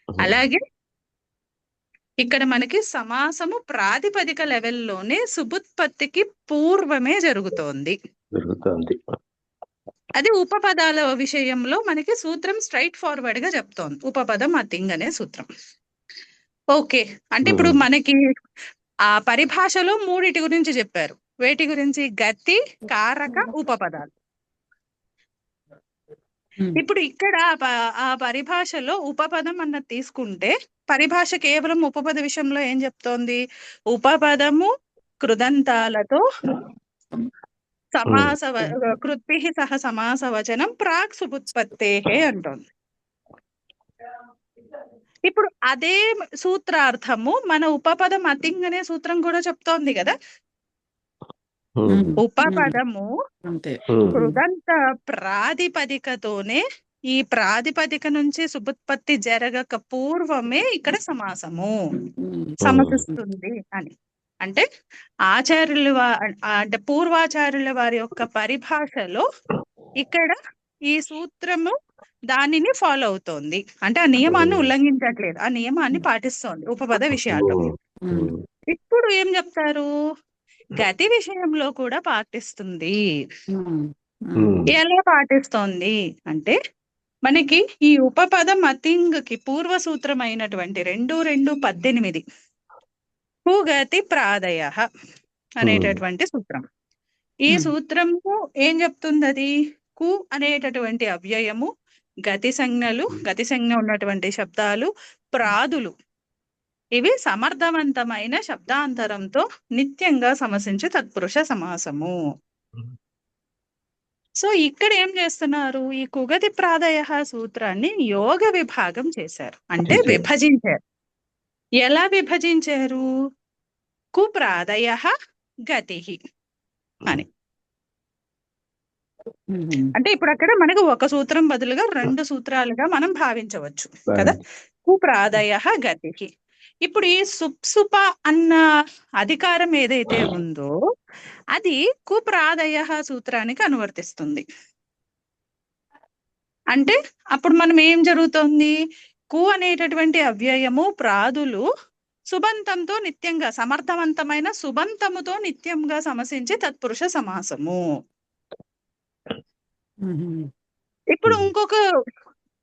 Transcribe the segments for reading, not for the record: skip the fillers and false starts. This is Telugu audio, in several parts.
అలాగే ఇక్కడ మనకి సమాసము ప్రాతిపదిక లెవెల్లోనే సుబుత్పత్తికి పూర్వమే జరుగుతోంది. అది ఉపపదాల విషయంలో మనకి సూత్రం స్ట్రైట్ ఫార్వర్డ్ గా చెప్తోంది. ఉపపదం అతింగ్ అనే సూత్రం. ఓకే, అంటే ఇప్పుడు మనకి ఆ పరిభాషలో మూడిటి గురించి చెప్పారు. వేటి గురించి? గతి, కారక, ఉపపదాలు. ఇప్పుడు ఇక్కడ ఆ పరిభాషలో ఉపపదం అన్నది తీసుకుంటే పరిభాష కేవలం ఉపపద విషయంలో ఏం చెప్తోంది? ఉపపదము కృదంతాలతో కృత్భి సహ సమాసవచనం ప్రాక్ సుబుత్పత్తే అంటోంది. ఇప్పుడు అదే సూత్రార్థము మన ఉపపదం అతింగ్ అనే సూత్రం కూడా చెప్తోంది కదా. ఉపపదము కృదంత ప్రాతిపదికతోనే, ఈ ప్రాతిపదిక నుంచి సుబుత్పత్తి జరగక పూర్వమే ఇక్కడ సమాసము సమసిస్తుంది అని. అంటే ఆచార్యుల అంటే పూర్వాచార్యుల వారి యొక్క పరిభాషలో ఇక్కడ ఈ సూత్రము దానిని ఫాలో అవుతోంది. అంటే ఆ నియమాన్ని ఉల్లంఘించట్లేదు, ఆ నియమాన్ని పాటిస్తోంది ఉపపద విషయాల్లో. ఇప్పుడు ఏం చెప్తారు? గతి విషయంలో కూడా పాటిస్తుంది. ఎలా పాటిస్తోంది అంటే మనకి ఈ ఉపపదం అతింగ్కి పూర్వ సూత్రమైనటువంటి 2:2:18 కుగతి ప్రాదయ అనేటటువంటి సూత్రం. ఈ సూత్రము ఏం చెప్తుంది? అది కు అనేటటువంటి అవ్యయము, గతి సంజ్ఞలు, గతి సంజ్ఞ ఉన్నటువంటి శబ్దాలు, ప్రాదులు, ఇవి సమర్థవంతమైన శబ్దాంతరంతో నిత్యంగా సమసించే తత్పురుష సమాసము. సో ఇక్కడ ఏం చేస్తున్నారు? ఈ కుగతి ప్రాదయ సూత్రాన్ని యోగ విభాగం చేశారు, అంటే విభజించారు. ఎలా విభజించారు? కు ప్రాదయ గతి అని. అంటే ఇప్పుడు అక్కడ మనకు ఒక సూత్రం బదులుగా 2 సూత్రాలుగా మనం భావించవచ్చు కదా. కు ప్రాదయ గతి. ఇప్పుడు ఈ సుప్సుప అన్న అధికారం ఏదైతే ఉందో అది కు ప్రాదయ సూత్రానికి అనువర్తిస్తుంది. అంటే అప్పుడు మనం ఏం జరుగుతుంది? కు అనేటటువంటి అవ్యయము, ప్రాదులు సుబంతంతో నిత్యంగా, సమర్థవంతమైన సుబంతముతో నిత్యంగా సమసించే తత్పురుష సమాసము. ఇప్పుడు ఇంకొక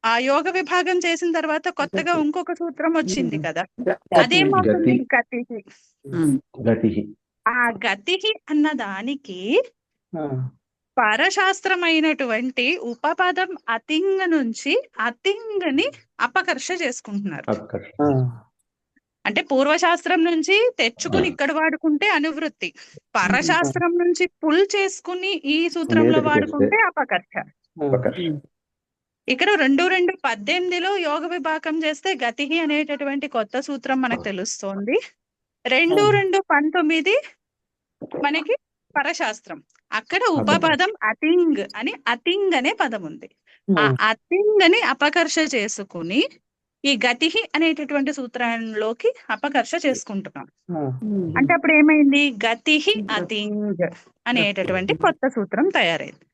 ఆ యోగ విభాగం చేసిన తర్వాత కొత్తగా ఇంకొక సూత్రం వచ్చింది కదా, అదేమవుతుంది? గతి. ఆ గతి అన్న దానికి పరశాస్త్రమైనటువంటి ఉపపదం అతింగ్ నుంచి అతింగ్ ని అపకర్ష చేసుకుంటున్నారు. అంటే పూర్వశాస్త్రం నుంచి తెచ్చుకుని ఇక్కడ వాడుకుంటే అనువృత్తి, పరశాస్త్రం నుంచి పుల్ చేసుకుని ఈ సూత్రంలో వాడుకుంటే అపకర్ష. ఇక్కడ 2:2:18 యోగ విభాగం చేస్తే గతి అనేటటువంటి కొత్త సూత్రం మనకు తెలుస్తోంది. 2:2:19 మనకి పరశాస్త్రం. అక్కడ ఉపపదం అతింగ్ అని, అతింగ్ అనే పదం ఉంది. ఆ అతింగ్ అని అపకర్ష చేసుకుని ఈ గతి అనేటటువంటి సూత్రంలోకి అపకర్ష చేసుకుంటున్నాం. అంటే అప్పుడు ఏమైంది? గతి అతింగ్ అనేటటువంటి కొత్త సూత్రం తయారైంది.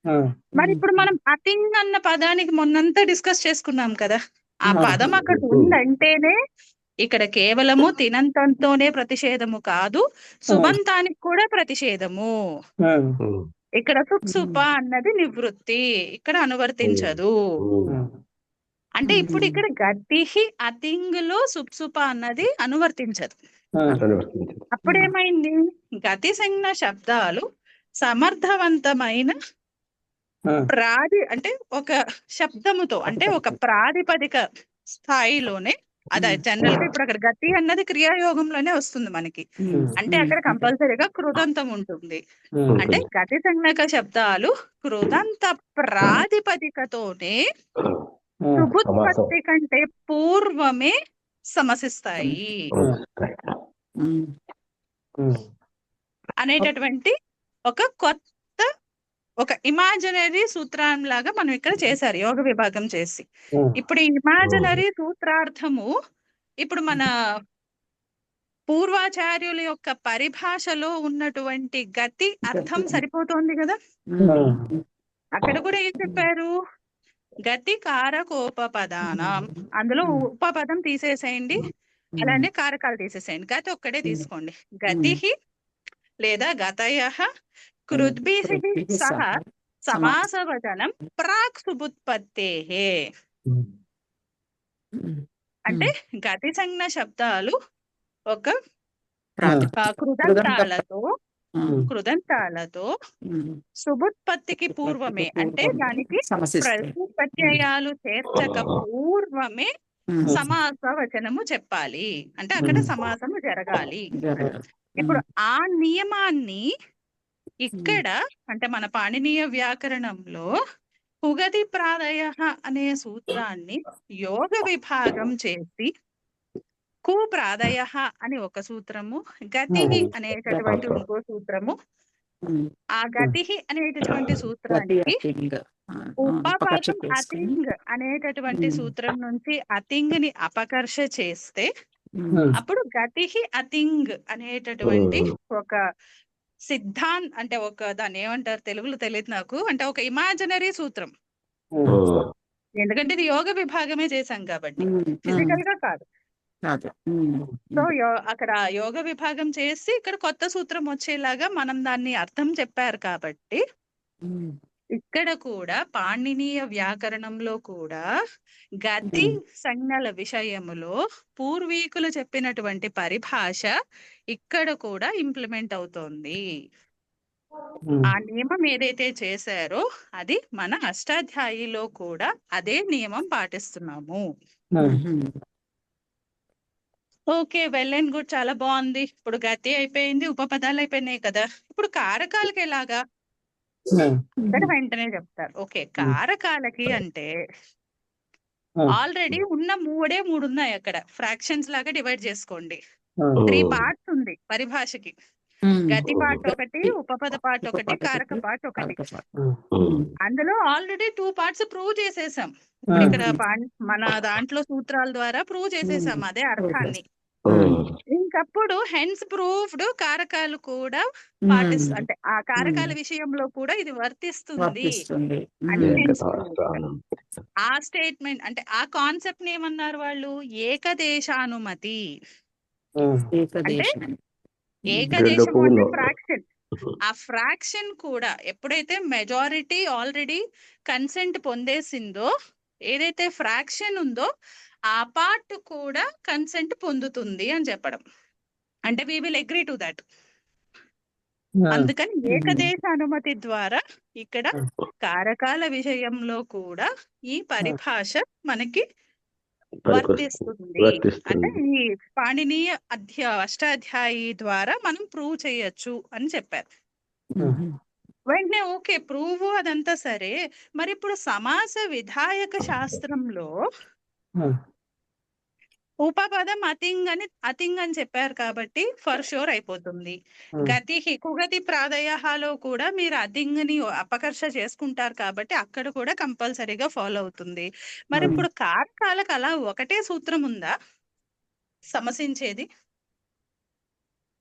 మరి ఇప్పుడు మనం అతింగ్ అన్న పదానికి మొన్నంతా డిస్కస్ చేసుకున్నాం కదా, ఆ పదం అక్కడ ఉందంటేనే ఇక్కడ కేవలము తినంతంతోనే ప్రతిషేధము కాదు, సుబంతానికి కూడా ప్రతిషేధము. ఇక్కడ సుప్సుప అన్నది నివృత్తి, ఇక్కడ అనువర్తించదు. అంటే ఇప్పుడు ఇక్కడ గతి అతింగ్ లో సుప్సుప అన్నది అనువర్తించదు. అప్పుడేమైంది? గతి సంజ్ఞ శబ్దాలు సమర్థవంతమైన అంటే ఒక శబ్దముతో, అంటే ఒక ప్రాతిపదిక స్థాయిలోనే, అదే జనరల్ గా ఇప్పుడు అక్కడ గతి అన్నది క్రియాయోగంలోనే వస్తుంది మనకి. అంటే అక్కడ కంపల్సరీగా కృదంతం ఉంటుంది. అంటే గతి సంజ్ఞక శబ్దాలు కృదంత ప్రాతిపదికతోనే సుబుత్పత్తి కంటే పూర్వమే సమసిస్తాయి అనేటటువంటి ఒక కొత్త, ఒక ఇమాజినరీ సూత్రం లాగా మనం ఇక్కడ చేశారు యోగ విభాగం చేసి. ఇప్పుడు ఈ ఇమాజినరీ సూత్రార్థము ఇప్పుడు మన పూర్వాచార్యుల యొక్క పరిభాషలో ఉన్నటువంటి గతి అర్థం సరిపోతోంది కదా. అక్కడ కూడా ఏం చెప్పారు? గతి కారకోపపదానం, అందులో ఉపపదం తీసేసేయండి, అలానే కారకాలు తీసేసేయండి, గతి ఒక్కడే తీసుకోండి. గతి లేదా గతయః కృద్భిః సహ సమాసవచనం ప్రాక్ సుబుత్పత్తేః. అంటే గతి సంజ్ఞ శబ్దాలు ఒక కృదంతాలతో సుబుత్పత్తికి పూర్వమే, అంటే దానికి ప్రత్యయాలు చేర్చక పూర్వమే సమాస వచనము చెప్పాలి, అంటే అక్కడ సమాసము జరగాలి. ఇప్పుడు ఆ నియమాన్ని ఇక్కడ అంటే మన పాణినీయ వ్యాకరణంలో పుగతి ప్రాదయ అనే సూత్రాన్ని యోగ విభాగం చేసి కు ప్రాదయ అని ఒక సూత్రము, గతి అనేటటువంటి ఇంకో సూత్రము, ఆ గతి అనేటటువంటి సూత్రానికి ఉపపదం అతింగ్ అనేటటువంటి సూత్రం నుంచి అతింగ్ ని అపకర్ష చేస్తే అప్పుడు గతి అతింగ్ అనేటటువంటి ఒక అంటే ఒక దాన్ని ఏమంటారు తెలుగులో తెలియదు నాకు, అంటే ఒక ఇమాజినరీ సూత్రం, ఎందుకంటే ఇది యోగ విభాగమే చేశాం కాబట్టి ఫిజికల్ గా కాదు. సో అక్కడ యోగ విభాగం చేసి ఇక్కడ కొత్త సూత్రం వచ్చేలాగా మనం దాన్ని అర్థం చెప్పారు కాబట్టి ఇక్కడ కూడా పాణినీయ వ్యాకరణంలో కూడా గతి సంజ్ఞల విషయములో పూర్వీకులు చెప్పినటువంటి పరిభాష ఇక్కడ కూడా ఇంప్లిమెంట్ అవుతోంది. ఆ నియమం ఏదైతే చేశారో అది మన అష్టాధ్యాయిలో కూడా అదే నియమం పాటిస్తున్నాము. ఓకే, వెల్ అండ్ గుడ్, చాలా బాగుంది. ఇప్పుడు గతి అయిపోయింది, ఉపపదాలు అయిపోయినాయి కదా. ఇప్పుడు కారకాలకి ఎలాగా ఇక్కడ వెంటనే చెప్తారు. ఓకే, కారకాలకి అంటే ఆల్రెడీ ఉన్న మూడు ఉన్నాయి, అక్కడ ఫ్రాక్షన్స్ లాగా డివైడ్ చేసుకోండి. 3 పార్ట్స్ ఉంది పరిభాషకి. గతి పార్ట్ ఒకటి, ఉపపద పార్ట్ ఒకటి, కారక పార్ట్ ఒకటి. అందులో ఆల్రెడీ 2 పార్ట్స్ ప్రూవ్ చేసేసాం. ఇప్పుడు ఇక్కడ మన దాంట్లో సూత్రాల ద్వారా ప్రూవ్ చేసేసాం అదే అర్థాన్ని. ఇంకప్పుడు హెన్స్ ప్రూఫ్డ్ కారకాలు కూడా అంటే ఆ కారకాల విషయంలో కూడా ఇది వర్తిస్తుంది అని ఆ స్టేట్మెంట్, అంటే ఆ కాన్సెప్ట్ ని ఏమన్నారు వాళ్ళు, ఏకదేశానుమతి. అంటే ఏకదేశము అంటే ఫ్రాక్షన్. ఆ ఫ్రాక్షన్ కూడా ఎప్పుడైతే మెజారిటీ ఆల్రెడీ కన్సెంట్ పొందేసిందో, ఏదైతే ఫ్రాక్షన్ ఉందో ఆ పార్ట్ కూడా కన్సెంట్ పొందుతుంది అని చెప్పడం. అంటే we will agree to that. అందుకని ఏకదేశ అనుమతి ద్వారా ఇక్కడ కారకాల విషయంలో కూడా ఈ పరిభాష మనకి వర్తిస్తుంది. అంటే ఈ పాణినీయ అష్టాధ్యాయి ద్వారా మనం ప్రూవ్ చేయొచ్చు అని చెప్పారు. వెంటనే ఓకే, ప్రూవ్ అదంతా సరే, మరి ఇప్పుడు సమాస విధాయక శాస్త్రంలో ఉపపదం అతింగ్ అని చెప్పారు కాబట్టి ఫర్ షూర్ అయిపోతుంది. గతి కుగతి ప్రాదయహాలో కూడా మీరు అతింగ్ని అపకర్ష చేసుకుంటారు కాబట్టి అక్కడ కూడా కంపల్సరీగా ఫాలో అవుతుంది. మరి ఇప్పుడు కారకాలకు అలా ఒకటే సూత్రం ఉందా సమసించేది?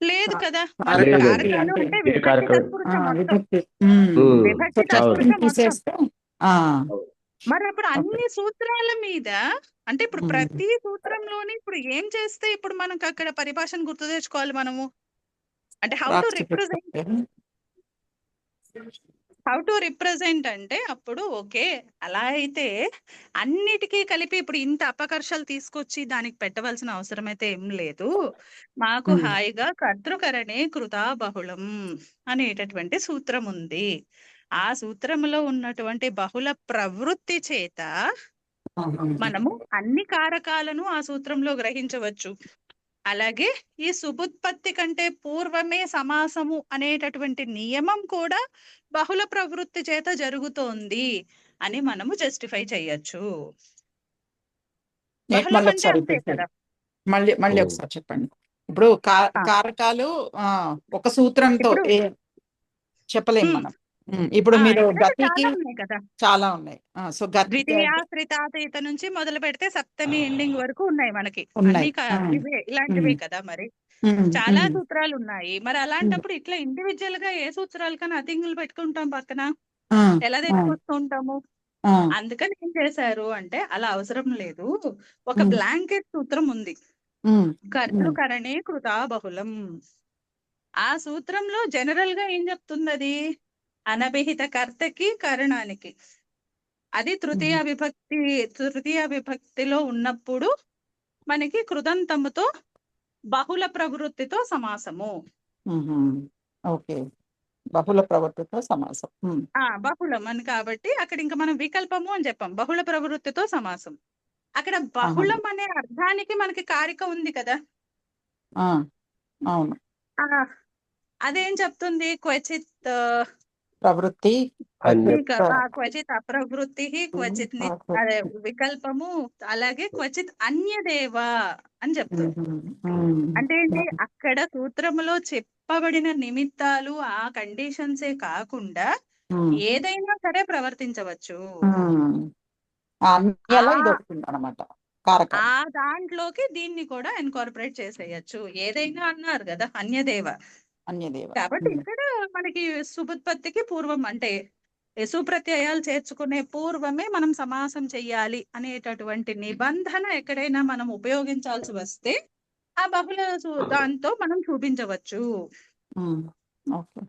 లేదు కదా. కారకాలు అంటే విభక్తి తత్పురుష మొత్తం. విభక్తి తత్పురుష మొత్తం. మరి అప్పుడు అన్ని సూత్రాల మీద, అంటే ఇప్పుడు ప్రతి సూత్రంలోని ఇప్పుడు ఏం చేస్తే ఇప్పుడు మనకు అక్కడ పరిభాషను గుర్తు తెచ్చుకోవాలి మనము, అంటే హౌ టు రిప్రజెంట్ అంటే అప్పుడు ఓకే, అలా అయితే అన్నిటికీ కలిపి ఇప్పుడు ఇంత అపకర్షలు తీసుకొచ్చి దానికి పెట్టవలసిన అవసరం అయితే ఏం లేదు. మాకు హాయిగా కర్తృకరణే కృతా బహుళం అనేటటువంటి సూత్రం ఉంది. ఆ సూత్రములో ఉన్నటువంటి బహుళ ప్రవృత్తి చేత మనము అన్ని కారకాలను ఆ సూత్రంలో గ్రహించవచ్చు. అలాగే ఈ సుబుత్పత్తి కంటే పూర్వమే సమాసము అనేటటువంటి నియమం కూడా బహుళ ప్రవృత్తి చేత జరుగుతోంది అని మనము జస్టిఫై చేయొచ్చు. మళ్ళీ ఒకసారి చెప్పండి. ఇప్పుడు కారకాలు ఒక సూత్రంతో చెప్పలేము మనం. ఇప్పుడు మీరు గతికి చాలా ఉన్నాయి. సో ద్వితీయాశ్రితాతీత నుంచి మొదలు పెడితే సప్తమి ఎండింగ్ వరకు ఉన్నాయి మనకి. ఇలాంటివే కదా, మరి చాలా సూత్రాలు ఉన్నాయి. మరి అలాంటప్పుడు ఇట్లా ఇండివిజువల్ గా ఏ సూత్రాలు కానీ అతింగులు పెట్టుకుంటాం పక్కన, ఎలా తెచ్చుకొస్తూ ఉంటాము? ఆ, అందుకని ఏం చేశారు అంటే అలా అవసరం లేదు, ఒక ఉమ్, బ్లాంకెట్ సూత్రం ఉంది, ఉమ్, కర్తృకరణే కృతా బహుళం. ఆ సూత్రంలో జనరల్ గా ఏం చెప్తుంది అది? అనభిహిత కర్తకి కరణానికి, అది తృతీయ విభక్తిలో ఉన్నప్పుడు మనకి కృదంతముతో బహుళ ప్రవృత్తితో సమాసము. ఓకే, బహుళ ప్రవర్తితో సమాసం. బహుళం అని కాబట్టి అక్కడ ఇంకా మనం వికల్పము అని చెప్పాం, బహుళ ప్రవృత్తితో సమాసం. అక్కడ ఆహా, బహుళం అనే అర్థానికి మనకి కారిక ఉంది కదా. ఆ, అవును, ఆ, అదేం చెప్తుంది? క్వచిత్ ప్రవృత్తి, క్వచిత్ అప్రవృత్తి, క్వచిత్ అదే వికల్పము, అలాగే క్వచిత్ అన్యదేవ అని చెప్తుంది. అంటే ఏంటి? అక్కడ సూత్రములో చెప్పబడిన నిమిత్తాలు ఆ కండిషన్సే కాకుండా ఏదైనా సరే ప్రవర్తించవచ్చు. అన్యలో ఇది ఆ వస్తుంది అనమాట, కారకం. ఆ దాంట్లోకి దీన్ని కూడా ఇన్కార్పొరేట్ చేసేయచ్చు. ఏదైనా అన్నారు కదా అన్యదేవ, అన్యదేవ. కాబట్టి ఇక్కడ మనకి సుబుత్పత్తికి పూర్వం అంటే సుప్రత్యయాలు చేర్చుకునే పూర్వమే మనం సమాసం చెయ్యాలి అనేటటువంటి నిబంధన ఎక్కడైనా మనం ఉపయోగించాల్సి వస్తే ఆ బహుళ దాంతో మనం చూపించవచ్చు. ఓకే,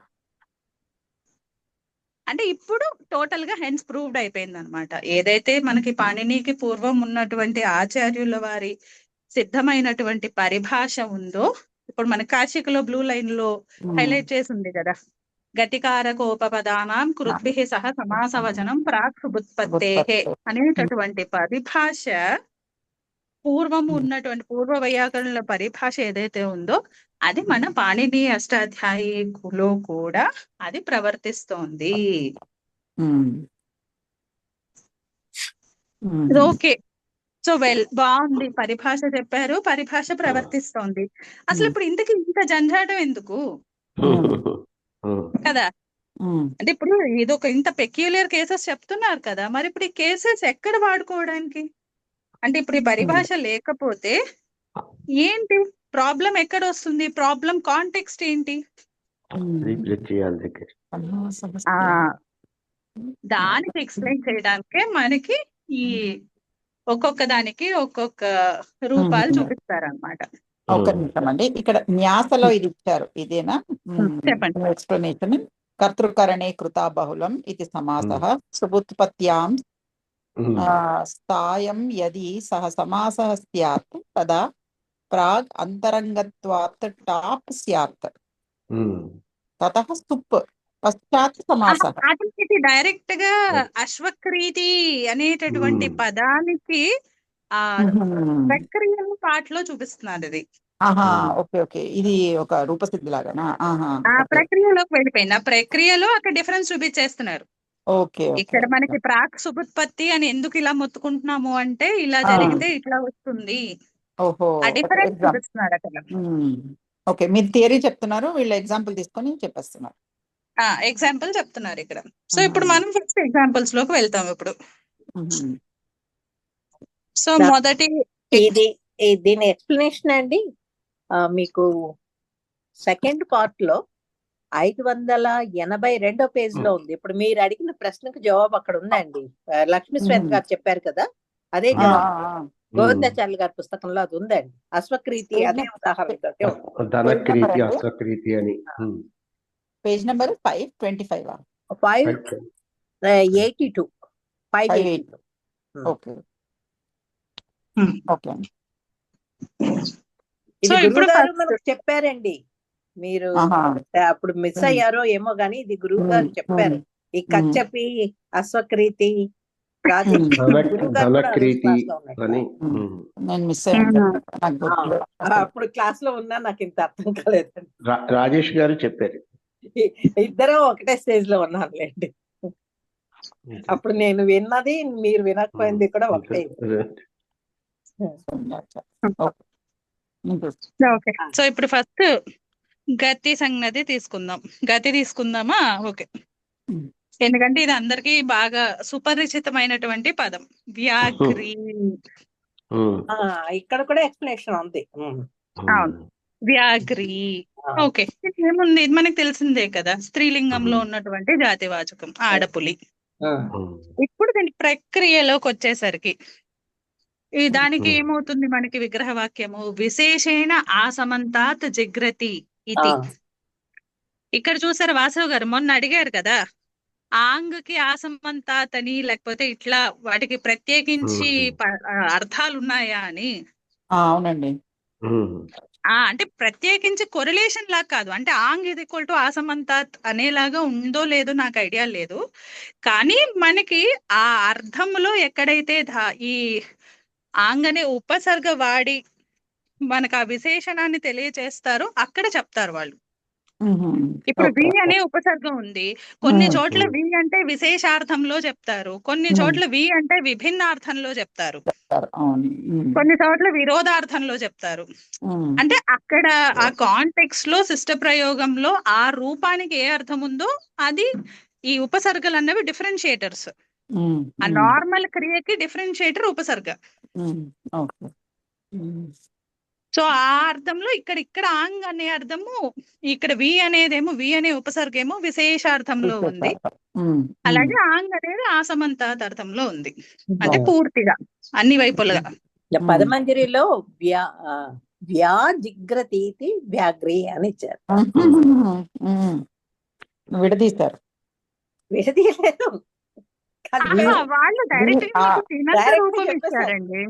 అంటే ఇప్పుడు టోటల్ గా హెన్స్ ప్రూవ్డ్ అయిపోయింది అనమాట. ఏదైతే మనకి పాణినికి పూర్వం ఉన్నటువంటి ఆచార్యుల వారి సిద్ధమైనటువంటి పరిభాష ఉందో, ఇప్పుడు మన కాశీకులో బ్లూ లైన్ లో హైలైట్ చేసి ఉంది కదా, గతికారకోపపదానాం కృద్భిః సహ సమాసవచనం ప్రాక్ సుబుత్పత్తేః అనేటటువంటి పరిభాష, పూర్వము ఉన్నటువంటి పూర్వ వైయాకరణల పరిభాష ఏదైతే ఉందో అది మన పాణిని అష్టాధ్యాయిలో కూడా అది ప్రవర్తిస్తోంది. ఓకే, సో బాగుంది, పరిభాష చెప్పారు, పరిభాష ప్రవర్తిస్తోంది. అసలు ఇప్పుడు ఇంత జంజాటం ఎందుకు కదా? అంటే ఇప్పుడు ఇదొక ఇంత పెక్యులియర్ కేసెస్ చెప్తున్నారు కదా, మరి ఇప్పుడు ఈ కేసెస్ ఎక్కడ వాడుకోవడానికి? అంటే ఇప్పుడు ఈ పరిభాష లేకపోతే ఏంటి ప్రాబ్లం? ఎక్కడ వస్తుంది ప్రాబ్లం? కాంటెక్స్ట్ ఏంటి? దానికి ఎక్స్ప్లెయిన్ చేయడానికే మనకి ఈ ఒక్కొక్క దానికి ఒక్కొక్క రూపాలు చూపిస్తారన్నమాట. ఒక నిమిషం అండి, ఇక్కడ న్యాసలో ఇది ఇచ్చారు, ఇదేనా చెప్పండి. ఎక్స్ప్లెనేషన్? కర్తృకరణే కృతా బహుళం ఇది సమాసః సుబుత్పత్యాం స్థాయం యది సహ సమాసః స్యాత్ తదా ప్రాగ్ అంతరంగత్వాత్ టాప్ స్యాత్ తతః సుప్ పశ్చాత్ సమాసః. అతనికి డైరెక్ట్ గా అశ్వక్రీతి అనేటటువంటి పదానికి ఆ ప్రక్రియను పాటలో చూపిస్తున్నారు. ఇది ఓకే ఓకే, ఇది ఒక రూపసిద్ధి లాగానా? ఆ ప్రక్రియలోకి వెళ్ళిపోయింది. ఆ ప్రక్రియలో అక్కడ డిఫరెన్స్ చూపించేస్తున్నారు. ఓకే, ఇక్కడ మనకి ప్రాక్ సుబుత్పత్తి అని ఎందుకు ఇలా మొత్తుకుంటున్నాము అంటే ఇలా జరిగితే ఇట్లా వస్తుంది, ఓహో, ఆ డిఫరెన్స్ చూపిస్తున్నారు అక్కడ. ఓకే, మీరు థియరీ చెప్తున్నారు, వీళ్ళు ఎగ్జాంపుల్ తీసుకొని చెప్పేస్తున్నారు. ఎగ్జాంపుల్ చెప్తున్నారు ఇక్కడ. సో ఇప్పుడు మనం ఫస్ట్ ఎగ్జాంపుల్స్ లోకి వెళ్తాం ఇప్పుడు. సో మొదటి దీని ఎక్స్ప్లెనేషన్ అండి మీకు సెకండ్ పార్ట్ లో 582 పేజ్ లో ఉంది. ఇప్పుడు మీరు అడిగిన ప్రశ్నకు జవాబు అక్కడ ఉందండి. లక్ష్మీ శ్వేత గారు చెప్పారు కదా, అదే జవాబు గోవిందాచార్య గారి పుస్తకంలో అది ఉందండి. అశ్వక్రీతి అదే ఉదాహరణతో ధనక్రీతి, అశ్వక్రీతి అని. Page number 525 582 582. ఓకే ఓకే, ఇది గురువు గారు మనకు చెప్పారండి. మీరు అప్పుడు మిస్ అయ్యారో ఏమో గానీ ఇది గురువు గారు చెప్పారు. ఈ కచ్చపి, అశ్వక్రీతి, ధనక్రీతి అని. నేను మిస్ అయ్యాను, అప్పుడు క్లాస్ లో ఉన్నా నాకు ఇంత అర్థం కాలేదండి. రాజేష్ గారు చెప్పారు. ఇద్దరం ఒకటే స్టేజ్ లో ఉన్నానులేండి. అప్పుడు నేను విన్నది మీరు వినకపోయింది కూడా ఒకటే. ఓకే, సో ఇప్పుడు ఫస్ట్ గతి సంగతి తీసుకుందాం. గతి తీసుకుందామా? ఓకే, ఎందుకంటే ఇది అందరికి బాగా సుపరిచితమైనటువంటి పదం, వ్యాఘ్రీ. ఇక్కడ కూడా ఎక్స్ప్లెనేషన్ ఉంది. అవును, వ్యాఘ్రీ. ఓకే, ఏముంది, ఇది మనకి తెలిసిందే కదా, స్త్రీలింగంలో ఉన్నటువంటి జాతివాచకం ఆడపులి. ఇప్పుడు దీని ప్రక్రియలోకి వచ్చేసరికి దానికి ఏమవుతుంది మనకి విగ్రహ వాక్యము విశేషేణ ఆసమంతాత్ జిగ్రతి ఇది. ఇక్కడ చూసారు వాసవ్ గారు మొన్న అడిగారు కదా, ఆంగ్కి ఆసమంతాత్ అని లేకపోతే ఇట్లా వాటికి ప్రత్యేకించి అర్థాలు ఉన్నాయా అని. అవునండి. అంటే ప్రత్యేకించి కొరిలేషన్ లాగా కాదు, అంటే ఆంగ్ ఇది ఈక్వల్ టు ఆసమంతాత్ అనేలాగా ఉందో లేదో నాకు ఐడియా లేదు. కానీ మనకి ఆ అర్థంలో ఎక్కడైతే ఈ ఆంగ్ అనే ఉపసర్గ వాడి మనకు ఆ విశేషణాన్ని తెలియజేస్తారో అక్కడ చెప్తారు వాళ్ళు. ఇప్పుడు వి అనే ఉపసర్గం ఉంది, కొన్ని చోట్ల వి అంటే విశేషార్థంలో చెప్తారు, కొన్ని చోట్ల వి అంటే విభిన్నార్థంలో చెప్తారు, కొన్ని చోట్ల విరోధార్థంలో చెప్తారు. అంటే అక్కడ ఆ కాంటెక్స్ట్ లో శిష్ట ప్రయోగంలో ఆ రూపానికి ఏ అర్థం ఉందో అది ఈ ఉపసర్గలు అన్నవి డిఫరెన్షియేటర్స్. ఆ నార్మల్ క్రియకి డిఫరెన్షియేటర్ ఉపసర్గ. సో ఆ అర్థంలో ఇక్కడ ఆంగ్ అనే అర్థము, ఇక్కడ వి అనేదేమో వి అనే ఉపసర్గేమో విశేషార్థంలో ఉంది, అలాగే ఆంగ్ అనేది ఆసమంతాత్ అర్థంలో ఉంది. అంటే పూర్తిగా అన్ని వైపులుగా. పదమంజరిలో వ్యాజిగ్రతీతి వ్యాగ్రే అని ఇచ్చారు. విడదీశారు. విడదీయలేదు, వాళ్ళు డైరెక్ట్ గా తినంత రూపం ఇచ్చారండి.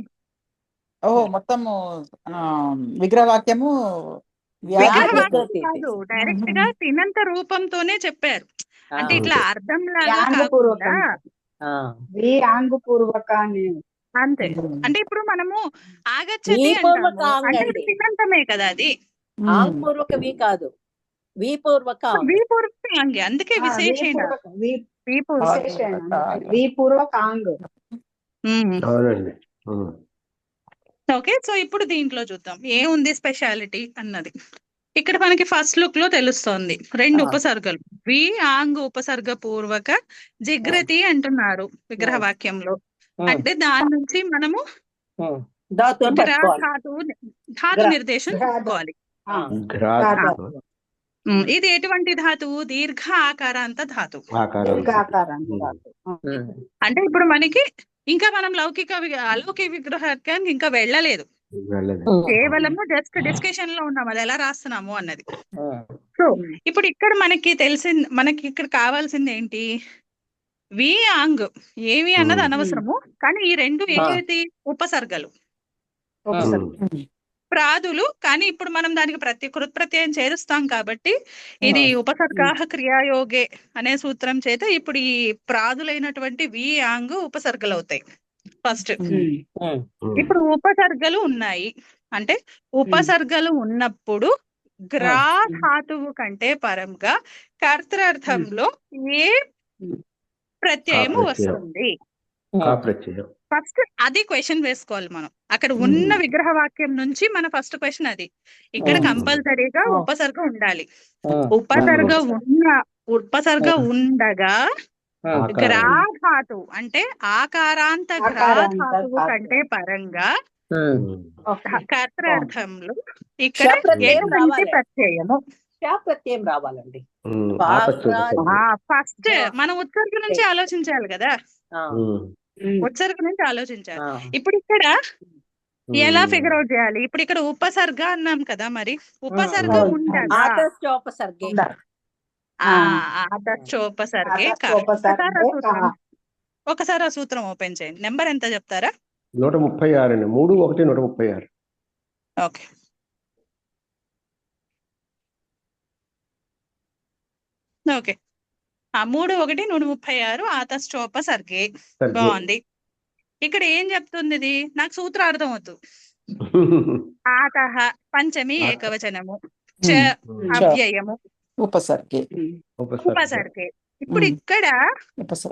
మొత్తము విగ్రహవాక్యము కాదు, డైరెక్ట్ గా తినంత రూపంతోనే చెప్పారు. అంటే ఇట్లా అర్థం లాగా అంతే. అంటే ఇప్పుడు మనము ఆగచ్చతి అంటే తినంతమే కదా అది. పూర్వక వి కాదు, వి పూర్వక అంగే, అందుకే విశేషణ ఓకే. సో ఇప్పుడు దీంట్లో చూద్దాం ఏముంది స్పెషాలిటీ అన్నది. ఇక్కడ మనకి ఫస్ట్ లుక్ లో తెలుస్తోంది రెండు ఉపసర్గలు, వి ఆంగ్ ఉపసర్గ పూర్వక జిగ్రతి అంటున్నారు విగ్రహ వాక్యంలో. అంటే దాని నుంచి మనము ధాతు నిర్దేశం చేసుకోవాలి. ఇది ఎటువంటి ధాతువు? దీర్ఘ ఆకారాంత ధాతు. అంటే ఇప్పుడు మనకి ఇంకా మనం అలౌకిక విగ్రహానికి ఇంకా వెళ్ళలేదు, కేవలము జస్ట్ డిస్కషన్ లో ఉన్నాం అది ఎలా రాస్తున్నాము అన్నది. సో ఇప్పుడు ఇక్కడ మనకి ఇక్కడ కావాల్సింది ఏంటి? వి ఆంగ్ ఏమి అన్నది అనవసరము, కానీ ఈ రెండు ఏది ఉపసర్గలు ప్రాదులు. కానీ ఇప్పుడు మనం దానికి కృత్ప్రత్యయం చేరుస్తాం కాబట్టి ఇది ఉపసర్గాః క్రియాయోగే అనే సూత్రం చేత ఇప్పుడు ఈ ప్రాదులైనటువంటి వి ఆంగ్ ఉపసర్గలు అవుతాయి ఫస్ట్. ఇప్పుడు ఉపసర్గలు ఉన్నాయి అంటే ఉపసర్గలు ఉన్నప్పుడు గ్రా ధాతువు కంటే పరంగా కర్తృర్థంలో ఏ ప్రత్యయము వస్తుంది? ఫస్ట్ అది క్వశ్చన్ వేసుకోవాలి మనం. అక్కడ ఉన్న విగ్రహ వాక్యం నుంచి మన ఫస్ట్ క్వశ్చన్ అది. ఇక్కడ కంపల్సరీగా ఉపసర్గ ఉండాలి. ఉపసర్గ ఉండగా గ్రాధాతు అంటే ఆకారాంత గ్రాధాతువు కంటే పరంగా కర్తృర్థంలో ఇక్కడ ప్రత్యయము ప్రత్యయం రావాలండి. ఫస్ట్ మనం ఉత్సర్గ నుంచి ఆలోచించాలి కదా, ఉత్సర్గ నుంచి ఆలోచించాలి. ఇప్పుడు ఇక్కడ ఎలా ఫిగర్ అవుట్ చేయాలి? ఇప్పుడు ఇక్కడ ఉపసర్గ అన్నాం కదా, మరి ఉపసర్గ ఉండగా ఒకసారి ఆ సూత్రం ఓపెన్ చేయండి. నెంబర్ ఎంత చెప్తారా? 136 అండి. 3-1-136. ఓకే. ఓకే, 3-1-136 ఆతశ్చోపసర్గే. బాగుంది. ఇక్కడ ఏం చెప్తుంది ఇది? నాకు సూత్రార్థం వద్దు. ఆతః పంచమి ఏకవచనము, చ అవ్యయము, ఉపసర్గే. ఇప్పుడు ఇక్కడ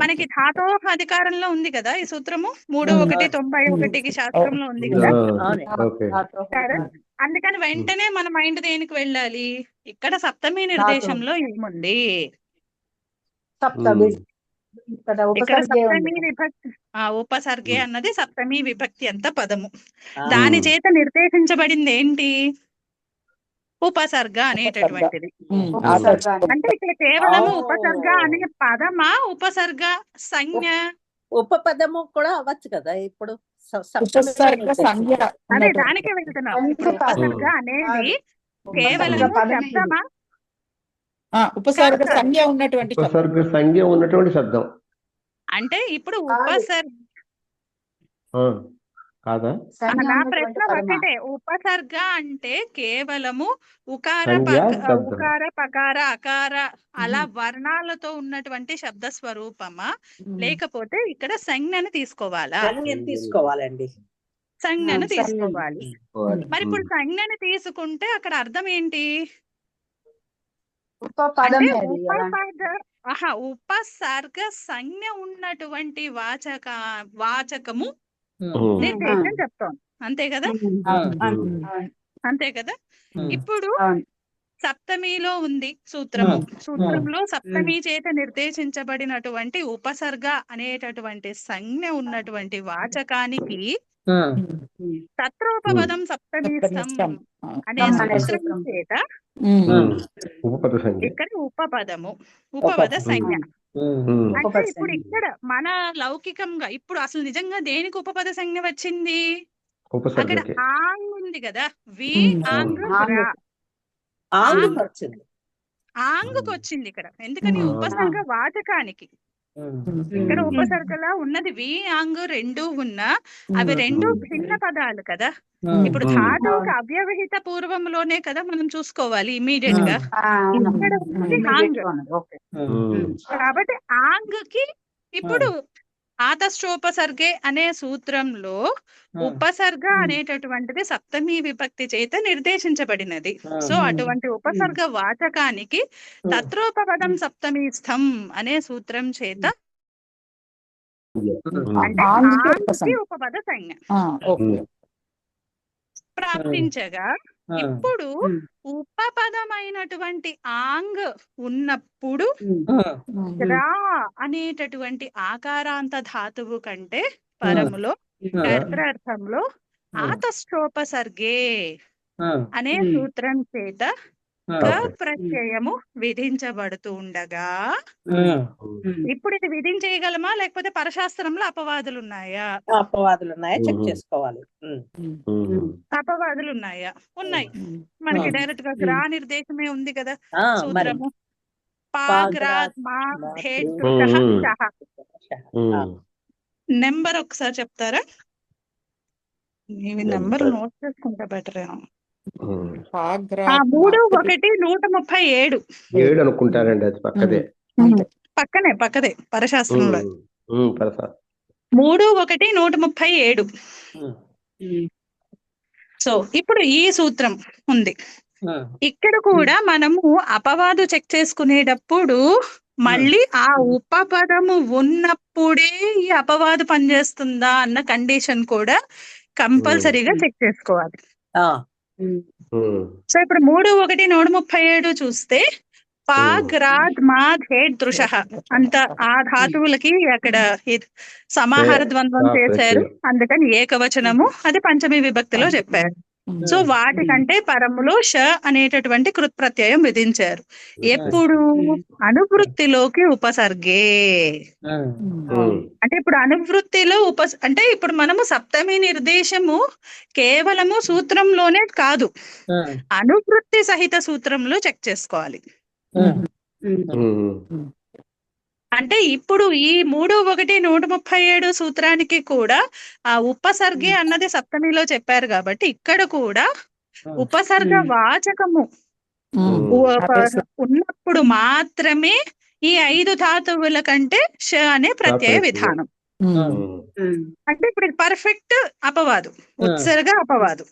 మనకి ధాతో అధికారంలో ఉంది కదా ఈ సూత్రము, 3-1-91కి శాస్త్రంలో ఉంది కదా. అందుకని వెంటనే మన మైండ్ దేనికి వెళ్ళాలి? ఇక్కడ సప్తమి నిర్దేశంలో ఏముంది? ఇక్కడ సప్తమి విభక్తి, ఉపసర్గే అన్నది సప్తమి విభక్తి అంత పదము. దాని చేత నిర్దేశించబడింది ఏంటి? ఉపసర్గ అనేటటువంటిది. ఆదర్శ. అంటే ఇక్కడ కేవలము ఉపసర్గ అనే పదమా, ఉపసర్గ సంజ్ఞ? ఉపపదము కూడా అవ్వచ్చు కదా ఇప్పుడు ఉపసర్గ సంజ్ఞ అదే దానికే వెళ్తున్నాం. ఇప్పుడు ఉపసర్గ అనేది కేవలము శబ్దమా? ఉపసర్గ సంజ్ఞ ఉన్నటువంటి ఉపసర్గ సంజ్ఞ ఉన్నటువంటి శబ్దం అంటే ఇప్పుడు ఉపసర్గ కాదా? నా ప్రశ్న ఒకటే, ఉపసర్గ అంటే కేవలము ఉకార సంజ్ఞ, శబ్దం. ఉకార పకార అకార అలా వర్ణాలతో ఉన్నటువంటి శబ్ద స్వరూపమా, లేకపోతే ఇక్కడ సంజ్ఞను తీసుకోవాలా? తీసుకోవాలండి, సంజ్ఞను తీసుకోవాలి. మరి ఇప్పుడు సంజ్ఞను తీసుకుంటే అక్కడ అర్థం ఏంటి? అంటే ఉపసర్గ సంజ్ఞ ఉన్నటువంటి వాచకము నిర్దేశం చెప్తాం, అంతే కదా? అంతే కదా. ఇప్పుడు సప్తమిలో ఉంది సూత్రము, సూత్రంలో సప్తమి చేత నిర్దేశించబడినటువంటి ఉపసర్గ అనేటటువంటి సంజ్ఞ ఉన్నటువంటి వాచకానికి తత్రోపపదం సప్తమిస్థం అనే సూత్రం చేత ఇక్కడ ఉపపదము, ఉపపద సంజ్ఞ. అంటే ఇప్పుడు ఇక్కడ మన లౌకికంగా ఇప్పుడు అసలు నిజంగా దేనికి ఉపపద సంజ్ఞ వచ్చింది? అక్కడ ఆంగ్ ఉంది కదా, వి ఆంగ్ ఆంగ్కి వచ్చింది ఇక్కడ. ఎందుకని? ఉపసర్గ వాచకానికి. ఇక్కడ ఉపసర్గలా ఉన్నది వి ఆంగ్ రెండు ఉన్నా అవి రెండు భిన్న పదాలు కదా. ఇప్పుడు ధాతువుకి అవ్యవహిత పూర్వంలోనే కదా మనం చూసుకోవాలి ఇమీడియట్ గా. ఇక్కడ ఉన్నది ఆంగ్. కాబట్టి ఆంగ్ కి ఇప్పుడు ఆతశ్చోపసర్గే అనే సూత్రంలో ఉపసర్గ అనేటటువంటిది సప్తమి విభక్తి చేత నిర్దేశించబడినది. సో అటువంటి ఉపసర్గ వాచకానికి తత్రోపపదం సప్తమిస్థం అనే సూత్రం చేత అంటే ఉపపద సంజ్ఞ ప్రాప్తించగా, ఇప్పుడు ఉపపదమైనటువంటి ఆంగ్ ఉన్నప్పుడు రా అనేటటువంటి ఆకారాంత ధాతువు కంటే పరములో కర్తృర్థంలో ఆతశ్చోపసర్గే అనే సూత్రం చేత ప్రత్యయము విధించబడుతూ ఉండగా, ఇప్పుడు ఇది విధించేయగలమా లేకపోతే పరశాస్త్రంలో అపవాదులు ఉన్నాయా? అపవాదులు ఉన్నాయా చెక్ చేసుకోవాలి. అపవాదులు ఉన్నాయా? ఉన్నాయి. మనకి డైరెక్ట్ గా గ్రా నిర్దేశమే ఉంది కదా సూత్రము. నెంబర్ ఒకసారి చెప్తారా? నెంబర్ నోట్ చేసుకుంటా బెటర్. 3:1 137 అనుకుంటారండి. అది పక్కదే పరశాస్త్రంలో 3:1 137. సో ఇప్పుడు ఈ సూత్రం ఉంది. ఇక్కడ కూడా మనము అపవాదు చెక్ చేసుకునేటప్పుడు మళ్ళీ ఆ ఉపపదము ఉన్నప్పుడే ఈ అపవాదు పనిచేస్తుందా అన్న కండిషన్ కూడా కంపల్సరీగా చెక్ చేసుకోవాలి. సో ఇప్పుడు 3:1 చూస్తే దృశ అంత ఆ ధాతువులకి అక్కడ సమాహార ద్వంద్వం చేశారు, అందుకని ఏకవచనము, అది పంచమి విభక్తిలో చెప్పారు. సో వాటికంటే పరములో ష అనేటటువంటి కృత్ప్రత్యయం విధించారు. ఎప్పుడు? అనువృత్తిలోకి ఉపసర్గే. అంటే ఇప్పుడు అనువృత్తిలో అంటే ఇప్పుడు మనము సప్తమి నిర్దేశము కేవలము సూత్రంలోనే కాదు, అనువృత్తి సహిత సూత్రంలో చెక్ చేసుకోవాలి. అంటే ఇప్పుడు ఈ 3:1 సూత్రానికి కూడా ఆ ఉపసర్గే అన్నది సప్తమిలో చెప్పారు కాబట్టి ఇక్కడ కూడా ఉపసర్గ వాచకము ఉన్నప్పుడు మాత్రమే ఈ 5 ధాతువుల కంటే ష అనే ప్రత్యయ విధానం. అంటే ఇప్పుడు పర్ఫెక్ట్ అపవాదు, ఉత్సర్గ అపవాదు.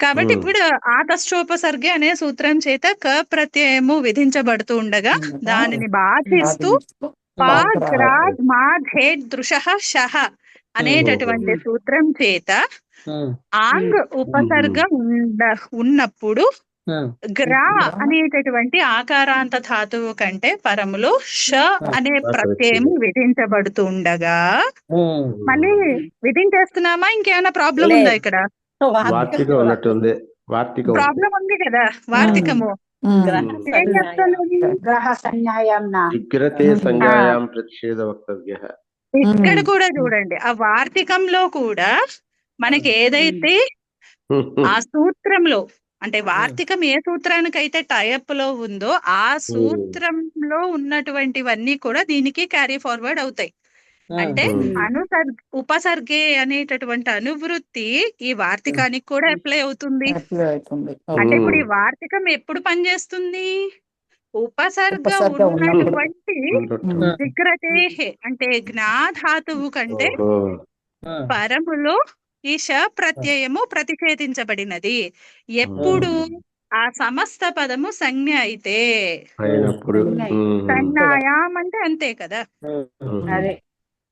కాబట్టి ఇప్పుడు ఆతశ్చోపసర్గే అనే సూత్రం చేత క ప్రత్యయము విధించబడుతూ ఉండగా దానిని బాధిస్తూ దృశ షహ అనేటటువంటి సూత్రం చేత ఆంగ్ ఉపసర్గ ఉన్నప్పుడు గ్రా అనేటటువంటి ఆకారాంత ధాతువు కంటే పరములో ష అనే ప్రత్యయము విధించబడుతూ ఉండగా, మళ్ళీ విధించేస్తున్నామా? ఇంకేమైనా ప్రాబ్లం ఉందా ఇక్కడ? ఉన్నట్టుంది. వార్తికం ఉంది. ప్రాబ్లం ఉంది కదా వార్తికము. గ్రహ ఏం చెప్తున్నది? గ్రహ సంజ్ఞాయామ్న విగ్రతే సంజ్ఞాయాం ప్రతిషేధ వక్తవ్యః. ఇక్కడ కూడా చూడండి, ఆ వార్తికంలో కూడా మనకి ఏదైతే ఆ సూత్రంలో అంటే వార్తికం ఏ సూత్రానికైతే టైప్ లో ఉందో ఆ సూత్రంలో ఉన్నటువంటివన్నీ కూడా దీనికి క్యారీ ఫార్వర్డ్ అవుతాయి. అంటే ఉపసర్గే అనేటటువంటి అనువృత్తి ఈ వార్తికానికి కూడా అప్లై అవుతుంది. అంటే ఇప్పుడు ఈ వార్తికం ఎప్పుడు పనిచేస్తుంది? ఉపసర్గ ఉన్నటువంటి విగ్రతేహే అంటే జ్ఞాధాతువు కంటే పరములో ఈ ష ప్రత్యయము ప్రతిషేధించబడినది ఎప్పుడు ఆ సమస్త పదము సంజ్ఞ అయితే. అయినప్పుడు సంజ్ఞాయాం అంటే అంతే కదా, అదే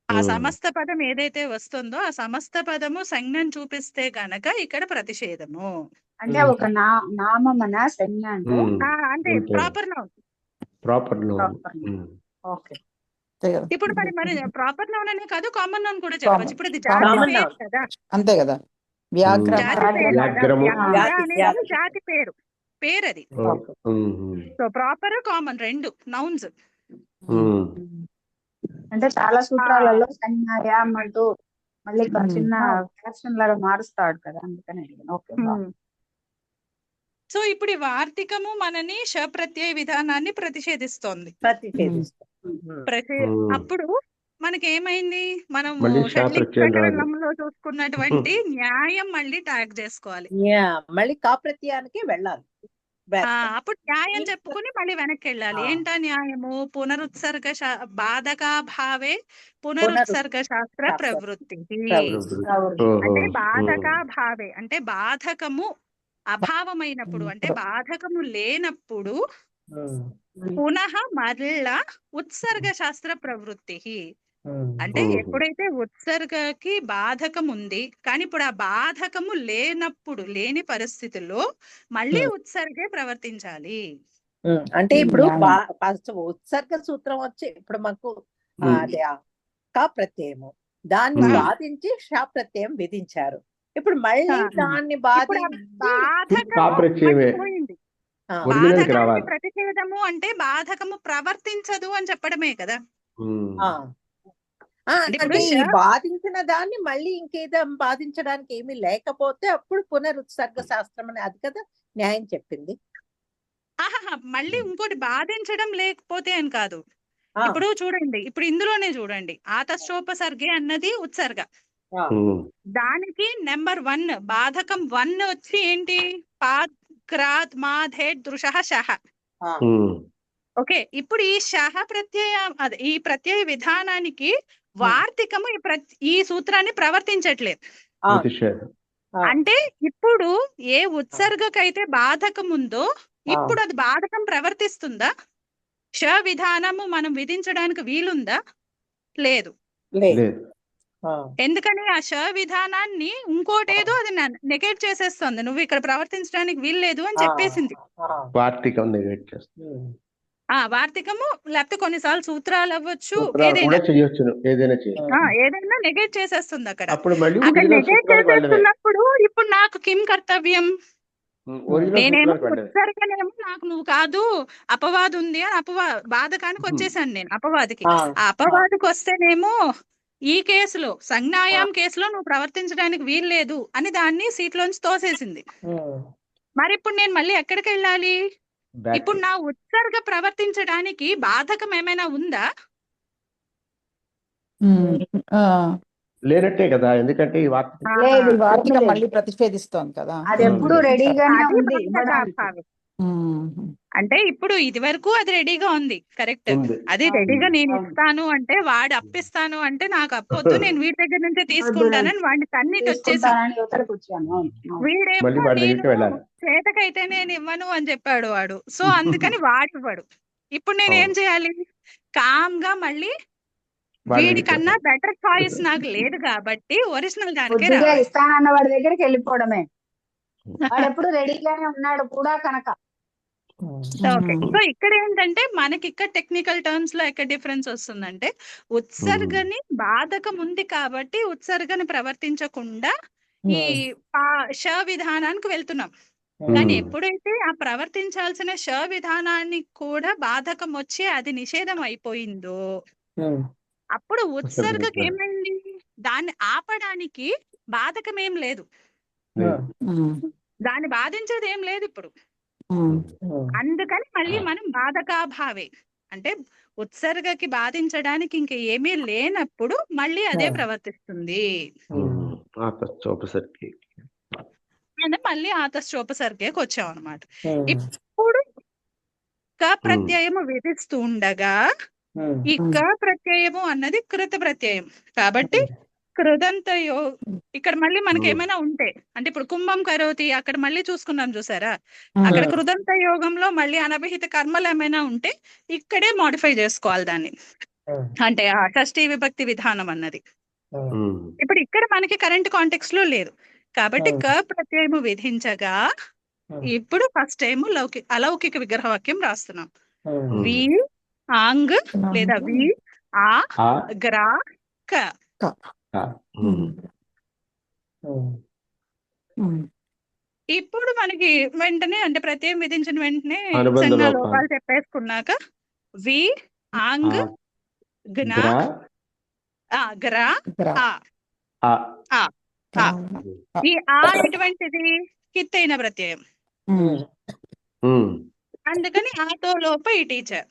ఆ సమస్త పదం ఏదైతే వస్తుందో ఆ సమస్త పదము సంజ్ఞను చూపిస్తే గనక ఇక్కడ ప్రతిషేధము. అంటే ఒక నామమన సంజ్ఞ అంటే అంటే proper noun. Proper noun. Okay. ఇప్పుడు మరి ప్రాపర్ నౌన్ అనే కాదు, కామన్ నౌన్ కూడా చెప్పచ్చు. ఇప్పుడు ఇది జాతి Common పేరు noun. కదా, అంతే కదా. వ్యాఘ్ర జాతి పేరు కదా. వ్యాఘ్రము. వ్యాఘ్ర అనేది జాతి పేరు అది. ఉమ్. సో ప్రాపర్ కామన్ రెండు నౌన్స్. ఉమ్. అంటే చాలా సూత్రాలలో సంజ్ఞాయాం అంటూ మళ్ళీ చిన్న ఫ్యాక్షన్ లాగా మారుస్తాడు కదా, అందుకని అడిగాను. ఓకే. సో ఇప్పుడు ఈ వార్తికము మనని ష ప్రత్యయ విధానాన్ని ప్రతిషేధిస్తోంది. అప్పుడు మనకి ఏమైంది, మనం మళ్ళీ ష షట్లింగ ప్రత్యయం రాదు. ప్రకరణంలో చూసుకున్నటువంటి న్యాయం మళ్ళీ ట్యాగ్ చేసుకోవాలి. మళ్ళీ కాప్రత్యయానికి వెళ్ళాలి. అప్పుడు న్యాయం చెప్పుకుని మళ్ళీ వెనక్కి వెళ్ళాలి. ఏంటా న్యాయము? పునరుత్సర్గ బాధకాభావే పునరుత్సర్గ శాస్త్ర ప్రవృత్తి. అంటే బాధకాభావే అంటే బాధకము అభావమైనప్పుడు అంటే బాధకము లేనప్పుడు పునః మరలా ఉత్సర్గ శాస్త్ర ప్రవృత్తి. అంటే ఎప్పుడైతే ఉత్సర్గకి బాధకం ఉంది కానీ ఇప్పుడు ఆ బాధకము లేనప్పుడు లేని పరిస్థితుల్లో మళ్ళీ ఉత్సర్గే ప్రవర్తించాలి. అంటే ఇప్పుడు ఉత్సర్గ సూత్రం వచ్చి ఇప్పుడు మాకు అదే కా ప్రత్యయము దాన్ని బాధించి షా ప్రత్యయం విధించారు. ఇప్పుడు మళ్ళీ దాన్ని పోయింది. ప్రతిషేధము అంటే బాధకము ప్రవర్తించదు అని చెప్పడమే కదా. అంటే ఈ బాధించిన దాన్ని మళ్ళీ ఇంకేదో బాధించడానికి ఏమీ లేకపోతే అప్పుడు పునరుత్సర్గ శాస్త్రం అని అది కదా న్యాయం చెప్పింది. మళ్ళీ ఇంకోటి బాధించడం లేకపోతే అని కాదు. ఇప్పుడు చూడండి, ఇప్పుడు ఇందులోనే చూడండి, ఆతశ్చోపసర్గే అన్నది ఉత్సర్గ. దానికి నెంబర్ 1 బాధకం 1 వచ్చి ఏంటి? పాగ్రాత్ మాధే దృశః శః. ఓకే, ఇప్పుడు ఈ శః ప్రత్యయం అదే ఈ ప్రత్యయ విధానానికి వార్తికము ఈ సూత్రాన్ని ప్రవర్తించట్లేదు. అంటే ఇప్పుడు ఏ ఉత్సర్గకైతే బాధకం ఉందో ఇప్పుడు అది బాధకం ప్రవర్తిస్తుందా? ష విధానము మనం విధించడానికి వీలుందా? లేదు. ఎందుకని ఆ ష విధానాన్ని ఇంకోటేదో అది నెగెట్ చేసేస్తుంది. నువ్వు ఇక్కడ ప్రవర్తించడానికి వీల్లేదు అని చెప్పేసింది. వార్తికము లేకపోతే కొన్నిసార్లు సూత్రాలు అవ్వచ్చు, ఏదైనా నెగెట్ చేసేస్తుంది అక్కడ. నెగెట్ చేసేస్తున్నప్పుడు ఇప్పుడు నాకు కిం కర్తవ్యం? నేనేమో ఉత్సర్గనేమో నాకు నువ్వు కాదు అపవాదు ఉంది అని బాధకానికి వచ్చేసాను నేను అపవాదికి. ఆ అపవాదికి వస్తేనేమో ఈ కేసులో సంజ్ఞాయాం కేసులో నువ్వు ప్రవర్తించడానికి వీల్లేదు అని దాన్ని సీట్లోంచి తోసేసింది. మరి ఇప్పుడు నేను మళ్ళీ ఎక్కడికి వెళ్ళాలి? ఇప్పుడు నా ఉత్సర్గ ప్రవర్తించడానికి బాధకం ఏమైనా ఉందా? లేనట్టే కదా, ఎందుకంటే ఈ వార్తికం మళ్ళీ ప్రతిషేధిస్తోంది కదా. అది ఎప్పుడు రెడీగానే ఉంది. అంటే ఇప్పుడు ఇది వరకు అది రెడీగా ఉంది, కరెక్ట్. అది రెడీగా నేను ఇస్తాను అంటే వాడు అప్పిస్తాను అంటే నాకు అప్పొద్దు, నేను వీడి దగ్గర నుంచే తీసుకుంటానని వాడిని తన్నిటి వచ్చేసాను. వీడేమో నేను చేతకైతే నేను ఇవ్వను అని చెప్పాడు వాడు. సో అందుకని వాడివ్వడు. ఇప్పుడు నేను ఏం చేయాలి? కామ్ గా మళ్ళీ వీడి కన్నా బెటర్ చాయిస్ నాకు లేదు కాబట్టి ఒరిజినల్ దానికే ఇస్తానన్న వాడి దగ్గరికి వెళ్ళిపోవడమే. వాడు ఎప్పుడు రెడీగానే ఉన్నాడు కూడా కనుక. ఓకే, సో ఇక్కడ ఏంటంటే మనకి ఇక్కడ టెక్నికల్ టర్మ్స్ లో ఎక్కడ డిఫరెన్స్ వస్తుందంటే ఉత్సర్గని బాధకం ఉంది కాబట్టి ఉత్సర్గని ప్రవర్తించకుండా ఈ ష విధానానికి వెళ్తున్నాం. కానీ ఉమ్. ఎప్పుడైతే ఆ ప్రవర్తించాల్సిన విధానాన్ని కూడా బాధకం వచ్చి అది నిషేధం అయిపోయిందో అప్పుడు ఉత్సర్గకి ఏమైంది? దాన్ని ఆపడానికి బాధకం ఏం లేదు, దాన్ని బాధించేది ఏం లేదు ఇప్పుడు. అందుకని మళ్ళీ మనం బాధకాభావే అంటే ఉత్సర్గకి బాధించడానికి ఇంక ఏమీ లేనప్పుడు మళ్ళీ అదే ప్రవర్తిస్తుంది. ఆపసర్కి అంటే మళ్ళీ ఆతశ్చోపసర్గకి వచ్చాం అనమాట. ఇప్పుడు క ప్రత్యయము విధిస్తూ ఉండగా ఈ క ప్రత్యయము అన్నది కృత ప్రత్యయం కాబట్టి కృదంతయో ఇక్కడ మళ్ళీ మనకి ఏమైనా ఉంటే అంటే ఇప్పుడు కుంభం కరోతి అక్కడ మళ్ళీ చూసుకున్నాం చూసారా, అక్కడ కృదంత యోగంలో మళ్ళీ అనభిహిత కర్మలు ఏమైనా ఉంటే ఇక్కడే మోడిఫై చేసుకోవాలి దాన్ని, అంటే ఆ షష్ఠీ విభక్తి విధానం అన్నది. ఇప్పుడు ఇక్కడ మనకి కరెంట్ కాంటెక్స్ట్ లో లేదు కాబట్టి క ప్రత్యయము విధించగా ఇప్పుడు ఫస్ట్ టైం అలౌకిక విగ్రహవాక్యం రాస్తున్నాం. వి ఆంగ్ లేదా వి ఆ గ్రా క. ఇప్పుడు మనకి వెంటనే అంటే ప్రత్యయం విధించిన వెంటనే సంజ్ఞా లోపాలు చెప్పేసుకున్నాక వి ఆంగ్ గ్నా గ్రా ఆ. ఈ ఆ ఎటువంటిది కిత్తైన ప్రత్యయం, అందుకని ఆతో లోప ఈ టీచర్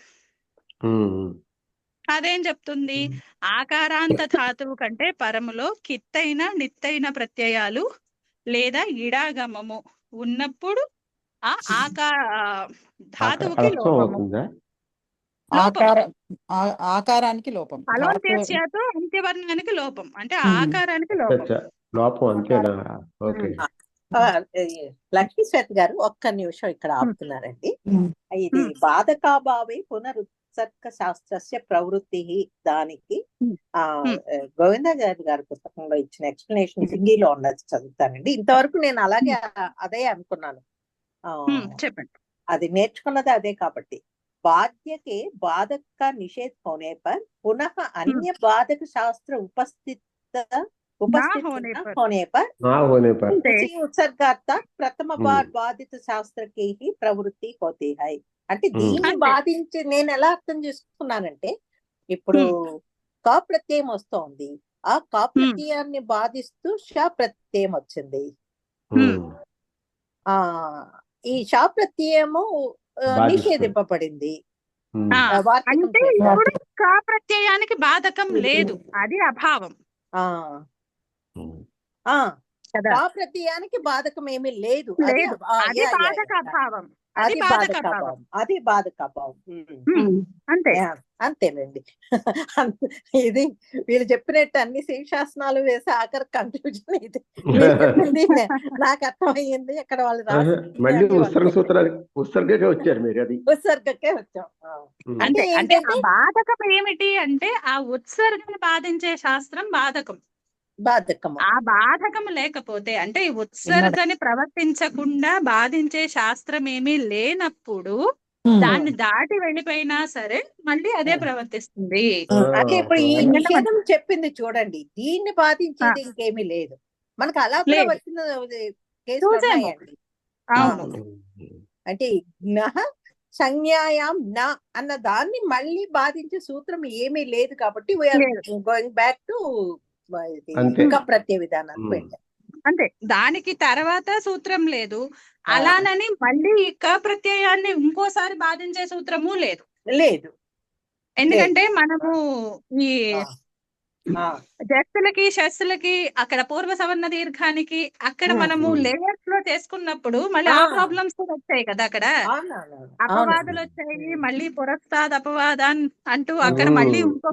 అదేం చెప్తుంది? ఆకారాంత ధాతువు కంటే పరములో కిత్తైన నిత్తైన ప్రత్యయాలు లేదా ఇడాగమము ఉన్నప్పుడు ఆ ధాతువుకి లోపము, ఆకారానికి లోపం, అలోంత్యస్యాతో అంత్యవర్ణానికి లోపం అంటే ఆకారానికి లోపం అంతేనా? ఓకే. లక్ష్మీశ్వేత గారు ఒక్క నిమిషం ఇక్కడ ఆపుతున్నారండి. ఇది బాధకాభావే పునరుత్సర్గ శాస్త్రస్య ప్రవృత్తి దానికి గోవింద గారి పుస్తకంలో ఇచ్చిన ఎక్స్ప్లెనేషన్ హిందీలో ఉన్నది చదువుతానండి. ఇంతవరకు నేను అలాగే అదే అనుకున్నాను, చెప్పండి. అది నేర్చుకున్నది అదే కాబట్టి बाध्य के बाधक का निषेध होने पर पुनः अन्य बाधक शास्त्र उपस्थित होने पर उसी उत्सर्गार्थ प्रथम बार बाधित शास्त्र की ही प्रवृत्ति होती है. అంటే దీన్ని బాధించి నేను ఎలా అర్థం చేసుకున్నానంటే ఇప్పుడు క ప్రత్యయం వస్తోంది, ఆ క ప్రత్యయాన్ని బాధిస్తూ ష ప్రత్యయం వచ్చింది. ఈ ష ప్రత్యయము నిషేధింపబడింది. అంటే ఇప్పుడు కా ప్రత్యయానికి బాధకం లేదు, అది అభావం. కా ప్రత్యయానికి బాధకం ఏమీ లేదు, అది బాధకాభావం, అది బాధకాభావం, అది బాధకాభావం. అంతేనండి. ఇది వీళ్ళు చెప్పినట్టు అన్ని శీర్షాసనాలు వేసి ఆఖరి కన్క్లూజన్ ఇది నాకు అర్థమయ్యింది. అక్కడ వాళ్ళు ఉత్సర్గకే వచ్చాం. అంటే బాధకం ఏమిటి అంటే ఆ ఉత్సర్గని బాధించే శాస్త్రం బాధకం. ఆ బాధకం లేకపోతే అంటే ఈ ఉత్సర్గని ప్రవర్తించకుండా బాధించే శాస్త్రం ఏమీ లేనప్పుడు దాన్ని దాటి వెళ్ళిపోయినా సరే మళ్ళీ అదే ప్రవర్తిస్తుంది. అంటే ఇప్పుడు ఈ నిషేధం చెప్పింది చూడండి, దీన్ని బాధించేది ఇంకేమీ లేదు. మనకు అలా కూడా వచ్చిన కేసులు ఉన్నాయండి. అంటే సంజ్ఞాయాం నా అన్న దాన్ని మళ్ళీ బాధించే సూత్రం ఏమీ లేదు కాబట్టి వీఆర్ గోయింగ్ బ్యాక్ టు ప్రత్యయ విధానానికి వెళ్ళాం. అంతే, దానికి తర్వాత సూత్రం లేదు. అలానని మళ్ళీ క ప్రత్యయాన్ని ఇంకోసారి బాధించే సూత్రము లేదు. ఎందుకంటే మనము ఈ జస్సులకి షస్సులకి అక్కడ పూర్వ సవర్ణ దీర్ఘానికి అక్కడ మనము లేయర్స్ లో చేసుకున్నప్పుడు మళ్ళీ ఆ ప్రాబ్లమ్స్ కూడా వచ్చాయి కదా. అక్కడ అపవాదులు వచ్చాయి, మళ్ళీ పురస్తాద్ అపవాదాన్ అంటూ అక్కడ మళ్ళీ ఇంకో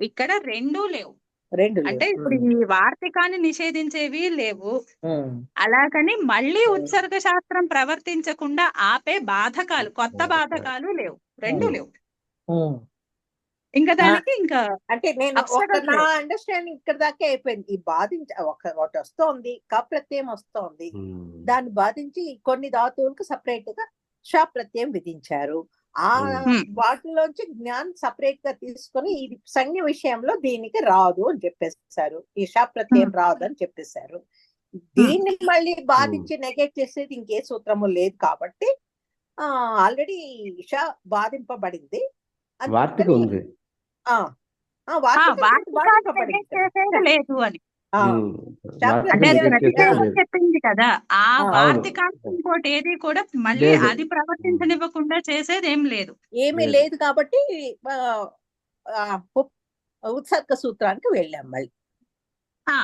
ఇక్కడ రెండూ లేవు. అంటే ఇప్పుడు ఈ వార్తికాన్ని నిషేధించేవి లేవు, అలాగని మళ్ళీ ఉత్సర్గ శాస్త్రం ప్రవర్తించకుండా ఆపే బాధకాలు, కొత్త బాధకాలు లేవు, రెండు లేవు. ఇంకా దానికి ఇంకా అంటే నేను నా అండర్స్టాండింగ్ ఇక్కడ దాకే అయిపోయింది. ఈ బాధించి ఒకటి వస్తోంది, క ప్రత్యయం వస్తోంది, దాన్ని బాధించి కొన్ని ధాతువులకు సపరేట్ గా ష ప్రత్యయం విధించారు. ఆ వాటిలోంచి జ్ఞానం సపరేట్ గా తీసుకొని ఇది సంజ్ఞ విషయంలో దీనికి రాదు అని చెప్పేశారు, ఈ ష ప్రత్యయం రాదు అని చెప్పేశారు. దీన్ని మళ్ళీ బాధించి నెగెక్ట్ చేసేది ఇంకే సూత్రము లేదు కాబట్టి ఆల్రెడీ ఇష బాధింపబడింది. వార్తిక అందుకని ఉంది. చేసేది లేదు అని వార్తిక అంటే అది నెగ్లెక్ట్ చేసేది ప్రత్యేకం లేదు. చెప్పింది కదా. ఆ అవును. వార్తికాన్ని ఇంకోటి ఏది కూడా మళ్ళీ లేదు. అది ప్రవర్తించనివ్వకుండా చేసేది ఏం లేదు. ఏమీ లేదు. లేదు కాబట్టి ఉత్సర్గ సూత్రానికి వెళ్ళాం మళ్ళీ. ఆ,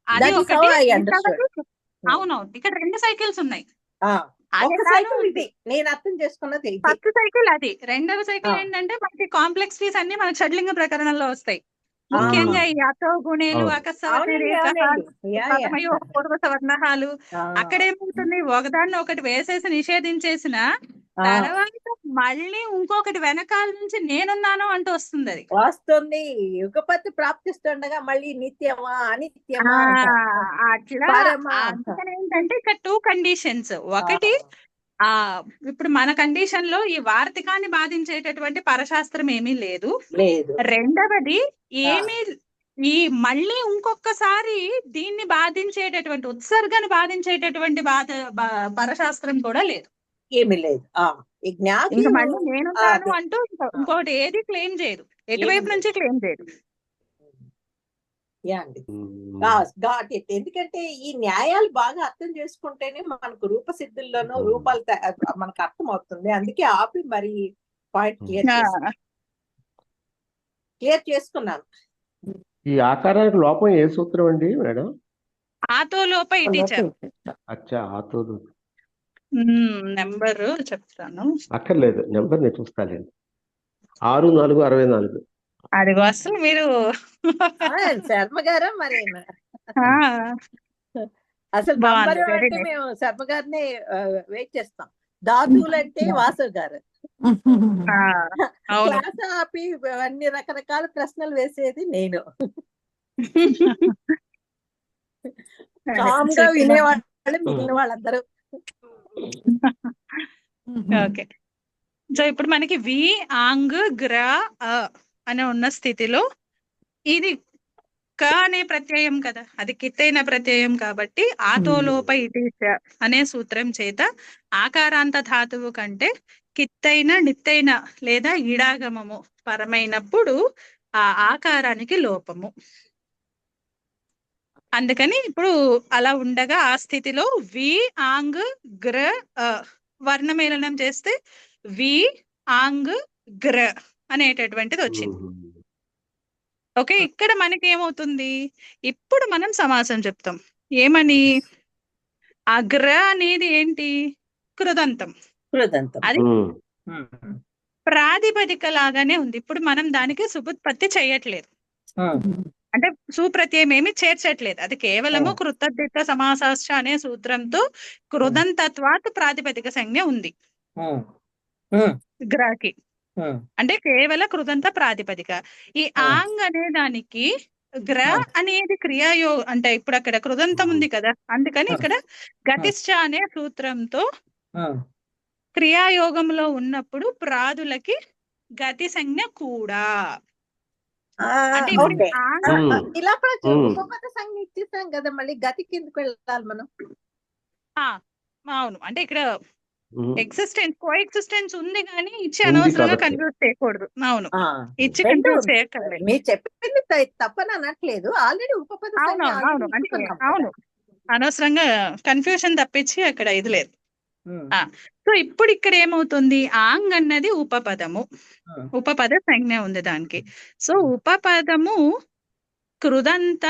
అది That is ఒకటి. how I మిగతావన్నీ understood. అవునవును, ఇక్కడ 2 సైకిల్స్ ఉన్నాయి. ఒక సైకిల్ ఇది నేను అర్థం చేసుకున్నది ఇది. ఫస్ట్ సైకిల్ అది. రెండవ సైకిల్ ఆ. ఏంటంటే మనకి కాంప్లెక్సిటీస్ అన్ని మనకి షడ్లింగ ప్రకరణంలో వస్తాయి. ఆ. ముఖ్యంగా ఈ అతో గుణేలు అవును. అవునండి, అవునండి. Yeah, yeah. అకస్మయో పూర్వ సవర్ణాలు అక్కడ ఏమవుతుంది, ఒకదాన్ని ఒకటి వేసేసి నిషేధించేసిన తర్వాత మళ్ళీ ఇంకొకటి వెనకాల నుంచి నేనున్నాను అంటూ వస్తుంది. అది వస్తుంది. యుగపతి ప్రాప్తిస్తుండగా మళ్ళీ నిత్యమా అనిత్యమా అట్లా. పరమా. అందుకని ఏంటంటే ఇక్కడ 2 కండిషన్స్. ఒకటి ఇప్పుడు మన కండిషన్ లో ఈ వార్తికాన్ని బాధించేటటువంటి పరశాస్త్రం ఏమీ లేదు. లేదు. రెండవది ఏమీ ఈ మళ్ళీ ఇంకొకసారి దీన్ని బాధించేటటువంటి ఉత్సర్గను బాధించేటటువంటి పరశాస్త్రం కూడా లేదు. ఏమీ లేదు. ఈ జ్ఞాతి ఇంకా మళ్ళీ నేనున్నాను అంటూ ఇంకోటి ఏది క్లెయిమ్ చేయదు, ఎటువైపు నుంచి క్లెయిమ్ చేయదు. ఎందుకంటే ఈ న్యాయాలు బాగా అర్థం చేసుకుంటేనే మనకు రూపసిద్ధుల్లోనూ రూపాలు మనకు అర్థం అవుతుంది. అందుకే ఆపి మరి పాయింట్ క్లియర్ చేసుకున్నాను. ఈ ఆకారానికి లోపం ఏ సూత్రం అండి మేడం? ఆతో లోప టీచర్. అచ్చా, ఆతో నెంబర్ చెప్తాను. అక్కర్లేదు, నెంబర్ నేను చూస్తానండి. 6464. అదిగో అసలు మీరు శర్మ గారా మరి అసలు నంబర్ అంటే మేము శర్మ గారిని వెయిట్ చేస్తాం. దాతువులు అంటే వాసు గారు. క్లాస్ ఆపి అన్ని రకరకాల ప్రశ్నలు వేసేది నేను. కామ్గా వినేవాళ్ళు మిగిలిన వాళ్ళందరూ. ఓకే, సో ఇప్పుడు మనకి వి ఆంగ్ గ్ర అని ఉన్న స్థితిలో ఇది క అనే ప్రత్యయం కదా, అది కిత్తైన ప్రత్యయం కాబట్టి ఆతోలోప ఇటీచ అనే సూత్రం చేత ఆకారాంత ధాతువు కంటే కిత్తైన నిత్తైన లేదా ఇడాగమము పరమైనప్పుడు ఆ ఆకారానికి లోపము. అందుకని ఇప్పుడు అలా ఉండగా ఆ స్థితిలో వి ఆంగ్ గ్ర వర్ణమేళనం చేస్తే వి ఆంగ్ గ్ర అనేటటువంటిది వచ్చింది. ఓకే, ఇక్కడ మనకి ఏమవుతుంది, ఇప్పుడు మనం సమాసం చెప్తాం. ఏమని? అగ్ర అనేది ఏంటి? కృదంతం. అది ప్రాతిపదిక లాగానే ఉంది. ఇప్పుడు మనం దానికి సుబుత్పత్తి చేయట్లేదు, అంటే సుప్రత్యయం ఏమి చేర్చట్లేదు. అది కేవలము కృతద్ధిత సమాసాశ్చ అనే సూత్రంతో కృదంతత్వాత్ ప్రాతిపదిక సంజ్ఞ ఉంది గ్రాకి. అంటే కేవల కృదంత ప్రాతిపదిక. ఈ ఆంగ్ అనే దానికి గ్ర అనేది క్రియాయోగం, అంటే ఇప్పుడు అక్కడ కృదంతం ఉంది కదా, అందుకని ఇక్కడ గతిశ్చ అనే సూత్రంతో క్రియాయోగంలో ఉన్నప్పుడు ప్రాదులకి గతి సంజ్ఞ కూడా. అంటే ఇలా కూడా ఉపపద సంజ్ఞ ఇచ్చేసాం కదా, మళ్ళీ గతికి ఎందుకు వెళ్ళాలి మనం? అవును, అంటే ఇక్కడ ఎగ్జిస్టెన్స్ కో ఎగ్జిస్టెన్స్ ఉంది కానీ ఇచ్చి అనవసరంగా కన్ఫ్యూజ్ చేయకూడదు. అవును, ఇచ్చి కన్ఫ్యూజ్ చేయక్కర్లేదు. మీరు చెప్పింది తప్పని అనట్లేదు, ఆల్రెడీ ఉపపద సంజ్ఞ. అవును, అంటే అవును, అనవసరంగా కన్ఫ్యూషన్ తప్పించి అక్కడ ఇది లేదు. సో ఇప్పుడు ఇక్కడ ఏమవుతుంది, ఆంగ్ అన్నది ఉపపదము, ఉపపద సంజ్ఞ ఉంది దానికి. సో ఉపపదము కృదంత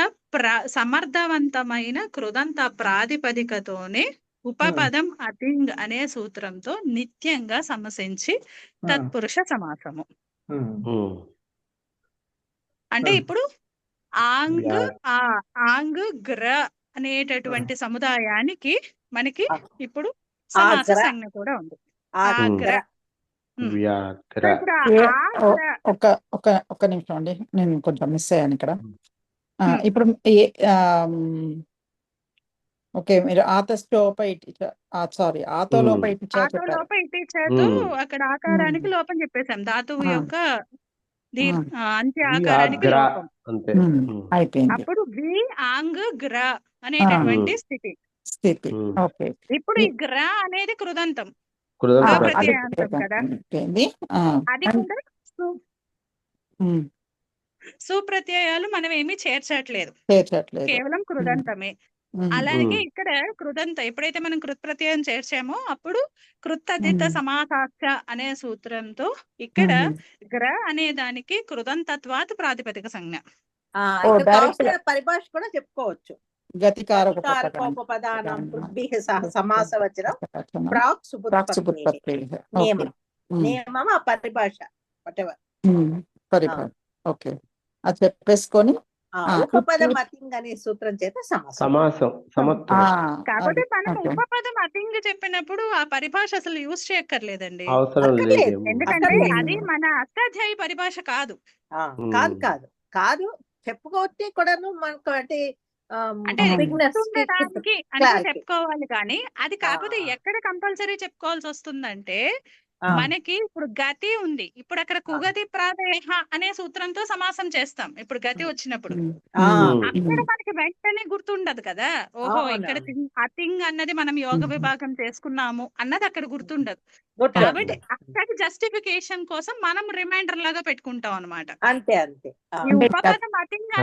సమర్థవంతమైన కృదంత ప్రాతిపదికతోనే ఉపపదం అతింగ్ అనే సూత్రంతో నిత్యంగా సమసించి తత్పురుష సమాసము. అంటే ఇప్పుడు ఆంగ్ గ్ర అనేటటువంటి సముదాయానికి మనకి ఇప్పుడు సమాస సంజ్ఞ కూడా ఉంది. ఒక నిమిషం అండి, నేను కొంచెం మిస్ అయ్యాను ఇక్కడ. ఇప్పుడు ఓకే, మీరు ఆతోలోప ఇటీచతో అక్కడ ఆకారానికి లోపం చెప్పేసాం. ధాతువు యొక్క అంత్య ఆకారానికి లోపం అయిపోయింది. అప్పుడు వి ఆంగ్ గ్ర అనేటటువంటి స్థితి. స్థితి. ఉమ్. ఓకే. ఇప్పుడు ఈ గ్ర అనేది కృదంతం, కృదంత అది ప్రత్యయాంతం కదా. అయిపోయింది. అది కూడా సుప్రత్యయాలు మనం ఏమీ చేర్చట్లేదు, చేర్చట్లేదు. కేవలం కృదంతమే. అలాగే ఇక్కడ కృదంత ఎప్పుడైతే మనం కృత్ప్రత్యయం చేర్చామో అప్పుడు కృత్తదిత సమాసాస్య అనే సూత్రంతో ఇక్కడ గ్ర అనే దానికి కృదంతత్వాత్ ప్రాతిపదిక సంజ్ఞ. పరిభాష కూడా చెప్పుకోవచ్చు. గతికారకోపపదానాం పృథ్వీః సహ సమాసవచనం ప్రాక్ సుబుత్పత్తి నియమం ఆ పరిభాష పరిభాష. ఓకే, అది చెప్పేసుకొని ఉపపదం అతింగ్ అనే సూత్రం చేత సమాసం కాకపోతే మనం ఉపపదం అతింగ్ చెప్పినప్పుడు ఆ పరిభాష అసలు యూజ్ చేయక్కర్లేదండి, అవసరం లేదు. ఎందుకంటే అది మన అష్టాధ్యాయి పరిభాష కాదు. కాదు కాదు కాదు చెప్పుకోవచ్చు కూడాను మనకు అంటే గుర్తుండడానికి అంటే చెప్పుకోవాలి, కానీ అది కాకపోతే ఎక్కడ కంపల్సరీ చెప్పుకోవాల్సి వస్తుందంటే మనకి ఇప్పుడు గతి ఉంది, ఇప్పుడు అక్కడ కుగతి ప్రాదేహ అనే సూత్రంతో సమాసం చేస్తాం. ఇప్పుడు గతి వచ్చినప్పుడు అక్కడ మనకి వెంటనే గుర్తుండదు కదా, ఓహో ఇక్కడ అతింగ్ అన్నది మనం యోగ విభాగం చేసుకున్నాము అన్నది అక్కడ గుర్తుండదు. కాబట్టి అక్కడ జస్టిఫికేషన్ కోసం మనం రిమైండర్ లాగా పెట్టుకుంటాం అన్నమాట. అంతే అంతే. ఈ ఉపపదం అతింగ్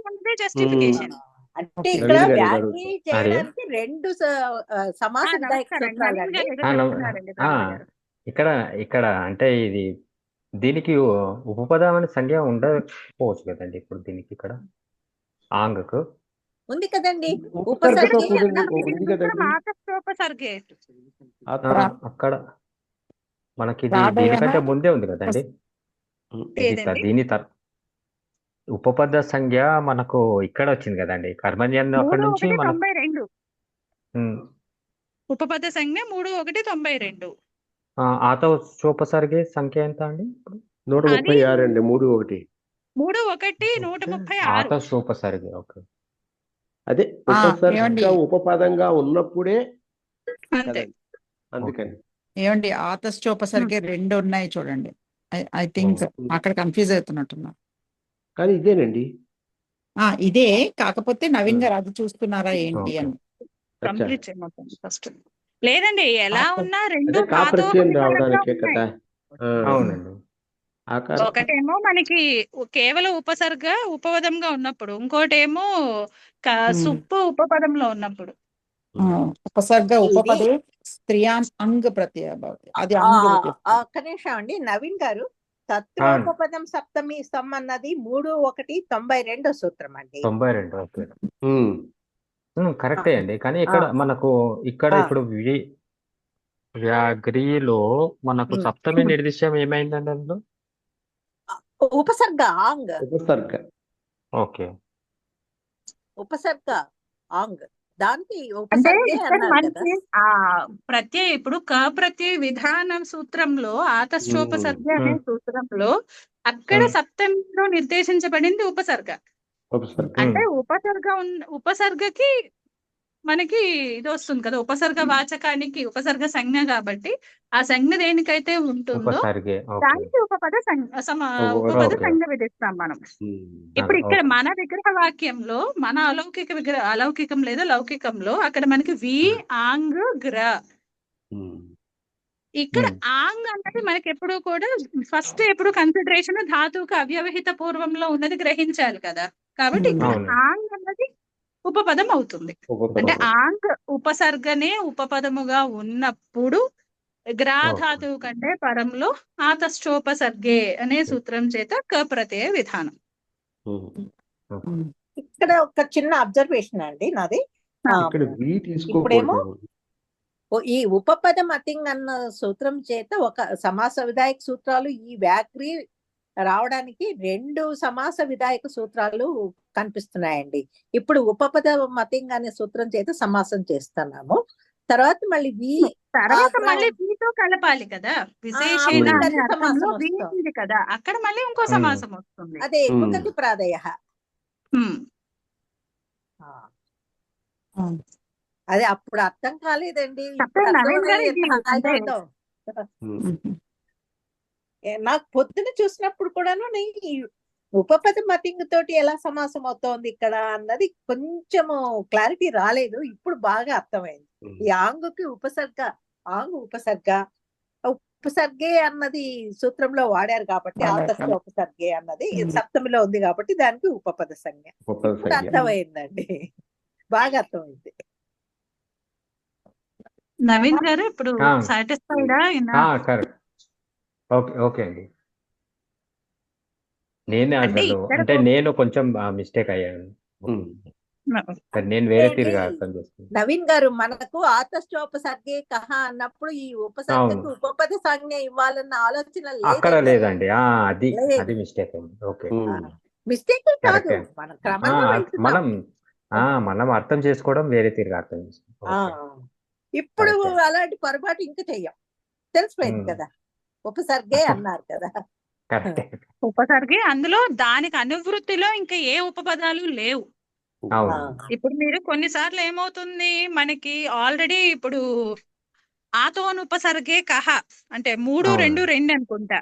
అన్నది జస్టిఫికేషన్. అంటే ఇక్కడ వ్యాధి చేయడానికి రెండు సమాస విధాయక సూత్రాలు. ఇక్కడ అంటే ఇది దీనికి ఉపపదం సంఖ్య ఉండకపోవచ్చు కదండి. ఇప్పుడు దీనికి ఇక్కడ ఆంగకు ఉంది కదండి, అక్కడ మనకి దీనికంటే ముందే ఉంది కదండి. దీని ఉపపద సంఖ్య మనకు ఇక్కడ వచ్చింది కదండి, కర్మణ్యం అక్కడ నుంచి ఉపపద సంఖ్య 3:1:92. ఆతోపసర్గే సంఖ్య ఎంత అండి? 136 అండి. 3:1:136. ఆతోపసర్గే. ఓకే, అదే ఉపసర్గ ఉపపదంగా ఉన్నప్పుడే అందుకని ఏమండి ఆతశ్చోపసర్గే 2 ఉన్నాయి చూడండి. ఐ థింక్ అక్కడ కన్ఫ్యూజ్ అవుతున్నట్టున్నా. కానీ ఇదేనండి, ఇదే. కాకపోతే నవీన్ గారు అది చూస్తున్నారా ఏంటి అని. ఫస్ట్ లేదండి, ఎలా ఉన్నా రెండు రావడానికే కదా. అవునండి. ఒకటేమో మనకి కేవలం ఉపసర్గ ఉపపదంగా ఉన్నప్పుడు, ఇంకోటేమో సుప్పు ఉపపదంలో ఉన్నప్పుడు. ఉపసర్గ ఉపపదే స్త్రియాం అంగ ప్రత్యయ అది ఒక్క నిమిషం అండి నవీన్ గారు. తత్రోపపదం సప్తమి సం అన్నది 3:1:92 సూత్రం అండి. 92. ఓకే, కరెక్టే అండి. కానీ ఇక్కడ మనకు ఇప్పుడు వ్యాగ్రిలో మనకు సప్తమి నిర్దిష్టం ఏమైందండి అందులో? ఉపసర్గ ఆంగ్. ఓకే, ఉపసర్గ ఆంగ్ దానికి ప్రత్యయ ఇప్పుడు ప్రత్యయ విధానం సూత్రంలో ఆతశ్చోపసర్గ అనే సూత్రంలో అక్కడ సప్తమిలో నిర్దేశించబడింది ఉపసర్గ. అంటే ఉపసర్గకి మనకి ఇది వస్తుంది కదా, ఉపసర్గ వాచకానికి ఉపసర్గ సంజ్ఞ. కాబట్టి ఆ సంజ్ఞ దేనికైతే ఉంటుందో దానికి ఉపపద సంజ్ఞ విధిస్తాం మనం. ఇప్పుడు ఇక్కడ మన విగ్రహ వాక్యంలో మన అలౌకికం లేదా లౌకికంలో అక్కడ మనకి వి ఆంగ్ గ్ర. ఇక్కడ ఆంగ్ అన్నది మనకి ఎప్పుడు కూడా ఫస్ట్ ఎప్పుడు కన్సిడరేషన్ ధాతువుకు అవ్యవహిత పూర్వంలో ఉన్నది గ్రహించాలి కదా. కాబట్టి ఇక్కడ ఆంగ్ అన్నది ఉపపదం అవుతుంది. అంటే ఆంగ్ ఉపసర్గనే ఉపపదముగా ఉన్నప్పుడు గ్రాధాతువు కంటే పరంలో ఆతశ్చోపసర్గే అనే సూత్రం చేత ప్రత్యయ విధానం. ఇక్కడ ఒక చిన్న అబ్జర్వేషన్ అండి నాది. ఇప్పుడేమో ఈ ఉపపదం అతింగ్ అన్న సూత్రం చేత ఒక సమాస విధాయక సూత్రాలు ఈ వ్యాక్రి రావడానికి 2 సమాస విధాయక సూత్రాలు కనిపిస్తున్నాయండి. ఇప్పుడు ఉపపద మతింగ్ అనే సూత్రం చేత సమాసం చేస్తున్నాము. తర్వాత మళ్ళీ వీతో కలపాలి కదా, విశేషణ కదా, అక్కడ మళ్ళీ ఇంకో సమాసం వస్తుంది. అదే కుగతి ప్రాదయ. అదే అప్పుడు అర్థం కాలేదండి. నాకు పొద్దున చూసినప్పుడు కూడాను ఉపపద మతింగ్ తోటి ఎలా సమాసం అవుతోంది ఇక్కడ అన్నది కొంచెము క్లారిటీ రాలేదు. ఇప్పుడు బాగా అర్థమైంది. ఈ ఆంగుకి ఆంగు ఉపసర్గే అన్నది సూత్రంలో వాడారు కాబట్టి ఆతస్థ ఉపసర్గే అన్నది సప్తమిలో ఉంది కాబట్టి దానికి ఉపపద సంజ్ఞ. ఇప్పుడు అర్థమైందండి, బాగా అర్థమైంది. నవీన్ గారు ఇప్పుడు సాటిస్ఫైడా? కరెక్ట్. ఓకే ఓకే అండి. నేను అంటే అసలు ఇక్కడ అంటే నేను కొంచెం మిస్టేక్ అయ్యాను. నేను వేరే తీరుగా అర్థం చేసుకున్నాను. నవీన్ గారు, మనకు ఆతస్థోపసర్గే కహ అన్నప్పుడు ఈ ఉపసర్గకి ఉపపద సంజ్ఞ ఇవ్వాలన్న ఆలోచన అక్కడ లేదండి. లేదండి. అది లేదు. అది మిస్టేక్ అండి. ఓకే మిస్టేక్ కాదు, కరెక్టే. మన క్రమంలో వెళ్తున్నాం. మనం మనం అర్థం చేసుకోవడం వేరే తీరుగా అర్థం చేసుకోవడం. ఇప్పుడు కరెక్టే. అలాంటి పొరపాటు ఇంకా చెయ్యం, తెలిసిపోయింది కదా. ఉపసర్గే అన్నారు కదా. కరెక్టే. ఉపసర్గే, అందులో దానికి అనువృత్తిలో ఇంకా ఏ ఉపపదాలు లేవు. అవును. ఇప్పుడు మీరు కొన్నిసార్లు ఏమవుతుంది మనకి ఆల్రెడీ ఇప్పుడు ఆతోను ఉపసర్గే కహ అంటే 3 2 2 అనుకుంటా.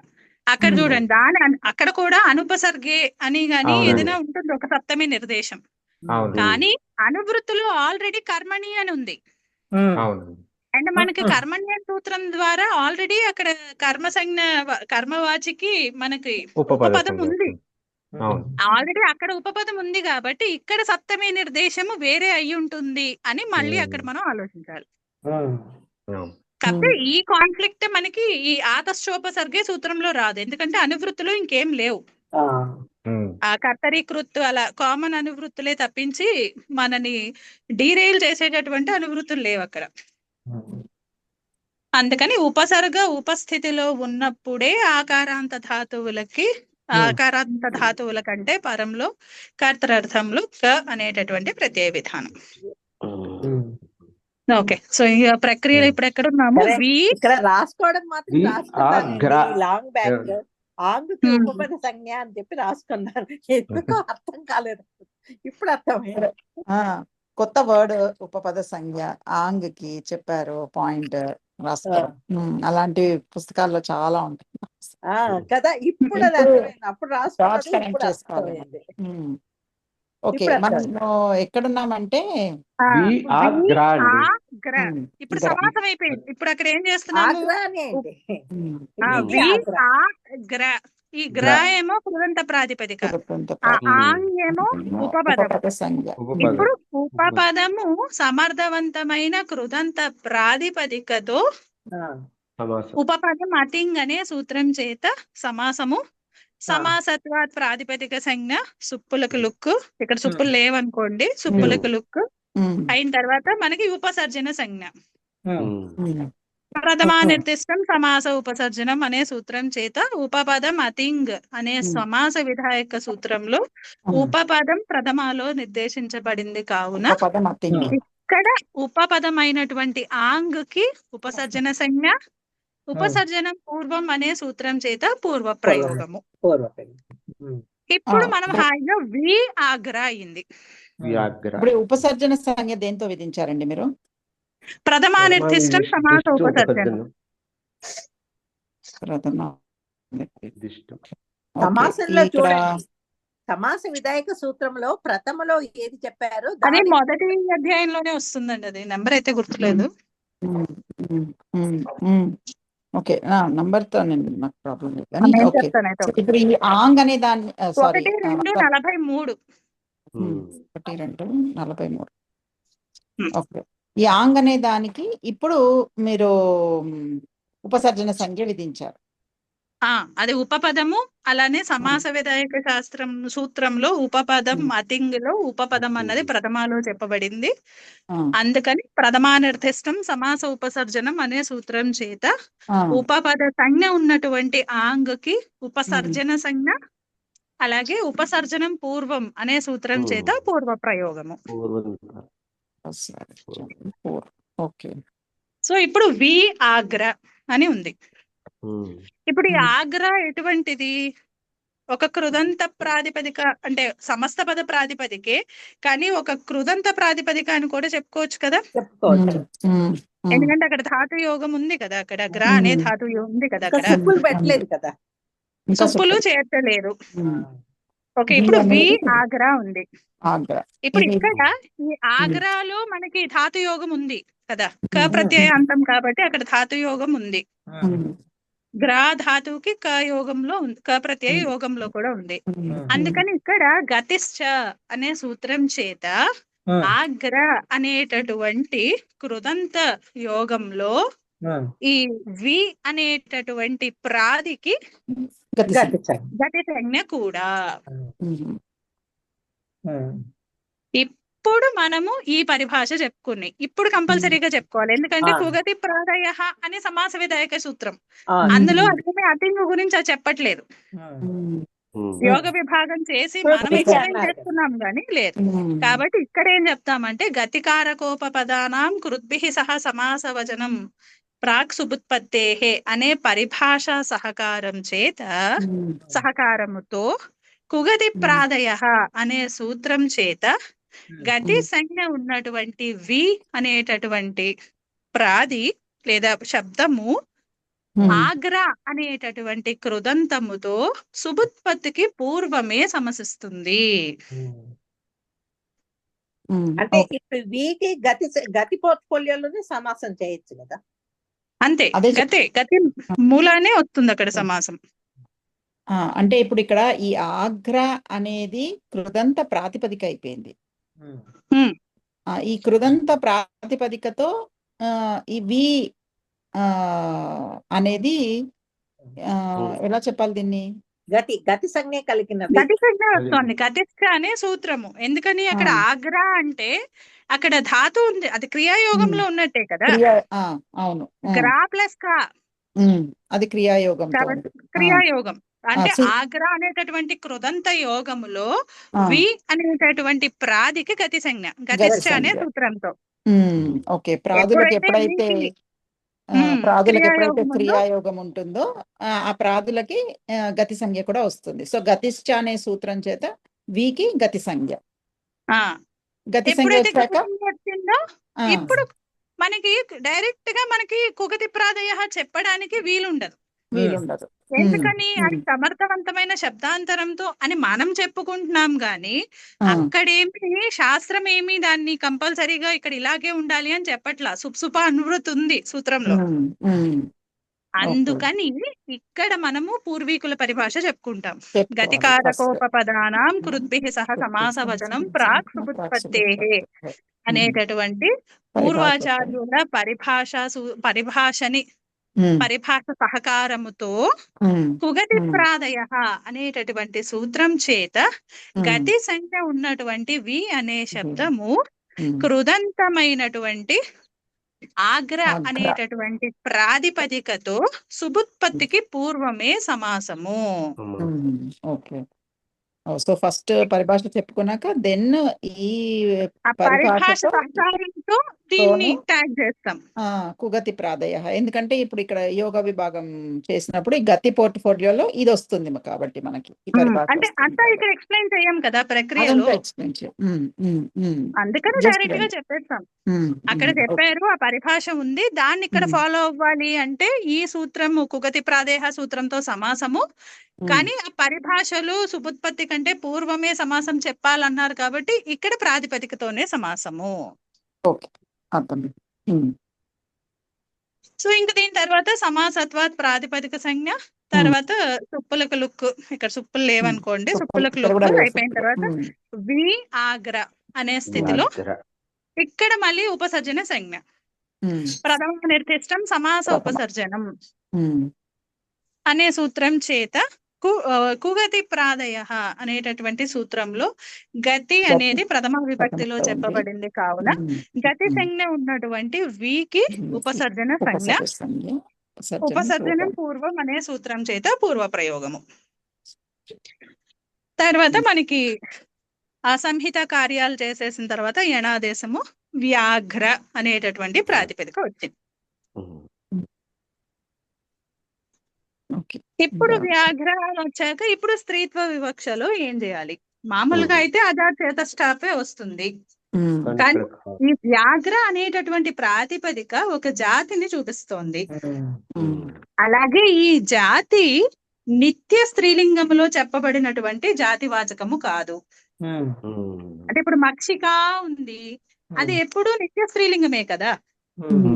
అక్కడ చూడండి అక్కడ కూడా అనుపసర్గే అని గాని అవునండి. ఏదైనా ఉంటుంది ఒక సప్తమి నిర్దేశం. అవును. కానీ అనువృత్తిలో ఆల్రెడీ కర్మణి అని ఉంది. అవును. అండ్ మనకి కర్మణ్య సూత్రం ద్వారా ఆల్రెడీ అక్కడ కర్మవాచికి మనకి ఉపపదం ఉంది. అవును. ఆల్రెడీ అక్కడ ఉపపదం ఉంది కాబట్టి ఇక్కడ సప్తమి నిర్దేశము వేరే అయి ఉంటుంది అని మళ్ళీ అక్కడ మనం ఆలోచించాలి. అవును. కాకపోతే ఈ కాన్ఫ్లిక్ట్ మనకి ఈ ఆతశ్చోపసర్గే సూత్రంలో రాదు, ఎందుకంటే అనువృత్తులు ఇంకేం లేవు. ఆ కర్తరీకృత్తు అలా కామన్ అనువృత్తులే తప్పించి మనని డీరైల్ చేసేటటువంటి అనువృత్తులు లేవు అక్కడ. అందుకని ఉపసర్గ ఉపస్థితిలో ఉన్నప్పుడే ఆకారాంత ధాతువుల కంటే పరంలో కర్తరర్థంలో క అనేటటువంటి ప్రత్యయ విధానం. ఓకే, సో ఈ ప్రక్రియలో ఇప్పుడు ఎక్కడ ఉన్నాము? ఇక్కడ రాసుకోవడం మాత్రం రాసుకున్నాను లాంగ్ బ్యాక్. ఆంగుకి ఉపపద సంజ్ఞ అని చెప్పి రాసుకున్నాను, ఎందుకో అర్థం కాలేదు, ఇప్పుడు అర్థమైంది. కొత్త వర్డ్ ఉపపద సంజ్ఞ ఆంగ్కి చెప్పారు పాయింట్ రాసుకోవడం. అలాంటి పుస్తకాల్లో చాలా ఉంటాయి కదా. ఇప్పుడు అది అర్థమైంది, అప్పుడు రాసుకోవాలి. ఓకే, మనం ఎక్కడున్నామంటే ఇప్పుడు సమాసం అయిపోయింది. ఇప్పుడు అక్కడ ఏం చేస్తున్నాము? ఈ గ్ర ఏమో కృదంత ప్రాతిపదిక, ఏమో ఉపపదం. ఇప్పుడు ఉపపదము సమర్థవంతమైన కృదంత ప్రాతిపదికతో ఉపపదం అతింగ్ అనే సూత్రం చేత సమాసము సమాసత్వాత్ ప్రాతిపదిక సంజ్ఞ సుప్పులకు లుక్కు, ఇక్కడ సుప్పులు లేవనుకోండి, సుప్పులకు లుక్కు అయిన తర్వాత మనకి ఉపసర్జన సంజ్ఞ ప్రథమా నిర్దిష్టం సమాస ఉపసర్జనం అనే సూత్రం చేత ఉపపదం అతింగ్ అనే సమాస విధాయక సూత్రంలో ఉపపదం ప్రథమాలో నిర్దేశించబడింది కావున ఇక్కడ ఉపపదమైనటువంటి ఆంగ్ కి ఉపసర్జన సంజ్ఞ, ఉపసర్జనం పూర్వం అనే సూత్రం చేత పూర్వ ప్రయోగము. ఇప్పుడు మనం హాయిగా వి ఆగ్ర అయింది. ఇప్పుడు ఉపసర్జన సంజ్ఞ దేంతో విధించారండి మీరు? ప్రథమా నిర్దిష్టం సమాస ఉపసర్జనం. సమాసంలో చూడండి, సమాస విధాయక సూత్రంలో ప్రథమలో ఏది చెప్పారు? అది మొదటి అధ్యాయంలోనే వస్తుందండి, అది నెంబర్ అయితే గుర్తులేదు. ఓకే, నంబర్ తో నాకు ప్రాబ్లం లేదు కానీ ఓకే. ఇప్పుడు ఈ ఆంగ్ అనే దాన్ని 1:2:43 1:2:43 ఓకే, ఈ ఆంగ్ అనే దానికి ఇప్పుడు మీరు ఉపసర్జన సంఖ్య విధించారు. అది ఉపపదము. అలానే సమాస విధాయక శాస్త్రం సూత్రంలో ఉపపదం అతింగ్లో ఉపపదం అన్నది ప్రథమాలో చెప్పబడింది. అందుకని ప్రథమా నిర్దిష్టం సమాస ఉపసర్జనం అనే సూత్రం చేత ఉపపద సంజ్ఞ ఉన్నటువంటి ఆంగ్కి ఉపసర్జన సంజ్ఞ, అలాగే ఉపసర్జనం పూర్వం అనే సూత్రం చేత పూర్వ ప్రయోగము. ఓకే, సో ఇప్పుడు వి ఆగ్ర అని ఉంది. ఇప్పుడు ఈ ఆగ్ర ఎటువంటిది? ఒక కృదంత ప్రాతిపదిక, అంటే సమస్త పద ప్రాతిపదికే, కానీ ఒక కృదంత ప్రాతిపదిక అని కూడా చెప్పుకోవచ్చు కదా. ఎందుకంటే అక్కడ ధాతు యోగం ఉంది కదా, అక్కడ గ్ర అనే ధాతు యోగం ఉంది కదా, అక్కడ సుప్పులు పెట్టలేదు కదా, సుప్పులు చేర్చలేదు. ఓకే, వి ఇప్పుడు వి అనేది ఆగ్రా ఉంది. ఆగ్రా. ఇప్పుడు ఇది ఇక్కడ ఈ ఆగ్రాలో మనకి ధాతు యోగం ఉంది కదా, క ప్రత్యయ అంతం కాబట్టి అక్కడ ధాతు యోగం ఉంది. గ్రా ధాతువుకి క యోగంలో ఉంది, క ప్రత్యయ యోగంలో కూడా ఉంది. అందుకని ఇక్కడ గతిశ్చ అనే సూత్రం చేత ఆగ్ర అనేటటువంటి కృదంత యోగంలో ఈ వి అనేటటువంటి ప్రాదికి గతి సంజ్ఞ కూడా. ఇప్పుడు మనము ఈ పరిభాష చెప్పుకుని ఇప్పుడు కంపల్సరీగా చెప్పుకోవాలి, ఎందుకంటే కుగతి ప్రాదయ అనే సమాస విధాయక సూత్రం, అందులో అదే అతింగు గురించి అది చెప్పట్లేదు. యోగ విభాగం చేసి మనం ఎక్స్ప్లెయిన్ చేస్తున్నాం కానీ లేదు. కాబట్టి ఇక్కడ ఏం చెప్తామంటే గతికారకోపపదానాం కృద్భిః సహ సమాస వచనం ప్రాక్ సుబుత్పత్తేహే అనే పరిభాష సహకారముతో కుగతి ప్రాదయ అనే సూత్రం చేత గతి సంజ్ఞ ఉన్నటువంటి వి అనేటటువంటి ప్రాది లేదా శబ్దము ఆగ్రా అనేటటువంటి కృదంతముతో సుబుత్పత్తికి పూర్వమే సమసిస్తుంది. అంటే ఇప్పుడు వీటి గతి పోర్ట్ఫోలియోలోనే సమాసం చేయొచ్చు కదా. అంతే, గతి మూలానే వస్తుంది అక్కడ సమాసం. అంటే ఇప్పుడు ఇక్కడ ఈ ఆగ్రా అనేది కృదంత ప్రాతిపదిక అయిపోయింది. ఈ కృదంత ప్రాతిపదికతో ఈ వి అనేది ఎలా చెప్పాలి దీన్ని, గతి సంజ్ఞ కలిగిన గతి సంజ్ఞ వస్తుంది, గతిష్ట అనే సూత్రము. ఎందుకని అక్కడ ఆగ్రా అంటే అక్కడ ధాతు ఉంది, అది క్రియాయోగంలో ఉన్నట్టే కదా. అవును, గ్రా ప్లస్ కా అది క్రియాయోగం. క్రియాయోగం అంటే ఆగ్రా అనేటటువంటి కృదంత యోగములో వి అనేటటువంటి ప్రాదికి గతి సంజ్ఞ గతిష్ట అనే సూత్రంతో. ఓకే, ప్రాదులకు ఎప్పుడైతే క్రియాయోగం ఉంటుందో ఆ ప్రాదులకి గతి సంజ్ఞ కూడా వస్తుంది. సో గతిష్ట అనే సూత్రం చేత వికి గతి సంజ్ఞ. గతి సంజ్ఞ వచ్చాక ఇప్పుడు మనకి డైరెక్ట్ గా మనకి కుగతి ప్రాదయ చెప్పడానికి వీలుండదు. ఎందుకని అది సమర్థవంతమైన శబ్దాంతరంతో అని మనం చెప్పుకుంటున్నాం గాని అక్కడేమి శాస్త్రం ఏమి దాన్ని కంపల్సరీగా ఇక్కడ ఇలాగే ఉండాలి అని చెప్పట్లా. సుప్సుప అనువృత్తి ఉంది సూత్రంలో. అందుకని ఇక్కడ మనము పూర్వీకుల పరిభాష చెప్పుకుంటాం. గతికారకోపపదానాం కృద్భిః సహ సమాస వచనం ప్రాక్ సుబుత్పత్తేహే అనేటటువంటి పూర్వాచార్యుల పరిభాష సహకారముతో కుగతి ప్రాదయ అనేటటువంటి సూత్రం చేత గతి సంజ్ఞ ఉన్నటువంటి వి అనే శబ్దము కృదంతమైనటువంటి ఆగ్ర అనేటటువంటి ప్రాతిపదికతో సుబుత్పత్తికి పూర్వమే సమాసము. ఓకే, సో ఫస్ట్ పరిభాష చెప్పుకున్నాక దెన్ ఈ పరిభాష సహకారంతో దీన్ని ట్యాగ్ చేస్తాం కుగతి ప్రాదయ. ఎందుకంటే ఇప్పుడు ఇక్కడ యోగ విభాగం చేసినప్పుడు ఈ గతి పోర్ట్ఫోలియోలో ఇది వస్తుంది కాబట్టి మనకి అంటే అంతా ఇక్కడ ఎక్స్ప్లెయిన్ చేయం కదా ప్రక్రియలో, అందుకని డైరెక్ట్ గా చెప్పేస్తాం. అక్కడ చెప్పారు ఆ పరిభాష ఉంది, దాన్ని ఇక్కడ ఫాలో అవ్వాలి అంటే ఈ సూత్రము కుగతి ప్రాదేహ సూత్రంతో సమాసము. కానీ ఆ పరిభాషలు సుబుత్పత్తి కంటే పూర్వమే సమాసం చెప్పాలన్నారు కాబట్టి ఇక్కడ ప్రాతిపదికతోనే సమాసము. సో ఇంక దీని తర్వాత సమాసత్వాత్ ప్రాతిపదిక సంజ్ఞ, తర్వాత సుప్పులకు లుక్, ఇక్కడ సుప్పులు లేవనుకోండి, సుప్పులకు లుక్ అయిపోయిన తర్వాత వి ఆగ్ర అనే స్థితిలో ఇక్కడ మళ్ళీ ఉపసర్జన సంజ్ఞ. ప్రథమ నిర్దిష్టం సమాస ఉపసర్జనం అనే సూత్రం చేత కుగతి ప్రాదయ అనేటటువంటి సూత్రంలో గతి అనేది ప్రథమ విభక్తిలో చెప్పబడింది కావున గతి సంజ్ఞ ఉన్నటువంటి వికి ఉపసర్జన సంజ్ఞ. ఉపసర్జనం పూర్వం అనే సూత్రం చేత పూర్వ ప్రయోగము. తర్వాత మనకి ఆ సంహిత కార్యాలు చేసేసిన తర్వాత యణాదేశము వ్యాఘ్ర అనేటటువంటి ప్రాతిపదిక వచ్చింది. ఇప్పుడు వ్యాఘ్ర వచ్చాక ఇప్పుడు స్త్రీత్వ వివక్షలో ఏం చేయాలి? మామూలుగా అయితే అజాత్ చేతస్టాపే వస్తుంది, కానీ ఈ వ్యాఘ్ర అనేటటువంటి ప్రాతిపదిక ఒక జాతిని చూపిస్తోంది. అలాగే ఈ జాతి నిత్య స్త్రీలింగంలో చెప్పబడినటువంటి జాతివాచకము కాదు. అంటే ఇప్పుడు మక్షిక ఉంది, అది ఎప్పుడు నిత్య స్త్రీలింగమే కదా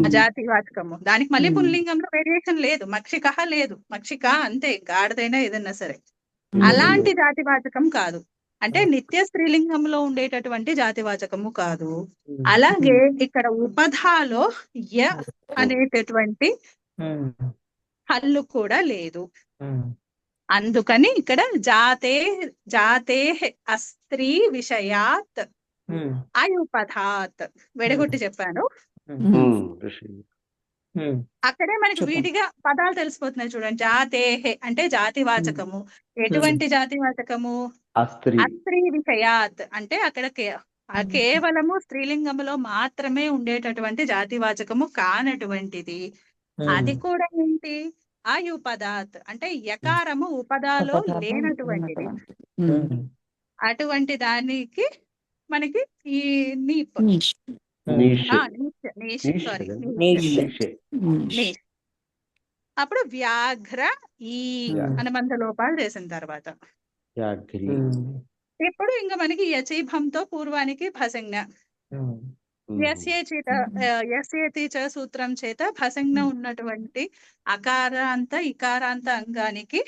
ఆ జాతివాచకము. దానికి మళ్ళీ పుల్లింగంలో వేరియేషన్ లేదు, మక్షిక లేదు, మక్షిక అంతే, గాడిదైనా ఏదన్నా సరే. అలాంటి జాతివాచకం కాదు, అంటే నిత్య స్త్రీలింగంలో ఉండేటటువంటి జాతివాచకము కాదు. అలాగే ఇక్కడ ఉపధాలో య అనేటటువంటి హల్లు కూడా లేదు. అందుకని ఇక్కడ జాతే అస్త్రీ విషయాత్ అయుపధాత్ విడగొట్టి చెప్పాను. అక్కడే మనకి విడిగా పదాలు తెలిసిపోతున్నాయి చూడండి. జాతేహే అంటే జాతివాచకము. ఎటువంటి జాతివాచకము? అస్త్రీ విషయాత్ అంటే అక్కడ కేవలము స్త్రీలింగములో మాత్రమే ఉండేటటువంటి జాతివాచకము కానటువంటిది. అది కూడా ఏంటి? అయుపదాత్ అంటే యకారము ఉపదాలో లేనటువంటిది. అటువంటి దానికి మనకి ఈ అప్పుడు వ్యాఘ్ర ఈ అనుబంధ లోపాలు చేసిన తర్వాత ఇప్పుడు ఇంకా మనకి యచీభంతో పూర్వానికి భసంజ్ఞ. యస్యేతి చ సూత్రం చేత భసంజ్ఞ ఉన్నటువంటి అకారాంత ఇకారాంత అంగానికి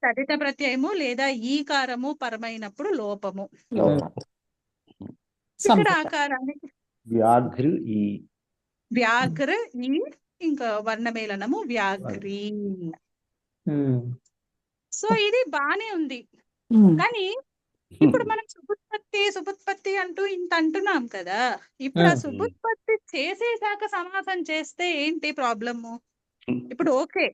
తదిత ప్రత్యయము లేదా ఈకారము పరమైనప్పుడు లోపము. ఇక్కడ ఆకారానికి వ్యాఘ్ర ఈ ఇంకా వర్ణమేళనము వ్యాఘ్రీ. సో ఇది బానే ఉంది, కానీ ఇప్పుడు మనం సుబుత్పత్తి అంటూ ఇంత అంటున్నాం కదా. ఇప్పుడు ఆ సుబుత్పత్తి చేసేసాక సమాసం చేస్తే ఏంటి ప్రాబ్లము? ఇప్పుడు ఓకే,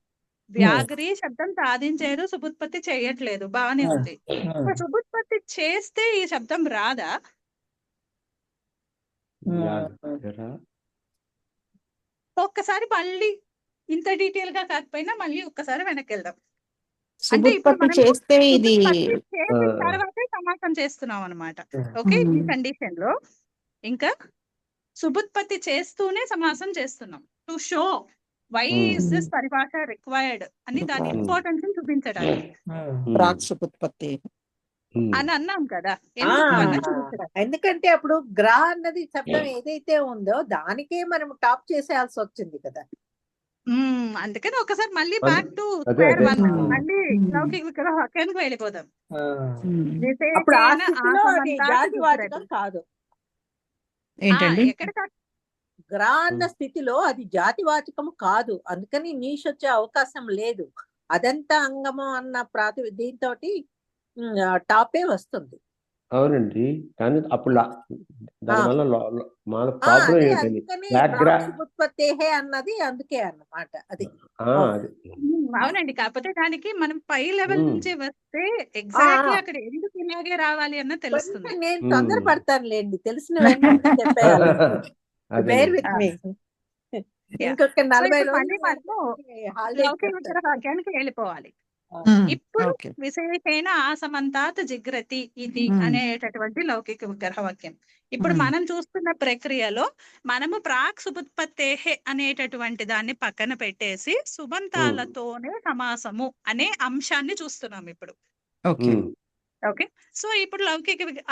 వ్యాఘ్రీ శబ్దం సాధించారు, సుబుత్పత్తి చేయట్లేదు, బానే ఉంది. ఇప్పుడు సుబుత్పత్తి చేస్తే ఈ శబ్దం రాదా? ఒక్కసారి మళ్ళీ ఇంత డీటెయిల్ గా కాకపోయినా మళ్ళీ ఒక్కసారి వెనక్కి వెళ్దాం. అంటే ఇప్పుడు మనం చేస్తే ఇది చేసిన తర్వాతే సమాసం చేస్తున్నాం అనమాట. ఓకే, ఈ కండిషన్ లో ఇంకా సుబుత్పత్తి చేస్తూనే సమాసం చేస్తున్నాం. To show why is this పరిభాష రిక్వైర్డ్ అని దాని ఇంపార్టెన్స్ చూపించడానికి సుబుత్పత్తి అని అన్నాం కదా. ఎందుకంటే అప్పుడు గ్రా అన్నది శబ్దం ఏదైతే ఉందో దానికే మనం టాప్ చేసేయాల్సి వచ్చింది కదా. అందుకని ఒకసారి మళ్ళీ బ్యాక్ టు స్క్వేర్ వన్, మళ్ళీ లౌకిక విగ్రహానికి వెళ్ళిపోదాం. అప్పుడు ఆ స్థితిలో అది జాతివాచకం కాదు. ఎక్కడ గ్రా అన్న స్థితిలో అది జాతివాచకం కాదు, అందుకని నీష్ వచ్చే అవకాశం లేదు. అదంతా అంగము అన్న దీంతో టాపే వస్తుంది. అవునండి, కానీ అప్పుడు దానివల్ల మన ప్రాబ్లం ఏంటండి? ఉత్పత్తి అన్నది అందుకే అన్నమాట. అది అవునండి, కాకపోతే దానికి మనం పై లెవెల్ నుంచి వస్తే ఎగ్జాక్ట్లీ అక్కడ ఎందుకు ఇలాగే రావాలి అన్న తెలుస్తుంది. నేను తొందర పడతానులేండి, తెలిసిన వెంటనే చెప్పేయాలి. ఇంకొక 40 రోజులు వెళ్ళిపోవాలి. ఇప్పుడు విశేషేణ ఆసమంతాత్ జిగ్రతి ఇది అనేటటువంటి లౌకిక విగ్రహ వాక్యం. ఇప్పుడు మనం చూస్తున్న ప్రక్రియలో మనము ప్రాక్ సుబుత్పత్తేహే అనేటటువంటి దాన్ని పక్కన పెట్టేసి సుబంతాలతోనే సమాసము అనే అంశాన్ని చూస్తున్నాం ఇప్పుడు. ఓకే, సో ఇప్పుడు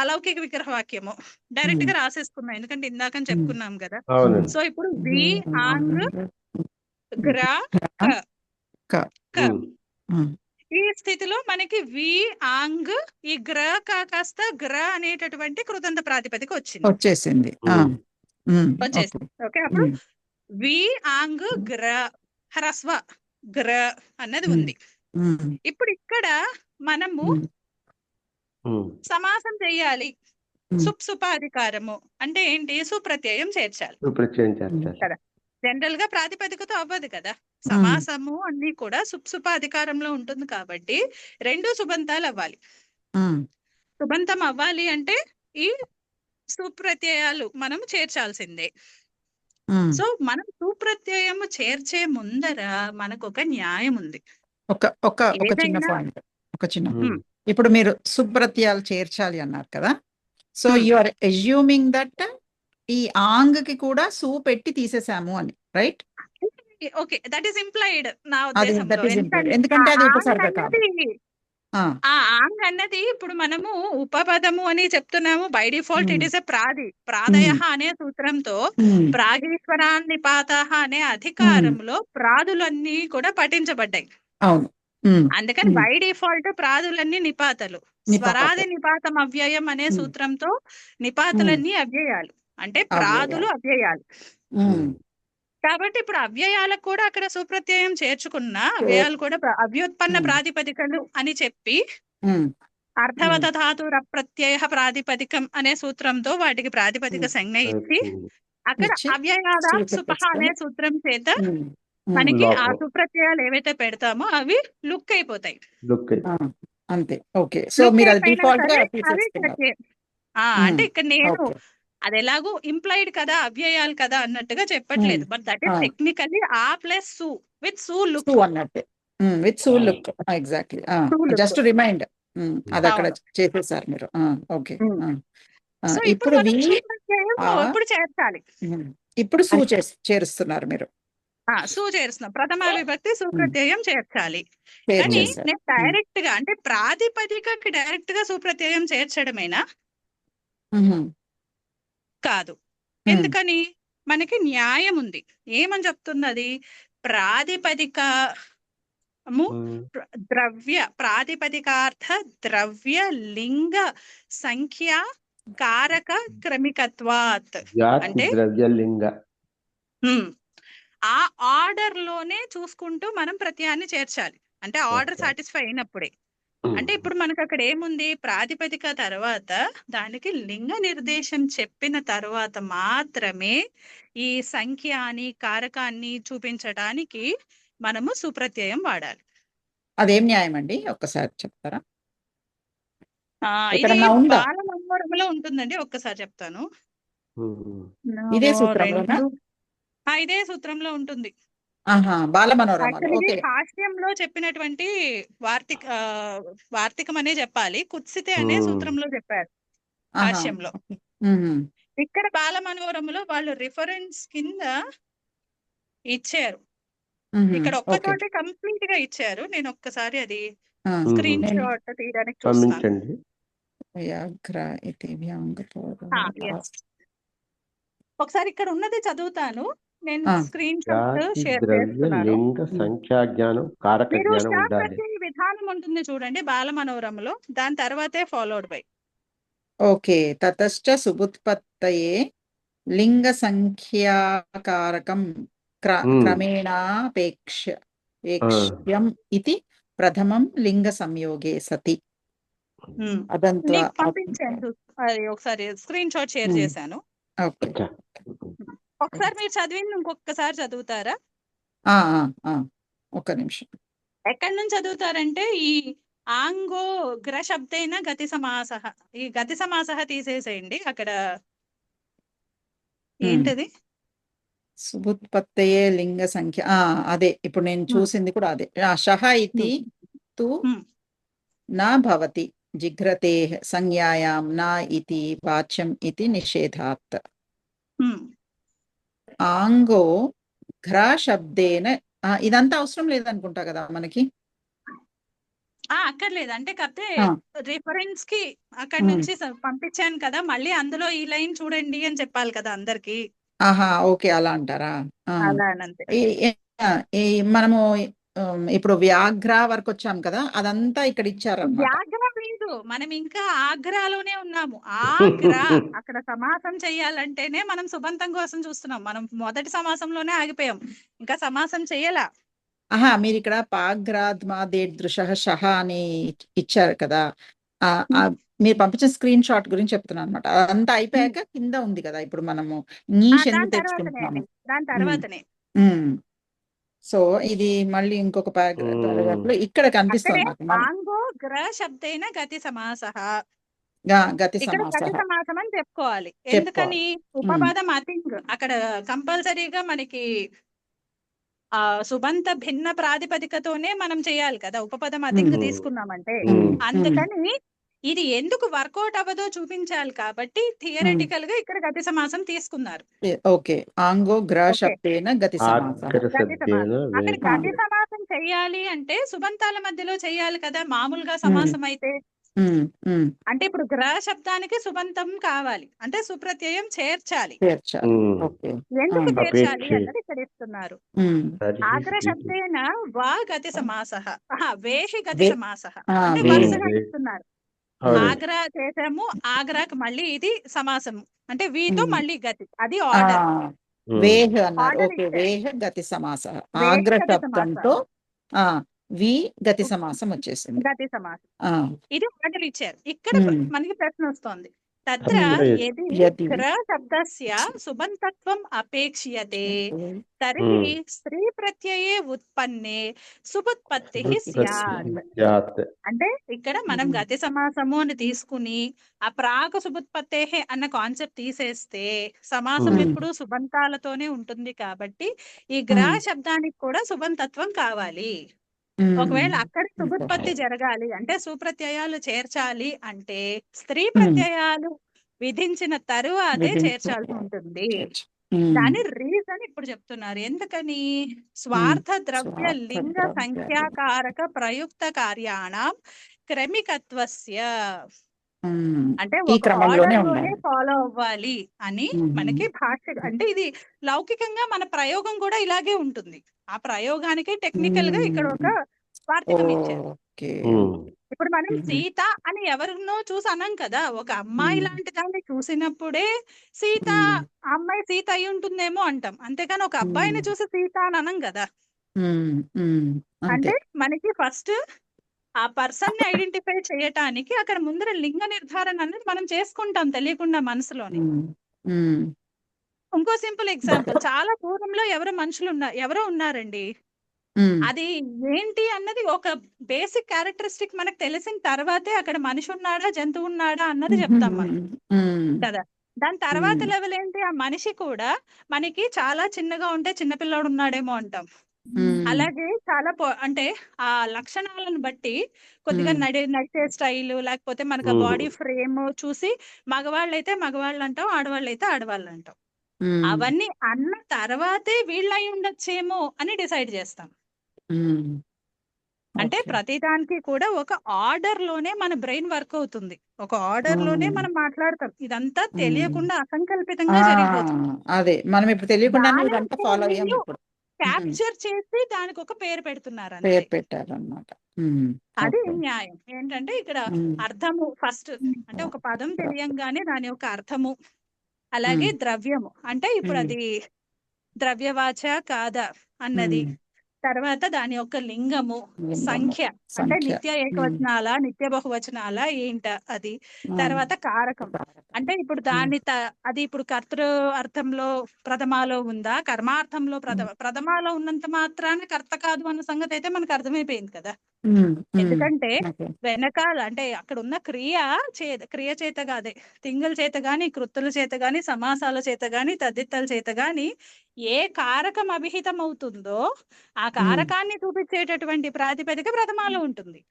అలౌకిక విగ్రహ వాక్యము డైరెక్ట్ గా రాసేసుకున్నాం, ఎందుకంటే ఇందాక చెప్పుకున్నాం కదా. సో ఇప్పుడు వి ఆంగ్ గ్ర క ఈ స్థితిలో మనకి వి ఆంగ్ ఈ గ్ర కాస్త గ్ర అనేటటువంటి కృతంత ప్రాతిపదిక వచ్చేసింది. ఓకే, అప్పుడు వి ఆంగ్ గ్ర హ్రస్వ గ్ర అన్నది ఉంది. ఇప్పుడు ఇక్కడ మనము సమాసం చెయ్యాలి. సుప్సుపాధికారము అంటే ఏంటి? సుప్రత్యయం చేర్చాలి కదా. జనరల్ గా ప్రాతిపదికతో అవ్వదు కదా, సమాసము అన్ని కూడా సుప్సుపాధికారంలో ఉంటుంది కాబట్టి రెండు సుబంతాలు అవ్వాలి. సుబంతం అవ్వాలి అంటే ఈ సుప్రత్యయాలు మనం చేర్చాల్సిందే. సో మనం సుప్రత్యయము చేర్చే ముందర మనకు ఒక న్యాయం ఉంది. ఇప్పుడు మీరు సుప్రత్యయాలు చేర్చాలి అన్నారు కదా, so you are assuming that ఈ ఆంగ్ కి కూడా సు పెట్టి తీసేసాము అని, right? Okay, that is implied నా అది ఉద్దేశంలో. దట్ ఈస్ ఇంప్లైడ్, ఎందుకంటే ఎందుకంటే అది ఆంగ్ ఉపసర్గ కాదు. అన్నది ఆంగ్ అన్నది ఇప్పుడు మనము ఉపపదము అని చెప్తున్నాము. By default it is a ప్రాదయ అనే సూత్రంతో ప్రాగీశ్వరాన్నిపాత అనే అధికారంలో ప్రాదులన్నీ కూడా పఠించబడ్డాయి. అవును. అందుకని బై డిఫాల్ట్ ప్రాదులన్నీ నిపాతలు. స్వరాది నిపాతం అవ్యయం అనే సూత్రంతో నిపాతులన్నీ అవ్యయాలు, అంటే ప్రాదులు అవ్యయాలు. కాబట్టి ఇప్పుడు అవ్యయాలకు కూడా అక్కడ సుప్రత్యయం చేర్చుకున్న అవ్యయాలు కూడా అవ్యుత్పన్న ప్రాతిపదికలు అని చెప్పి అర్థవత ధాతుర ప్రత్యయ ప్రాతిపదికం అనే సూత్రంతో వాటికి ప్రాతిపదిక సంజ్ఞ ఇచ్చి అక్కడ అవ్యయాద సుపహ అనే సూత్రం చేత మనకి ఆ సుప్రత్యయాలు ఏవైతే పెడతామో అవి లుక్ అయిపోతాయి. అంతే. ఓకే, సో మీరు అది డిఫాల్ట్ గా అంటే ఇక్కడ నేను అది ఎలాగో ఇంప్లైడ్ కదా, అవ్యయాలు కదా అన్నట్టుగా చెప్పట్లేదు. బట్ దట్ ఈస్ టెక్నికల్లీ ఆ ప్లస్ సు విత్ సు లుక్ అన్నట్టే. విత్ సు లుక్, ఎగ్జాక్ట్లీ. జస్ట్ రిమైండ్, అది అక్కడ చేసేసారు మీరు. ఓకే. సో ఇప్పుడు ఇప్పుడు చేర్చాలి. ఇప్పుడు సు చేరుస్తున్నారు మీరు. సు చేరుస్తున్నాం, ప్రథమ విభక్తి సుప్రత్యయం చేర్చాలి. కానీ నేను డైరెక్ట్ గా అంటే ప్రాతిపదికకి డైరెక్ట్ గా సుప్రత్యయం చేర్చడమేనా? కాదు. ఎందుకని? మనకి న్యాయం ఉంది. ఏమని చెప్తున్నది? ప్రాతిపదికము ప్రాతిపదికార్థ ద్రవ్య లింగ సంఖ్య కారక క్రమికత్వాత్. అంటే ద్రవ్యలింగ ఆ ఆర్డర్ లోనే చూసుకుంటూ మనం ప్రత్యయాన్ని చేర్చాలి. అంటే ఆర్డర్ సాటిస్ఫై అయినప్పుడే. అంటే ఇప్పుడు మనకు అక్కడ ఏముంది? ప్రాతిపదిక తర్వాత దానికి లింగ నిర్దేశం చెప్పిన తర్వాత మాత్రమే ఈ సంఖ్యాని కారకాన్ని చూపించడానికి మనము సుప్రత్యయం వాడాలి. అదేం న్యాయం అండి, ఒక్కసారి చెప్తారా? ఇది బాలమనోరమలో ఉంటుందండి, ఒక్కసారి చెప్తాను. ఇదే సూత్రంలోనా? ఇదే సూత్రంలో ఉంటుంది. బాలమనోరమలో హాస్యంలో చెప్పినటువంటి వార్తికం అనే చెప్పాలి. కుత్సితే అనే సూత్రంలో చెప్పారు హాస్యంలో. ఇక్కడ బాలమనోరమలో వాళ్ళు రిఫరెన్స్ కింద ఇచ్చారు. ఇక్కడ ఒక్కచోటే కంప్లీట్ గా ఇచ్చారు. నేను ఒక్కసారి అది స్క్రీన్ షాట్ తీయడానికి చూస్తాను. ఒకసారి ఇక్కడ ఉన్నది చదువుతాను. నేను స్క్రీన్ షాట్ షేర్ చేస్తున్నాను. విధానం ఉంటుంది చూడండి బాలమనోరమలో, దాని తర్వాతే ఫాలోడ్ బై. ఓకే. తతశ్చ సుబుత్పత్తయే లింగ సంఖ్యాకారకం క్రమేణాపేక్ష్యం ఇతి ప్రథమం లింగ సంయోగే సతి. అదంతా పంపించాను, ఒకసారి స్క్రీన్ షాట్ షేర్ చేశాను. ఒకసారి మీరు చదివింది ఇంకొకసారి చదువుతారా? ఒక్క నిమిషం. ఎక్కడి నుంచి చదువుతారంటే ఈ ఆంగో గ్ర శబ్దైన గతి సమాసః, ఈ గతి సమాసః తీసేసేయండి. అక్కడ ఏంటది? సుబుత్పత్తయే లింగ సంఖ్య, అదే ఇప్పుడు నేను చూసింది కూడా అదే. షహ ఇతి తు నా భవతి జిఘ్రతే సంజ్ఞాయాం నా ఇతి వాచ్యం ఇతి నిషేధాత్. ఆంగో ఘ్ర శబ్దేన, ఇదంతా అవసరం లేదనుకుంటా కదా మనకి. అక్కర్లేదు, అంటే కాకపోతే రిఫరెన్స్ కి అక్కడ నుంచి పంపించాను కదా, మళ్ళీ అందులో ఈ లైన్ చూడండి అని చెప్పాలి కదా అందరికి. ఓకే, అలా అంటారా? అలా మనము ఇప్పుడు వ్యాఘ్ర వరకు వచ్చాం కదా, అదంతా ఇక్కడ ఇచ్చారు. వ్యాఘ్ర లేదు, మనం ఇంకా ఆగ్రాలోనే ఉన్నాము. ఆగ్ర అక్కడ సమాసం చెయ్యాలంటేనే మనం సుబంతం కోసం చూస్తున్నాం. మనం మొదటి సమాసంలోనే ఆగిపోయాం, ఇంకా సమాసం చెయ్యాలా. మీరు ఇక్కడ పాగ్రాద్మాదేదృశ షహ అని ఇచ్చారు కదా, మీరు పంపించిన స్క్రీన్ షాట్ గురించి చెప్తున్నాను అనమాట. అదంతా అయిపోయాక కింద ఉంది కదా, ఇప్పుడు మనము తెచ్చుకుంటున్నాము దాని తర్వాతనే. సో ఇది మళ్ళీ ఇంకొక పారాగ్రాఫ్ లో ఇక్కడ కనిపిస్తుంది. ఆంగో గ్ర శబ్దైన గతి సమాసః, గతి సమాసం అని చెప్పుకోవాలి. ఎందుకని? ఉపపదం అతింగ్ అక్కడ కంపల్సరీగా మనకి సుబంత భిన్న ప్రాతిపదికతోనే మనం చేయాలి కదా, ఉపపదం అతింగ్ తీసుకున్నామంటే. అందుకని ఇది ఎందుకు వర్కౌట్ అవ్వదో చూపించాలి కాబట్టి థియరిటికల్ గా ఇక్కడ గతి సమాసం తీసుకున్నారు. ఓకే. ఆంగో గ్ర ఓకే, శబ్దేన గతి సమాస. ఆగ్ర గతి శబ్దేన సమాసం. అక్కడ వేగ గతి సమాసం చెయ్యాలి అంటే సుబంతాల మధ్యలో చెయ్యాలి కదా, మామూలుగా సమాసం అయితే. అంటే ఇప్పుడు గ్ర శబ్దానికి సుబంతం కావాలి అంటే సుప్రత్యయం చేర్చాలి. చేర్చాలి. ఓకే. ఎందుకు చేర్చాలి అపేక్షే. అన్నది ఇక్కడ ఇస్తున్నారు. తర్హి ఆగ్ర స్త్రీ శబ్దేన వా గతి సమాసః, వేహి గతి వే- సమాసః ఆ, అంటే వే- వరుసగా వే- ఇస్తున్నారు. అవునండి. ఆగ్రా చేసాము, ఆగ్రాకి మళ్ళీ ఇది సమాసము అంటే వీతో ఉమ్. మళ్ళీ గతి, అది ఆ, ఆర్డర్. వేహ అన్నారు. Order okay. ఇచ్చారు. వేహ గతి సమాస. వేహ ఆగ్ర గతి సమాస, శబ్దంతో వి గతి సమాసం వచ్చేసింది. గతి సమాసం. ఆ, ఇది ఆర్డర్ ఇచ్చారు. ఇక్కడ ఉమ్. మనకి ప్రశ్న వస్తోంది. తత్ర తత్ర యది యది గ్ర శబ్దస్య సుబంతత్వం అపేక్ష్యతే తర్హి స్త్రీ ప్రత్యయే ఉత్పన్నే సుబుత్పత్తిః స్యాత్. జాత్. అంటే ఇక్కడ మనం ఉమ్. గతి సమాసము అని తీసుకుని ఆ ప్రాక్ సుబుత్పత్తేహే అన్న కాన్సెప్ట్ తీసేస్తే సమాసం ఉమ్. ఎప్పుడు సుబంతాలతోనే ఉంటుంది కాబట్టి ఈ గ్రా ఉమ్. శబ్దానికి కూడా సుబంతత్వం కావాలి. ఉమ్. ఒకవేళ అక్కడ ఓకే. సుబుత్పత్తి జరగాలి అంటే సుప్రత్యయాలు చేర్చాలి అంటే స్త్రీ ఉమ్. ప్రత్యయాలు విధించిన తరువాతే విధించు. చేర్చాల్సి ఉంటుంది. చేర్చు. ఉమ్. దాని రీజన్ ఇప్పుడు చెప్తున్నారు. ఎందుకని? స్వార్థ ద్రవ్య స్వార్థ లింగ ద్రవ్య సంఖ్యాకారక ప్రయుక్త కార్యాణం క్రమికత్వస్య. ఉమ్. అంటే ఈ ఒక క్రమంలోనే ఆర్డర్ లోనే ఉండాలి. ఫాలో అవ్వాలి అని మనకి భాష్య, అంటే ఇది లౌకికంగా మన ప్రయోగం కూడా ఇలాగే ఉంటుంది. ఆ ప్రయోగానికి టెక్నికల్ గా ఇక్కడ ఒక వార్తికం ఇచ్చారు. ఓకే. ఇప్పుడు మనం ఉమ్. సీత అని ఎవరినో చూసి అనం కదా, ఒక అమ్మాయి ఉమ్. లాంటి దాన్ని చూసినప్పుడే సీత, ఉమ్. ఆ అమ్మాయి సీత అయి ఉంటుందేమో అంటాం, అంతేకాని ఒక అబ్బాయిని ఉమ్. చూసి సీత అని అనం కదా. ఉమ్. ఉమ్. అంతే. అంటే మనకి ఫస్ట్ ఆ పర్సన్ ని ఐడెంటిఫై చేయటానికి అక్కడ ముందర లింగ నిర్ధారణ అనేది మనం చేసుకుంటాం తెలియకుండా మనసులోని. ఉమ్. ఉమ్. ఇంకో సింపుల్ ఎగ్జాంపుల్, చాలా పూర్వంలో ఎవరో ఉన్నారండి. ఉమ్. అది ఏంటి అన్నది ఒక బేసిక్ క్యారెక్టరిస్టిక్ మనకు తెలిసిన తర్వాతే అక్కడ మనిషి ఉన్నాడా జంతువు ఉన్నాడా అన్నది చెప్తాం మనం ఉమ్. కదా. దాని తర్వాత ఉమ్. లెవెల్ ఏంటి, ఆ మనిషి కూడా మనకి చాలా చిన్నగా ఉంటే చిన్నపిల్లాడు ఉన్నాడేమో అంటాం. ఉమ్. అలాగే చాలా అంటే ఆ లక్షణాలను బట్టి కొద్దిగా ఉమ్. నడిచే స్టైల్ లేకపోతే మనకు ఆ బాడీ ఫ్రేమ్ చూసి మగవాళ్ళు అయితే మగవాళ్ళు అంటాం, ఆడవాళ్ళు అయితే ఆడవాళ్ళు అంటాం. ఉమ్. అవన్నీ అన్న తర్వాతే వీళ్ళు అయి ఉండొచ్చేమో అని డిసైడ్ చేస్తాం. ఉమ్. అంటే ఓకే. ప్రతిదానికి కూడా ఒక ఆర్డర్ లోనే మన బ్రెయిన్ వర్క్ అవుతుంది, ఒక ఆర్డర్ లోనే మనం మాట్లాడతాం. ఇదంతా తెలియకుండా అసంకల్పితంగా జరిగిపోతుంది. అదే మనం ఇప్పుడు తెలియకుండానే దానిని ఇదంతా ఫాలో అయ్యాం వీళ్ళు ఇప్పుడు. క్యాప్చర్ చేసి దానికి ఒక పేరు పెడుతున్నారు అంతే. పేరు పెట్టారన్నమాట. అది ఓకే. న్యాయం. ఏంటంటే ఇక్కడ ఉమ్. అర్థము ఫస్ట్, అంటే ఒక పదం తెలియంగానే దాని యొక్క అర్థము, అలాగే ద్రవ్యము అంటే ఇప్పుడు అది ద్రవ్యవాచ కాదా అన్నది, తర్వాత దాని యొక్క లింగము, సంఖ్య అంటే నిత్య ఏకవచనాల నిత్య బహువచనాల ఏంట అది, తర్వాత కారకం అంటే ఇప్పుడు దాన్ని అది ఇప్పుడు కర్తృ అర్థంలో ప్రథమాలో ఉందా, కర్మార్థంలో ప్రథమాలో ఉన్నంత మాత్రాన కర్త కాదు అన్న సంగతి అయితే మనకు అర్థమైపోయింది కదా. ఎందుకంటే వెనకాల అంటే అక్కడ ఉన్న క్రియ చేత కాదే, తింగల చేత గాని, కృత్తుల చేత గాని, సమాసాల చేత గాని, తద్దిత్తల చేత గాని ఏ కారకం అభిహితం అవుతుందో ఆ కారకాన్ని చూపించేటటువంటి ప్రాతిపదిక ప్రథమాలో ఉంటుంది.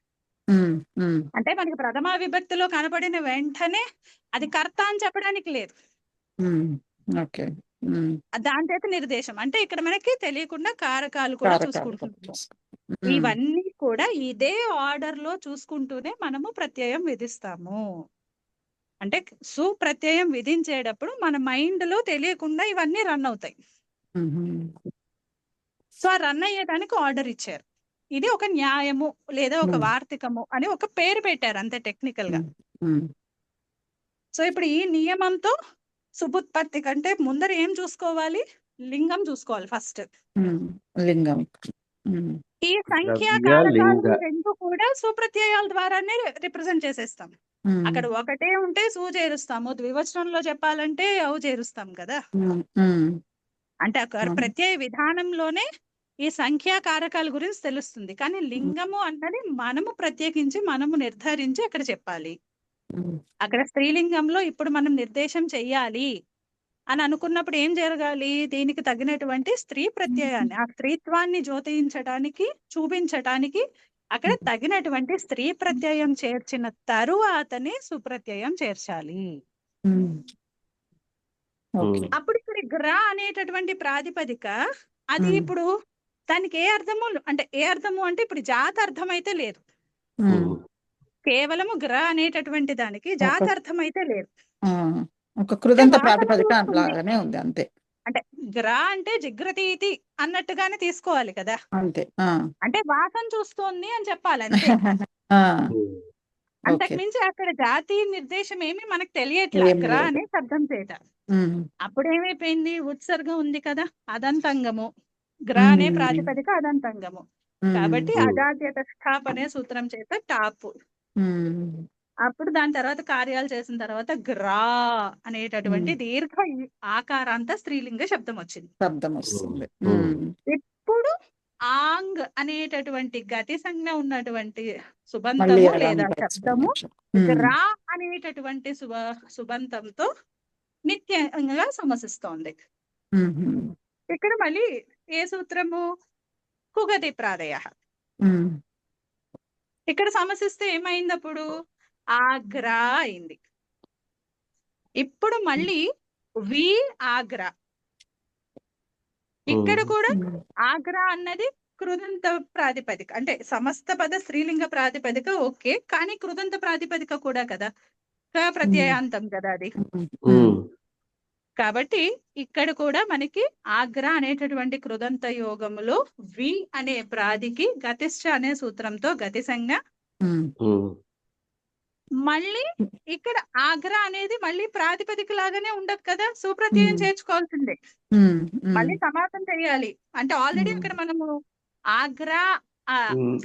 అంటే మనకి ప్రథమా విభక్తిలో కనపడిన వెంటనే అది కర్త అని చెప్పడానికి లేదు. దాని చేత నిర్దేశం అంటే ఇక్కడ మనకి తెలియకుండా కారకాలు కూడా చూసుకుంటున్నాం. ఇవన్నీ కూడా ఇదే ఆర్డర్ లో చూసుకుంటూనే మనము ప్రత్యయం విధిస్తాము. అంటే సుప్రత్యయం విధించేటప్పుడు మన మైండ్ లో తెలియకుండా ఇవన్నీ రన్ అవుతాయి. సో ఆ రన్ అయ్యేదానికి ఆర్డర్ ఇచ్చారు. ఇది ఒక న్యాయము లేదా ఒక వార్తికము అని ఒక పేరు పెట్టారు అంతే టెక్నికల్ గా. సో ఇప్పుడు ఈ నియమంతో సుబుత్పత్తి కంటే ముందర ఏం చూసుకోవాలి, లింగం చూసుకోవాలి ఫస్ట్. లింగం ఈ సంఖ్య కారకాలు రెండు కూడా సుప్రత్యయాల ద్వారానే రిప్రజెంట్ చేసేస్తాం. అక్కడ ఒకటే ఉంటే సు చేరుస్తాము, ద్వివచనంలో చెప్పాలంటే అవు చేరుస్తాం కదా. అంటే ప్రత్యయ విధానంలోనే ఈ సంఖ్యా కారకాల గురించి తెలుస్తుంది, కానీ లింగము అన్నది మనము ప్రత్యేకించి మనము నిర్ధారించి అక్కడ చెప్పాలి. అక్కడ స్త్రీలింగంలో ఇప్పుడు మనం నిర్దేశం చెయ్యాలి అని అనుకున్నప్పుడు ఏం జరగాలి, దీనికి తగినటువంటి స్త్రీ ప్రత్యయాన్ని, ఆ స్త్రీత్వాన్ని జ్యోతించడానికి చూపించటానికి అక్కడ తగినటువంటి స్త్రీ ప్రత్యయం చేర్చిన తరువాతనే సుప్రత్యయం చేర్చాలి. ఓకే. అప్పుడు ఇక్కడ గ్రా అనేటటువంటి ప్రాతిపదిక అది ఇప్పుడు దానికి ఏ అర్థము అంటే ఏ అర్థము అంటే ఇప్పుడు జాత అర్థం అయితే లేదు. కేవలము గ్ర అనేటటువంటి దానికి జాత అర్థం అయితే లేదు. ఒక కృదంత వాసన ప్రాతిపదిక చూస్తుంది. లాగానే ఉంది అంతే. అంటే గ్ర అంటే జిగ్రతీతి అన్నట్టుగానే తీసుకోవాలి కదా. అంతే. అంటే వాసన చూస్తోంది అని చెప్పాలి అంతే. అంతకు మించి అక్కడ జాతి నిర్దేశం ఏమి మనకు తెలియట్లా ఏం గ్ర లేదు. అనే శబ్దం చేత. అప్పుడు ఏమైపోయింది, ఉత్సర్గ ఉంది కదా, అదంతంగము. గ్ర అనే ప్రాతిపదిక అదంతంగము. కాబట్టి అజాత్యత స్థాపనే సూత్రం చేత టాప్. అప్పుడు దాని తర్వాత కార్యాలు చేసిన తర్వాత గ్రా అనేటటువంటి దీర్ఘ ఆకారాంత స్త్రీలింగ శబ్దం వచ్చింది. శబ్దం వస్తుంది. ఇప్పుడు ఆంగ్ అనేటటువంటి గతి సంజ్ఞ ఉన్నటువంటి మళ్ళీ సుబంతము అలా లేదా ఉంటుంది. శబ్దము గ్రా అనేటటువంటి సుబంతంతో నిత్యంగా సమసిస్తోంది. ఇక్కడ మళ్ళీ ఏ సూత్రము, కుగతి ప్రాదయ. ఇక్కడ సమసిస్తే ఏమైంది, అప్పుడు ఆగ్రా అయింది. ఇప్పుడు మళ్ళీ వి ఆగ్రా. ఇక్కడ కూడా ఆగ్రా అన్నది కృదంత ప్రాతిపదిక, అంటే సమస్త పద స్త్రీలింగ ప్రాతిపదిక ఓకే, కానీ కృదంత ప్రాతిపదిక కూడా కదా, ప్రత్యయాంతం కదా అది. కాబట్టి ఇక్కడ కూడా మనకి ఆగ్రా అనేటటువంటి కృదంత యోగములో వి అనే ప్రాదికి గతిష్ట అనే సూత్రంతో గతి సంజ్ఞ. మళ్ళీ ఇక్కడ ఆగ్రా అనేది మళ్ళీ ప్రాతిపదిక లాగానే ఉండదు కదా, సుప్రత్యయం చేర్చుకోవాల్సిందే. మళ్ళీ సమాసం చేయాలి. అంటే ఆల్రెడీ అక్కడ మనము ఆగ్రా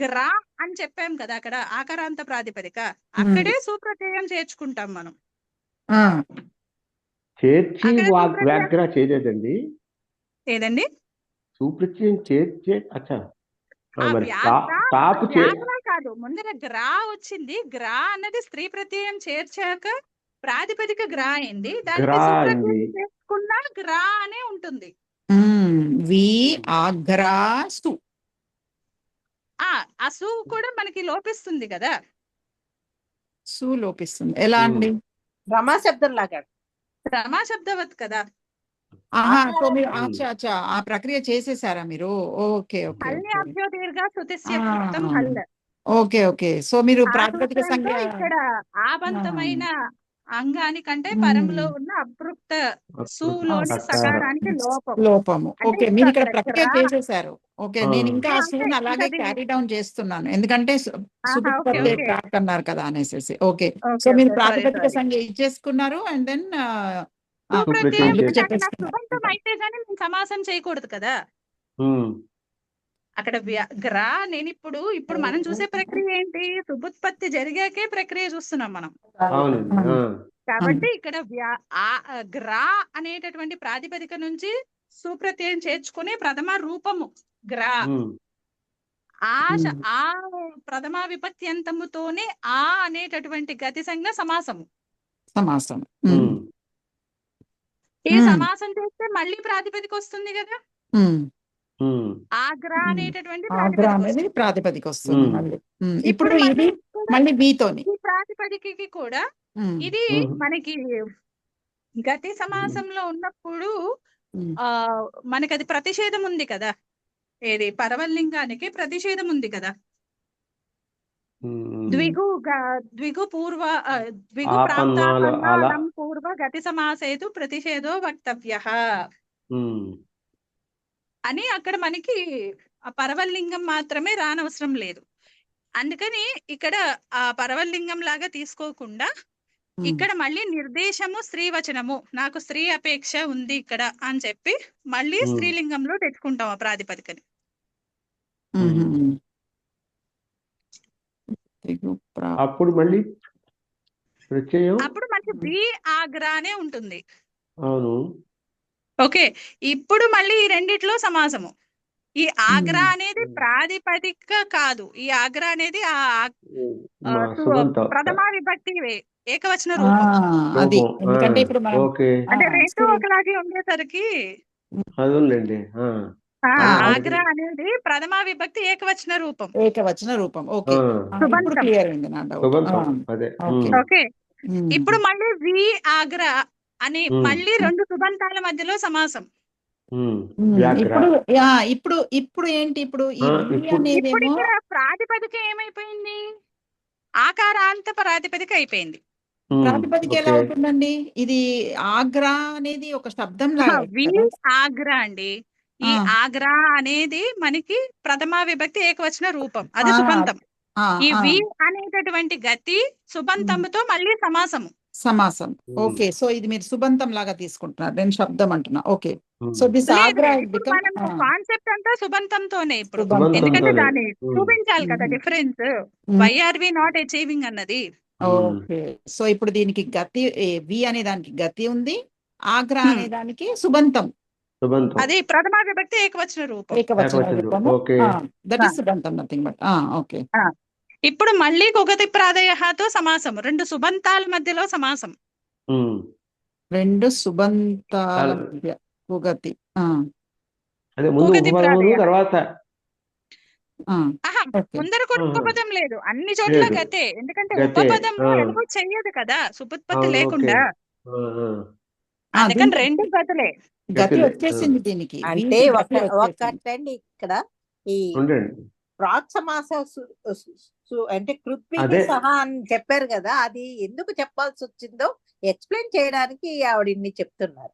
గ్రా అని చెప్పాం కదా, అక్కడ ఆకారాంత ప్రాతిపదిక, అక్కడే సుప్రత్యయం చేర్చుకుంటాం మనం. చేర్చి వ్యాగ్ర చేయలేదండి. ఏదండి సుప్రత్యయం చేర్చే అచ్చా మరి వ్యాగ్ర టాప్ వ్యాగ్ర కాదు, ముందర గ్రా వచ్చింది. గ్రా అన్నది స్త్రీ ప్రత్యయం చేర్చాక ప్రాతిపదిక గ్రా అయింది. దానికి గ్రా సుప్రత్యయం అయింది. చేసుకున్నా గ్రా అనే ఉంటుంది. వి ఆగ్రాసు. ఆ సు కూడా మనకి లోపిస్తుంది కదా. సు లోపిస్తుంది. ఎలా అండి? రమా శబ్దం లాగా. రమా శబ్దవత్ కదా. సో మీరు అచ్చా ఆ ప్రక్రియ చేసేసారా మీరు? ఓకే ఓకే హల్ని ఓకే అభ్యో దీర్ఘ సుతిస్య కృతం హల్. Okay okay. సో మీరు ఆ ప్రాతిపదిక సూత్రంతో సంఖ్య ఇక్కడ ఆబంతమైన అంగానికంటే పరంలో ఉన్న అభృక్త సులోని సకారానికి లోపము. అంటే ఓకే, మీరు ఇక్కడ అక్కడ ప్రక్రియ గ్రా. చేసేసారు. ఓకే, నేను ఇంకా ఆ అంటే సూన్ అలాగే అది క్యారీ డౌన్ చేస్తున్నాను, ఎందుకంటే సుప్రత్యయ ఓకే. ట్రాక్ అన్నారు కదా అనేసి. ఓకే, ఓకే, సో మీరు ఓకే, ప్రాతిపదిక సారీ. సంఖ్య ఇచ్చేసుకున్నారు అండ్ దెన్ సుప్రత్యయం చెప్పేసి. అంటే అక్కడ నాకు సుబంతం అయితే గానీ నేను సమాసం చేయకూడదు కదా. అక్కడ గ్రా నేను ఇప్పుడు మనం చూసే ప్రక్రియ ఏంటి, సుబుత్పత్తి జరిగాకే ప్రక్రియ చూస్తున్నాం మనం. అవునండి. కాబట్టి ఇక్కడ గ్రా అనేటటువంటి ప్రాతిపదిక నుంచి సుప్రత్యయం చేర్చుకునే ప్రథమ రూపము గ్రా. ఆ ప్రథమ విభక్త్యంతముతోనే ఆ అనేటటువంటి గతి సంజ్ఞ సమాసము. సమాసం. ఈ సమాసం చేస్తే మళ్ళీ ప్రాతిపదిక వస్తుంది కదా. ఆగ్రా అనేటటువంటి ఆగ్రా అనేది ప్రాతిపదిక వస్తుంది మళ్ళీ. ఇప్పుడు ఇది మళ్ళీ వీతోని ఈ ప్రాతిపదికకి కూడా ఇది మనకి గతి సమాసంలో ఉన్నప్పుడు మనకి అది ప్రతిషేధం ఉంది కదా. ఏది పరవల్లింగానికి ప్రతిషేధం ఉంది కదా. ద్విగు పూర్వ ద్విగు ప్రాప్తాపన్నానం పూర్వ గతి సమాసేతు ప్రతిషేధో వక్తవ్యః అని అక్కడ మనకి ఆ పరవల్లింగం మాత్రమే రానవసరం లేదు. అందుకని ఇక్కడ ఆ పరవల్లింగం లాగా తీసుకోకుండా ఇక్కడ మళ్ళీ నిర్దేశము స్త్రీవచనము, నాకు స్త్రీ అపేక్ష ఉంది ఇక్కడ అని చెప్పి మళ్ళీ స్త్రీలింగంలో తెచ్చుకుంటాం ఆ ప్రాతిపదికని. అప్పుడు మళ్ళీ ప్రత్యయం అప్పుడు మనకి బి ఆగ్రానే ఉంటుంది. అవును. ఓకే, ఇప్పుడు మళ్ళీ ఈ రెండిట్లో సమాసము. ఈ ఆగ్రా అనేది ప్రాతిపదిక కాదు, ఈ ఆగ్రా అనేది ప్రథమ విభక్తి ఏకవచన రూపం. అది ఎందుకంటే ఇప్పుడు మనం ఓకే, అంటే రెండు ఒకలాగే ఉండేసరికి అదేలేండి. ఆగ్రా అనేది ప్రథమా విభక్తి ఏకవచన రూపం. ఏకవచన రూపం. ఓకే, ఇప్పుడు సుబంతం. క్లియర్ అయింది నా డౌట్. సుబంతం అదే. ఓకే. ఓకే, ఇప్పుడు మళ్ళీ వి ఆగ్రా అని మళ్ళీ రెండు సుబంతాల మధ్యలో సమాసం. వ్యాఘ్ర. ఇప్పుడు ఏంటి, ఇప్పుడు ఈ వి ఇప్పుడు ఇప్పుడు అనేదేమో ఇక్కడ ప్రాతిపదిక ఏమైపోయింది? ఆకారాంత ప్రాతిపదిక అయిపోయింది. ప్రాతిపదిక ఎలా ఓకే. అవుతుందండి? ఇది ఆగ్రా అనేది ఒక శబ్దం లాగా వి కదా. ఆగ్రా అండి. ఈ ఆ. ఆగ్రా అనేది మనకి ప్రథమా విభక్తి ఏకవచన రూపం, అది ఆ, సుబంతం. ఆ, ఈ ఆ, వి అనేటటువంటి గతి సుబంతంతో మళ్ళీ సమాసము. సమాసం. ఓకే, సో ఇది మీరు సుబంతం లాగా తీసుకుంటున్నారు, నేను శబ్దం అంటున్నా. ఓకే, సో దిస్ లేదు ఆగ్రా లేదు, ఇప్పుడు మనము కాన్సెప్ట్ అంతా సుబంతంతోనే ఇప్పుడు. సుబంతం. ఎందుకంటే సుబంతంతోనే. దాన్ని చూపించాలి కదా difference. Why are we not achieving అన్నది. ఓకే, సో ఇప్పుడు దీనికి గతి, వి అనే దానికి గతి ఉంది, ఆగ్రా అనే దానికి సుబంతం, సుబంతం. అది ప్రథమా విభక్తి ఏకవచన రూపం. ఏకవచన ఏకవచన రూపము. ఓకే. దట్ ఈస్ సుబంతం, నథింగ్ బట్. ఓకే, ఇప్పుడు మళ్ళీ కుగతి ప్రాదయతో సమాసం, రెండు సుబంతాల మధ్యలో సమాసం. రెండు సుబంతాల మధ్య కుగతి. అదే ముందు కుగతి ఉపపదములు ప్రాదయ. తర్వాత ముందర కూడా ఉపపదం లేదు, అన్ని చోట్ల లేదు. గతే. ఎందుకంటే గతే. ఉపపదము ఎలాగో చెయ్యదు కదా సుపుత్పత్తి ఓకే. లేకుండా. ఆ, అందుకని దీనికి రెండు గతులే. గతి గతిలే. వచ్చేసింది దీనికి. అంటే వీటికి గతి వచ్చేసింది. ఒకటండి ఇక్కడ ఈ ఉండండి. ప్రాక్ సమాస అంటే కృత్వికి అదే. సహా అని చెప్పారు కదా, అది ఎందుకు చెప్పాల్సి వచ్చిందో ఎక్స్ప్లెయిన్ చేయడానికి ఆవిడ ఇన్ని చెప్తున్నారు.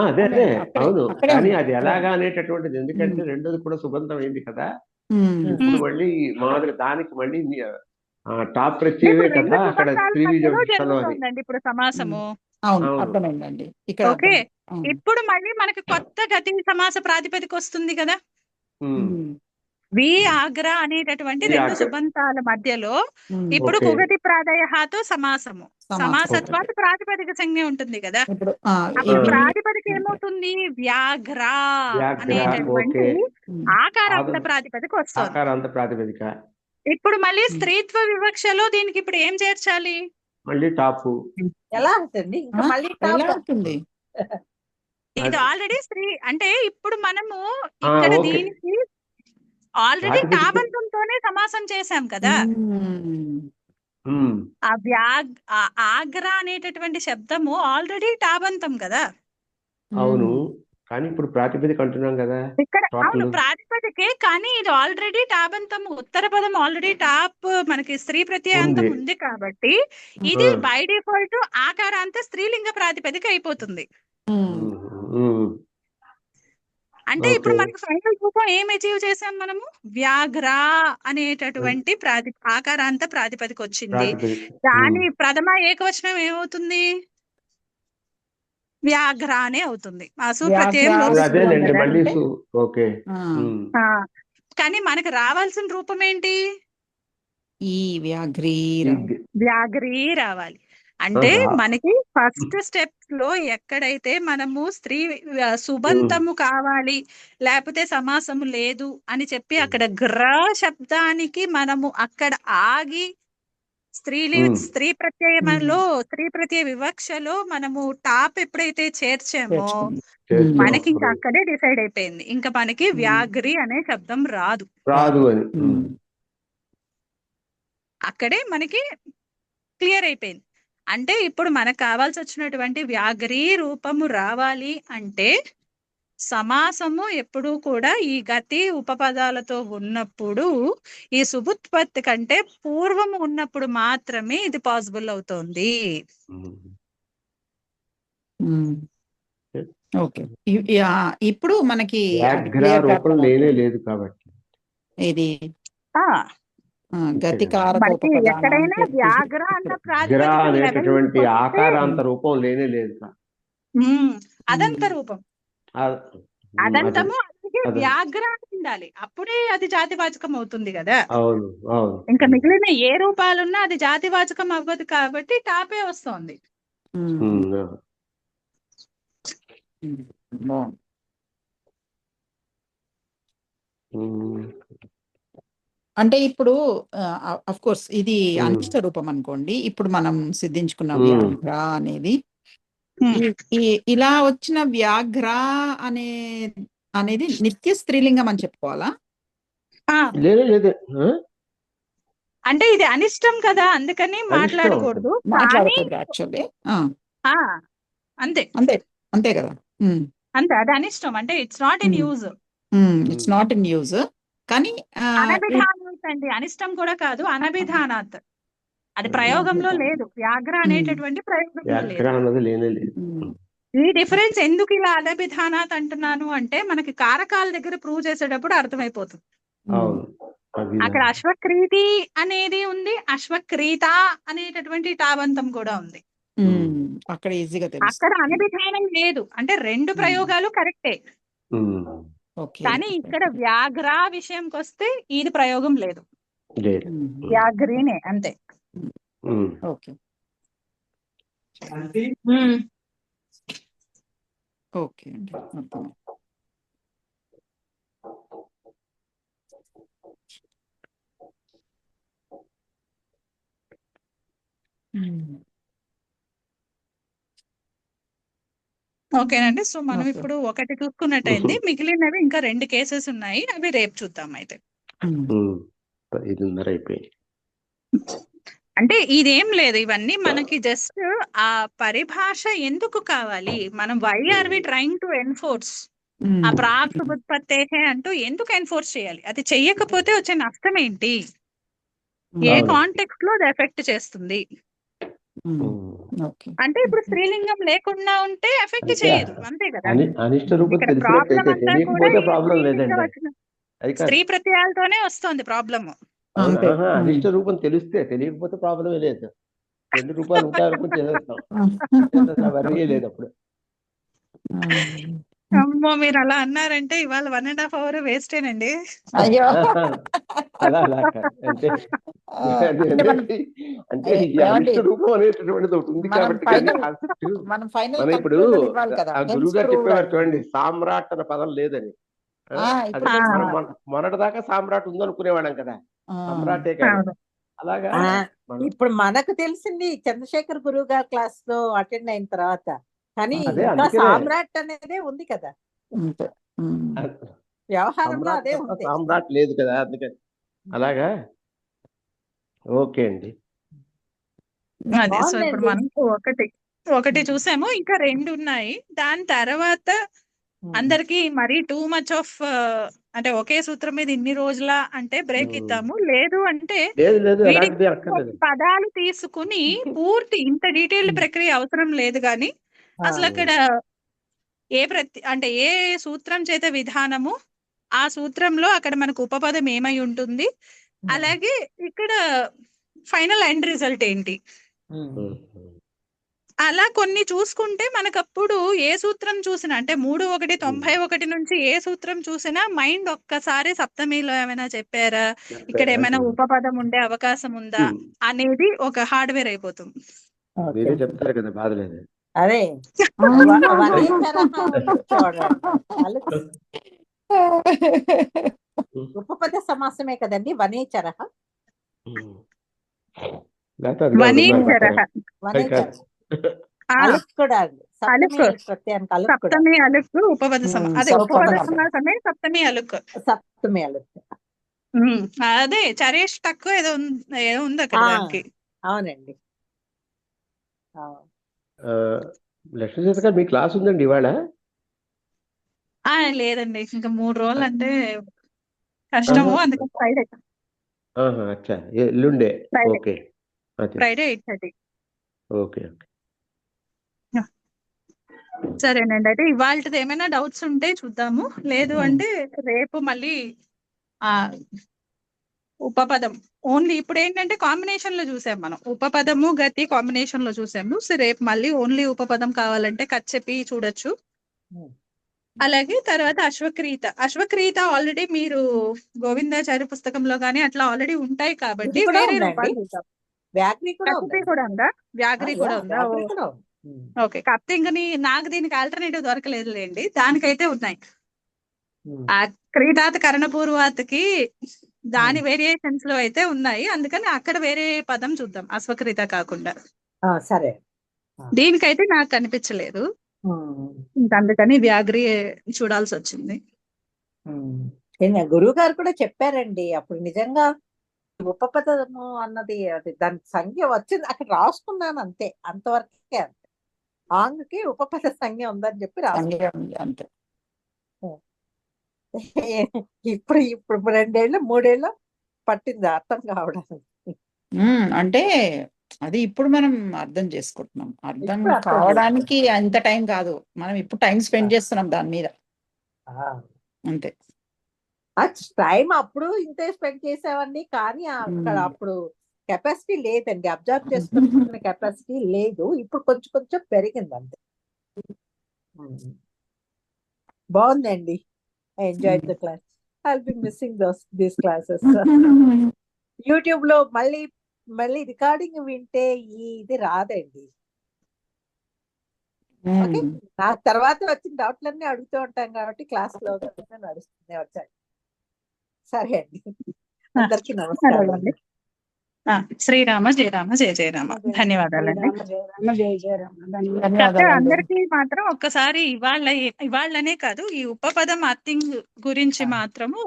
అదే అదే అవును, అక్కడే కానీ ఉంది. అది ఎలాగా అనేటటువంటిది, ఎందుకంటే రెండోది కూడా సుగంధం అయింది కదా. ఇప్పుడు ఉమ్. మళ్ళీ మాదిరి దానికి మళ్ళీ టాప్ ప్రత్యయమే ఇప్పుడు రెండు కదా అక్కడ సుబంతాల స్త్రీ మధ్యలో విభక్తిలో అది. జరుగుతుందండి ఇప్పుడు సమాసము. అవును, అవును. అర్థమైందండి ఇక్కడ. ఓకే, అర్థమైంది. ఇప్పుడు మళ్ళీ మనకి కొత్త గతి సమాస ప్రాతిపదిక వస్తుంది కదా. ఉమ్. వి ఆగ్రా అనేటటువంటి వి రెండు ఆగ్రా. సుబంతాల మధ్యలో ఉమ్. ఇప్పుడు ఓకే. కుగతి ప్రాదయతో సమాసము. సమాసం. సమాసత్వాత ప్రాతిపదిక సంజ్ఞ ఉంటుంది కదా. ఇప్పుడు అప్పుడు ఇవి- ప్రాతిపదిక ఏమవుతుంది? వ్యాఘ్రా వ్యాఘ్ర, అనేటటువంటి ఓకే. ఆకారాంత ఆదం. ప్రాతిపదిక వస్తుంది. ఆకారాంత ప్రాతిపదిక. ఇప్పుడు మళ్ళీ స్త్రీత్వ వివక్షలో దీనికి ఇప్పుడు ఏం చేర్చాలి? మళ్ళీ టాపు. ఎలా అవుతుంది ఇంకా మళ్ళీ ఎలా టాప్ అవుతుంది? ఇది ఆల్రెడీ స్త్రీ అంటే ఇప్పుడు మనము ఇక్కడ ఓకే. దీనికి ఆల్రెడీ ప్రాతిపదిక. తాబంతంతోనే సమాసం చేశాం కదా. ఆ ఆగ్రా అనేటటువంటి శబ్దము ఆల్రెడీ టాబంతం కదా. అవును, కానీ ఇప్పుడు ప్రాతిపదిక అంటున్నాం కదా. ఇక్కడ అవును టాప్లు. ప్రాతిపదికే, కానీ ఇది ఆల్రెడీ టాబంతం, ఉత్తర పదం ఆల్రెడీ టాప్ మనకి స్త్రీ ప్రత్యయాంతం ఉంది. ఉంది కాబట్టి ఇది బై డిఫాల్ట్ ఆకారాంత స్త్రీలింగ ప్రాతిపదిక అయిపోతుంది. అంటే ఇప్పుడు ఓకే. మనకి ఫైనల్ రూపం ఏం అచీవ్ చేసాం మనము? వ్యాఘ్రా అనేటటువంటి ఆకారాంత ప్రాతిపదిక వచ్చింది. ప్రాతిపదిక. దాని ప్రథమ ఏకవచనం ఏమవుతుంది? వ్యాఘ్ర అనే అవుతుంది. అసు ప్రత్యయం వ్యాఘ్ర. లోపు అదేనండి ఉంది. మళ్ళీ ఓకే. ఆ, కానీ మనకు రావాల్సిన రూపం ఏంటి? ఈ వ్యాఘ్రీ వ్యాఘ్రీ రావాలి. అంటే ఆహా. మనకి ఫస్ట్ స్టెప్ లో ఎక్కడైతే మనము స్త్రీ సుబంతము కావాలి లేకపోతే సమాసము లేదు అని చెప్పి అక్కడ గ్ర శబ్దానికి మనము అక్కడ ఆగి స్త్రీ ప్రత్యయంలో స్త్రీ ప్రత్యయ వివక్షలో మనము టాప్ ఎప్పుడైతే చేర్చామో మనకి ఇంకా అక్కడే డిసైడ్ అయిపోయింది, ఇంకా మనకి వ్యాఘ్రి అనే శబ్దం రాదు అని. అక్కడే మనకి క్లియర్ అయిపోయింది. అంటే ఇప్పుడు మనకు కావాల్సి వచ్చినటువంటి వ్యాఘ్రీ రూపము రావాలి అంటే సమాసము ఎప్పుడూ కూడా ఈ గతి ఉపపదాలతో ఉన్నప్పుడు ఈ సుబుత్పత్తి కంటే పూర్వము ఉన్నప్పుడు మాత్రమే ఇది పాసిబుల్ అవుతోంది. ఓకే, ఇప్పుడు మనకి వ్యాఘ్ర రూపం లేనే లేదు కాబట్టి ఇది ఆ గతి మనకి ఎక్కడైనా వ్యాఘ్ర అన్న ప్రాతిపదిక అనేటటువంటి ఆకారాంత రూపం లేనే లేదు. అదంత రూపం అదంతము అందుకే వ్యాఘ్ర ఉండాలి, అప్పుడే అది జాతివాచకం అవుతుంది కదా. అవును అవును. ఇంకా మిగిలిన ఏ రూపాలున్నా అది జాతివాచకం అవ్వదు కాబట్టి టాపే వస్తుంది. అంటే ఇప్పుడు అఫ్ కోర్స్ ఇది అనిష్ట రూపం అనుకోండి. ఇప్పుడు మనం సిద్ధించుకున్న వ్యాఘ్ర అనేది ఇలా వచ్చిన వ్యాఘ్ర అనే అనేది నిత్య స్త్రీలింగం అని చెప్పుకోవాలా? ఆ, లేదు లేదు అంటే ఇది అనిష్టం కదా, అందుకని మాట్లాడకూడదు. కానీ మాట్లాడకూడదు యాక్చువల్లీ. ఆ, అంతే అంతే అంతే కదా. అంతే, అది అనిష్టం అంటే it's not in use. It's not in use. కానీ అనభిధానాత్ అండి, అనిష్టం కూడా కాదు, అనభిధానాత్. అది ప్రయోగంలో లేదు, వ్యాఘ్ర అనేటటువంటి ప్రయోగంలో లేదు. వ్యాఘ్ర అన్నది లేనే లేదు. ఈ డిఫరెన్స్ ఎందుకు ఇలా అనభిధానాత్ అంటున్నాను అంటే మనకి కారకాల దగ్గర ప్రూవ్ చేసేటప్పుడు అర్థమైపోతుంది. అవును, అక్కడ అశ్వక్రీతి అనేది ఉంది, అశ్వక్రీత అనేటటువంటి టాబంతం కూడా ఉంది. అక్కడ ఈజీగా తెలుసు. అక్కడ అనభిధానం లేదు, అంటే రెండు ప్రయోగాలు కరెక్టే. కానీ ఇక్కడ వ్యాఘ్ర విషయంకి వస్తే ఇది ప్రయోగం లేదు, వ్యాఘ్రీనే అంతే. ఓకే ఓకే అండి, అర్థం. ఓకేనండి. సో మనం Okay. ఇప్పుడు ఒకటి చూసుకున్నట్టయింది, మిగిలినవి ఇంకా 2 కేసెస్ ఉన్నాయి, అవి రేపు చూద్దాం. అయితే 5:30 అయిపోయింది. అంటే ఇదేం లేదు, ఇవన్నీ మనకి జస్ట్ ఆ పరిభాష ఎందుకు కావాలి, మనం why are we trying to enforce ఆ ప్రాక్ సుబుత్పత్తేహే అంటూ ఎందుకు ఎన్ఫోర్స్ చేయాలి, అది చెయ్యకపోతే వచ్చే నష్టం ఏంటి, ఏ అవును. కాంటెక్స్ట్ లో అది ఎఫెక్ట్ చేస్తుంది. ఓకే అంటే ఇప్పుడు స్త్రీలింగం లేకుండా ఉంటే ఎఫెక్ట్ అంటే చేయదు, అంతే కదా. అనిష్ట రూపం ఇక్కడ ప్రాబ్లం తెలిసినట్టయితే అంతా కూడా తెలియకపోతే ఈ ప్రాబ్లం స్త్రీ లేదండి. కింద వచ్చిన అది కాదు. స్త్రీ ప్రత్యయాలతోనే వస్తుంది ప్రాబ్లమ్. అంతే. అనిష్ట రూపం తెలిస్తే, తెలియకపోతే ప్రాబ్లమే లేదు. 2 రూపాయలు ఉంటాయనుకుని చేసేస్తాం, వరీ లేదు అప్పుడు. అమ్మో, మీరు అలా అన్నారంటే ఇవాళ 1.5 hour వేస్టేనండి. అయ్యో అలా అలా కాదు. అంటే ఈ ఏమండి? అనిష్ట రూపం అనేటటువంటిది ఒకటి ఉంది మనం కాబట్టి కానీ final- కాన్సెప్ట్ మనం ఫైనల్ మనం ఇప్పుడు ఇవ్వాలి కదా. ఆ గురువు గారు చెప్పేవారు చూడండి, సామ్రాట్ అన్న పదం లేదని. ఇప్పుడు అది మనం మొన్నటిదాకా సామ్రాట్ ఉందనుకునేవాళ్ళం కదా, సమ్రాటే కాదు. అవును. అలాగా ఇప్పుడు మనకు తెలిసింది చంద్రశేఖర్ గురువు గారి క్లాస్ లో అటెండ్ అయిన తర్వాత, కానీ అదే ఇంకా అందుకనే. సామ్రాట్ అనేదే ఉంది కదా, అంతే. వ్యవహారంలో అదే ఉంది. సామ్రాట్ లేదు కదా, అందుకని అలాగా. ఓకే అండి. అదే, సో ఇప్పుడు మనం ఒకటి చూసాము, ఇంకా 2 ఉన్నాయి. దాని తర్వాత అందరికి మరీ టూ మచ్ ఆఫ్ అంటే ఒకే సూత్రం మీద ఇన్ని రోజుల అంటే బ్రేక్ ఇద్దాము, లేదు అంటే లేదు వీడికి అలాంటిది అక్కర్లేదు. పదాలు తీసుకుని పూర్తి ఇంత డీటెయిల్డ్ ప్రక్రియ అవసరం లేదు. కానీ అసలు అక్కడ అంటే ఏ సూత్రం చేత విధానము, ఆ సూత్రంలో అక్కడ మనకు ఉపపదం ఏమై ఉంటుంది, అలాగే ఇక్కడ ఫైనల్ ఎండ్ రిజల్ట్ ఏంటి, అలా కొన్ని చూసుకుంటే మనకప్పుడు ఏ సూత్రం చూసినా, అంటే 3:1:91 నుంచి ఏ సూత్రం చూసినా మైండ్ ఒక్కసారి సప్తమిలో ఏమైనా చెప్పారా, ఇక్కడ ఏమైనా ఉపపదం ఉండే అవకాశం ఉందా అనేది ఒక హార్డ్వేర్ అయిపోతుంది. మీరే చెప్తారు కదా, బాధలేదు. అదే ఉపపద సమాసమే కదండి, వనేచర సప్తమి అలుక్ ఉపపద అదే ఉపపద సమాసమే సప్తమి అలుక్. సప్తమి అలుక్ అదే చరేష్ తక్కువ ఏదో ఉంది అక్కడ దానికి. అవునండి. లక్ష్మీచేత గారు మీ క్లాస్ ఉందండి ఇవాళ? లేదండి, ఇంకా 3 రోజులు అంటే కష్టము, అందుకని ఫ్రైడే. అచ్చా, ఎల్లుండే. Okay, Friday 8:30. ఓకే. సరేనండి, అయితే ఇవాళది ఏమైనా డౌట్స్ ఉంటే చూద్దాము, లేదు అంటే రేపు మళ్ళీ ఉపపదం ఓన్లీ. ఇప్పుడు ఏంటంటే కాంబినేషన్ లో చూసాం మనం, ఉపపదము గతి కాంబినేషన్ లో చూసాము. సో రేపు మళ్ళీ ఓన్లీ ఉపపదం కావాలంటే కచ్చెపి చూడొచ్చు. అలాగే తర్వాత అశ్వక్రీత ఆల్రెడీ మీరు గోవిందాచార్య పుస్తకంలో గానీ అట్లా ఆల్రెడీ ఉంటాయి కాబట్టి వేరే రూపాలు చూద్దాం. కచ్చెపి కూడా ఉందా, వ్యాఘ్రి కూడా ఉందా? ఓకే, కాకపోతే ఇంకా నాకు దీనికి ఆల్టర్నేటివ్ దొరకలేదులేండి, దానికైతే ఉన్నాయి. ఆ క్రీడాత్ కరణపూర్వాత్కి దాని వేరియేషన్స్ లో అయితే ఉన్నాయి, అందుకని అక్కడ వేరే పదం చూద్దాం అశ్వక్రీత కాకుండా. సరే, దీనికైతే నాకు కనిపించలేదు, అందుకని వ్యాఘ్రి చూడాల్సి వచ్చింది. గురువు గారు కూడా చెప్పారండి అప్పుడు. నిజంగా ఉపపదము అన్నది అది దాని సంఖ్య వచ్చింది అక్కడ రాసుకున్నాను అంతే, అంతవరకే. అంతే, ఆంగ్కి ఉపపద సంఖ్య ఉందని చెప్పి రాసుకున్నాను. సంగీతం ఉంది అంతే. ఇప్పుడు ఇప్పుడు 2 ఏళ్ళు 3 ఏళ్ళు పట్టింది అర్థం కావడానికి. అంటే అది ఇప్పుడు మనం అర్థం చేసుకుంటున్నాం. అర్థం ఇప్పుడు అర్థం కావడానికి అంత టైం కాదు, మనం ఇప్పుడు టైం స్పెండ్ చేస్తున్నాం దాని మీద అంతే. టైం అప్పుడు ఇంతే స్పెండ్ చేసేవాడిని, కానీ అక్కడ అప్పుడు కెపాసిటీ లేదండి, అబ్జర్వ్ చేసుకునే కెపాసిటీ లేదు. ఇప్పుడు కొంచెం కొంచెం పెరిగింది అంతే. బాగుందండి. I enjoyed the class. I'll be missing these classes. YouTube లో మళ్ళీ రికార్డింగ్ వింటే ఇది రాదండి. ఓకే, నా తర్వాత వచ్చిన డౌట్లన్నీ అడుగుతూ ఉంటాం కాబట్టి క్లాస్ లో నడుస్తూనే వచ్చాయి. సరే అండి, అందరికీ నమస్కారం. అలాగే. శ్రీరామ జయ రామ జయ జయ రామ. ధన్యవాదాలండి. శ్రీరామ జయ రామ జయ జయ రామ. ధన్యవాదాలు. కాకపోతే ధన్యవాదాలు. అందరికీ మాత్రం ఒక్కసారి ఇవాళ్ళనే కాదు, ఈ ఉపపదం అర్థింగ్ గురించి మాత్రము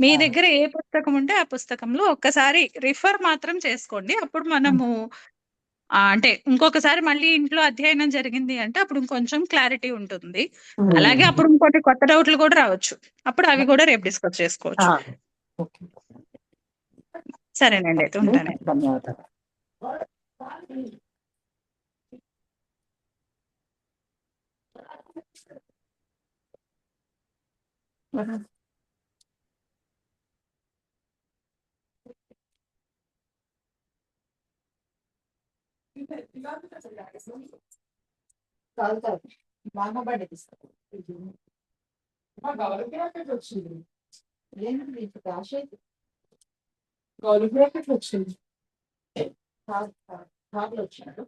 మీ దగ్గర ఏ పుస్తకం ఉంటే ఆ పుస్తకంలో ఒక్కసారి రిఫర్ మాత్రం చేసుకోండి. అప్పుడు మనము అంటే ఇంకొకసారి మళ్ళీ ఇంట్లో అధ్యయనం జరిగింది అంటే అప్పుడు ఇంకొంచెం క్లారిటీ ఉంటుంది. అలాగే అప్పుడు ఇంకోటి కొత్త డౌట్లు కూడా రావచ్చు, అప్పుడు అవి కూడా రేపు డిస్కస్ చేసుకోవచ్చు. ఓకే. సరేనండి, అయితే ఉంటానండి. ధన్యవాదాలు. వచ్చినాడు.